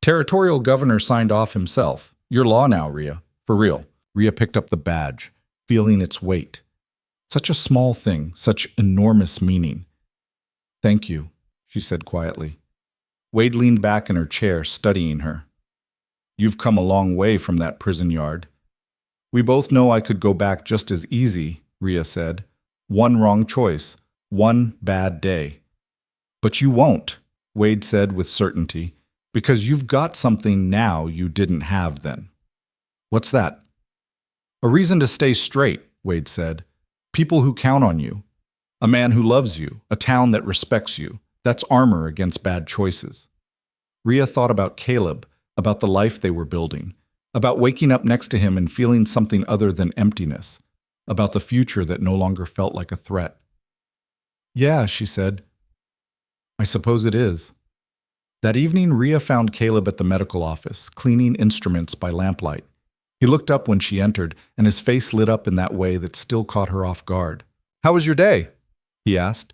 "Territorial governor signed off himself. You're law now, Rhea. For real." Rhea picked up the badge, feeling its weight. Such a small thing, such enormous meaning. "Thank you," she said quietly. Wade leaned back in her chair, studying her. "You've come a long way from that prison yard." "We both know I could go back just as easy," Rhea said. "One wrong choice, one bad day." "But you won't," Wade said with certainty, "because you've got something now you didn't have then." "What's that?" "A reason to stay straight," Wade said. "People who count on you. A man who loves you. A town that respects you. That's armor against bad choices." Rhea thought about Caleb, about the life they were building, about waking up next to him and feeling something other than emptiness, about the future that no longer felt like a threat. "Yeah," she said. "I suppose it is." That evening, Rhea found Caleb at the medical office, cleaning instruments by lamplight. He looked up when she entered, and his face lit up in that way that still caught her off guard. "How was your day?" he asked.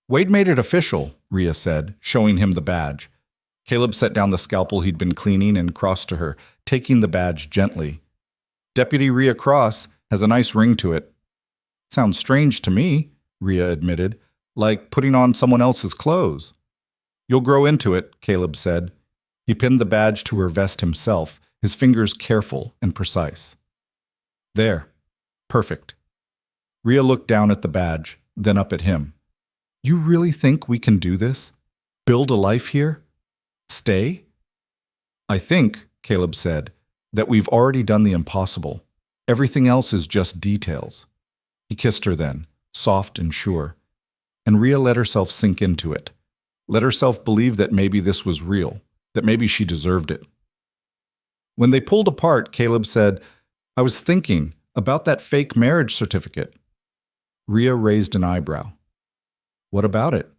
"Wade made it official," Rhea said, showing him the badge. Caleb set down the scalpel he'd been cleaning and crossed to her, taking the badge gently. "Deputy Rhea Cross has a nice ring to it." "Sounds strange to me," Rhea admitted, "like putting on someone else's clothes." "You'll grow into it," Caleb said. He pinned the badge to her vest himself, his fingers careful and precise. "There. Perfect." Rhea looked down at the badge, then up at him. "You really think we can do this? Build a life here? Stay?" "I think," Caleb said, "that we've already done the impossible. Everything else is just details." He kissed her then, soft and sure. And Rhea let herself sink into it. Let herself believe that maybe this was real, that maybe she deserved it. When they pulled apart, Caleb said, "I was thinking about that fake marriage certificate." Rhea raised an eyebrow. "What about it?"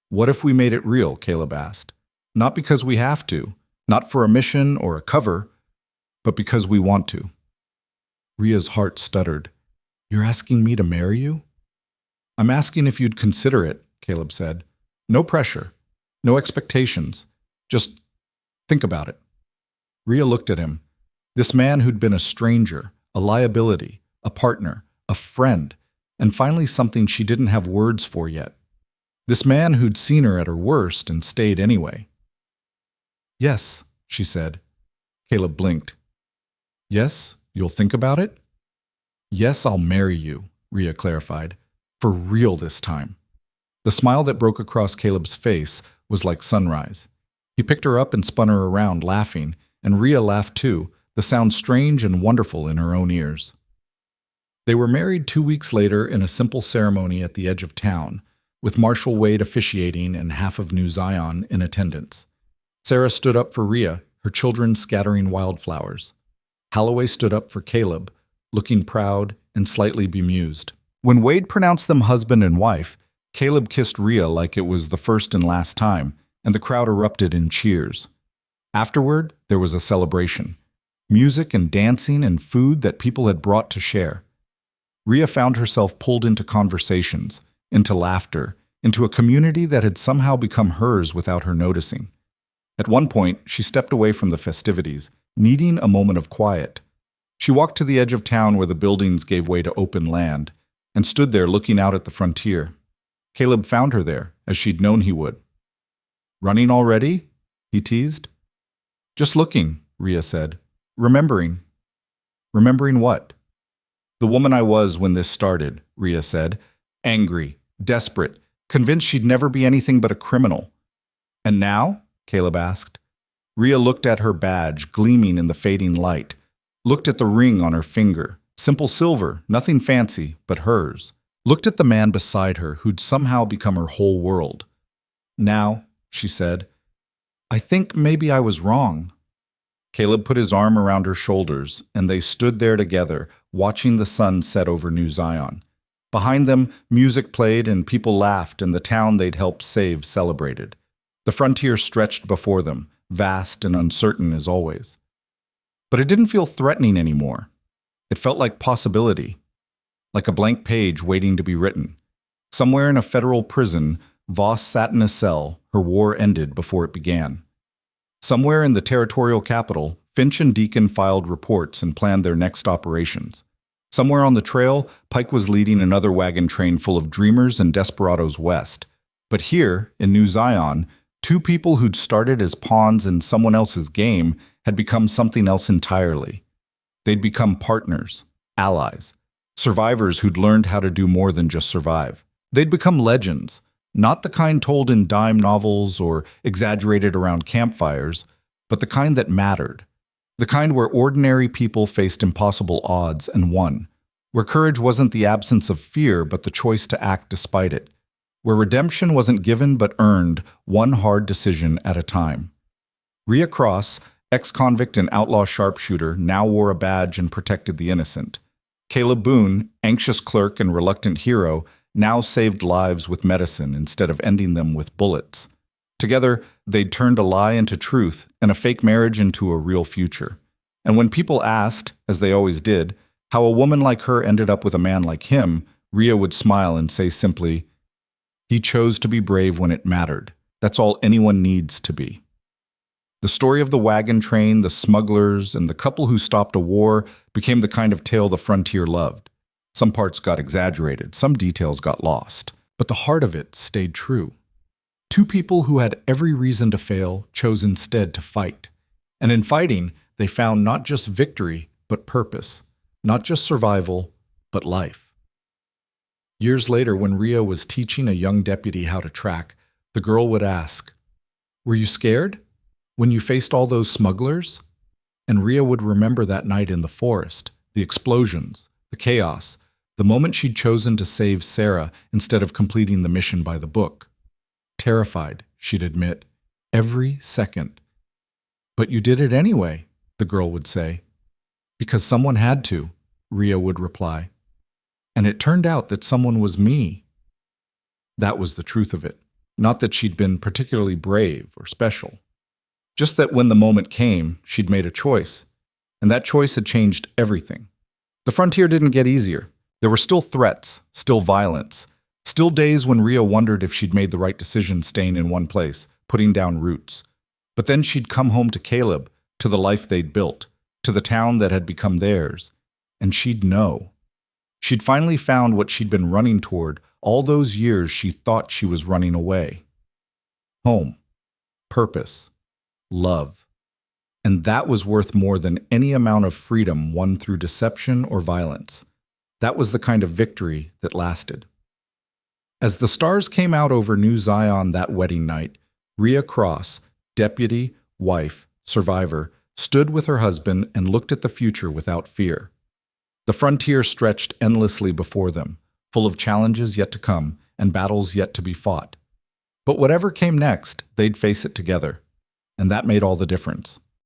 "What if we made it real?" Caleb asked. "Not because we have to, not for a mission or a cover, but because we want to." Rhea's heart stuttered. "You're asking me to marry you?" "I'm asking if you'd consider it," Caleb said. "No pressure, no expectations. Just think about it." Rhea looked at him. This man who'd been a stranger, a liability, a partner, a friend, and finally something she didn't have words for yet. This man who'd seen her at her worst and stayed anyway. "Yes," she said. Caleb blinked. "Yes, you'll think about it?" "Yes, I'll marry you," Rhea clarified. "For real this time." The smile that broke across Caleb's face was like sunrise. He picked her up and spun her around, laughing, and Rhea laughed too, the sound strange and wonderful in her own ears. They were married 2 weeks later in a simple ceremony at the edge of town, with Marshal Wade officiating and half of New Zion in attendance. Sarah stood up for Rhea, her children scattering wildflowers. Holloway stood up for Caleb, looking proud and slightly bemused. When Wade pronounced them husband and wife, Caleb kissed Rhea like it was the first and last time, and the crowd erupted in cheers. Afterward, there was a celebration. Music and dancing and food that people had brought to share. Rhea found herself pulled into conversations, into laughter, into a community that had somehow become hers without her noticing. At one point, she stepped away from the festivities, needing a moment of quiet. She walked to the edge of town where the buildings gave way to open land, and stood there looking out at the frontier. Caleb found her there, as she'd known he would. "Running already?" he teased. "Just looking," Rhea said. "Remembering." "Remembering what?" "The woman I was when this started," Rhea said. "Angry, desperate, convinced she'd never be anything but a criminal." "And now?" Caleb asked. Rhea looked at her badge, gleaming in the fading light, looked at the ring on her finger, simple silver, nothing fancy, but hers. Looked at the man beside her who'd somehow become her whole world. "Now," she said, "I think maybe I was wrong." Caleb put his arm around her shoulders, and they stood there together, watching the sun set over New Zion. Behind them, music played and people laughed, and the town they'd helped save celebrated. The frontier stretched before them, vast and uncertain as always. But it didn't feel threatening anymore. It felt like possibility, like a blank page waiting to be written. Somewhere in a federal prison, Voss sat in a cell, her war ended before it began. Somewhere in the territorial capital, Finch and Deacon filed reports and planned their next operations. Somewhere on the trail, Pike was leading another wagon train full of dreamers and desperados west. But here, in New Zion, two people who'd started as pawns in someone else's game had become something else entirely. They'd become partners, allies, survivors who'd learned how to do more than just survive. They'd become legends, not the kind told in dime novels or exaggerated around campfires, but the kind that mattered. The kind where ordinary people faced impossible odds and won. Where courage wasn't the absence of fear, but the choice to act despite it. Where redemption wasn't given but earned, one hard decision at a time. Rhea Cross, ex-convict and outlaw sharpshooter, now wore a badge and protected the innocent. Caleb Boone, anxious clerk and reluctant hero, now saved lives with medicine instead of ending them with bullets. Together, they'd turned a lie into truth and a fake marriage into a real future. And when people asked, as they always did, how a woman like her ended up with a man like him, Rhea would smile and say simply, "He chose to be brave when it mattered. That's all anyone needs to be." The story of the wagon train, the smugglers, and the couple who stopped a war became the kind of tale the frontier loved. Some parts got exaggerated, some details got lost, but the heart of it stayed true. Two people who had every reason to fail chose instead to fight. And in fighting, they found not just victory, but purpose. Not just survival, but life. Years later, when Rhea was teaching a young deputy how to track, the girl would ask, "Were you scared? When you faced all those smugglers?" And Rhea would remember that night in the forest, the explosions, the chaos, the moment she'd chosen to save Sarah instead of completing the mission by the book. Terrified, she'd admit, every second. "But you did it anyway," the girl would say. "Because someone had to," Rhea would reply. And it turned out that someone was me. That was the truth of it. Not that she'd been particularly brave or special. Just that when the moment came, she'd made a choice. And that choice had changed everything. The frontier didn't get easier. There were still threats, still violence, still days when Rhea wondered if she'd made the right decision staying in one place, putting down roots. But then she'd come home to Caleb, to the life they'd built, to the town that had become theirs, and she'd know. She'd finally found what she'd been running toward all those years she thought she was running away. Home, purpose, love. And that was worth more than any amount of freedom won through deception or violence. That was the kind of victory that lasted. As the stars came out over New Zion that wedding night, Rhea Cross, deputy, wife, survivor, stood with her husband and looked at the future without fear. The frontier stretched endlessly before them, full of challenges yet to come and battles yet to be fought. But whatever came next, they'd face it together. And that made all the difference.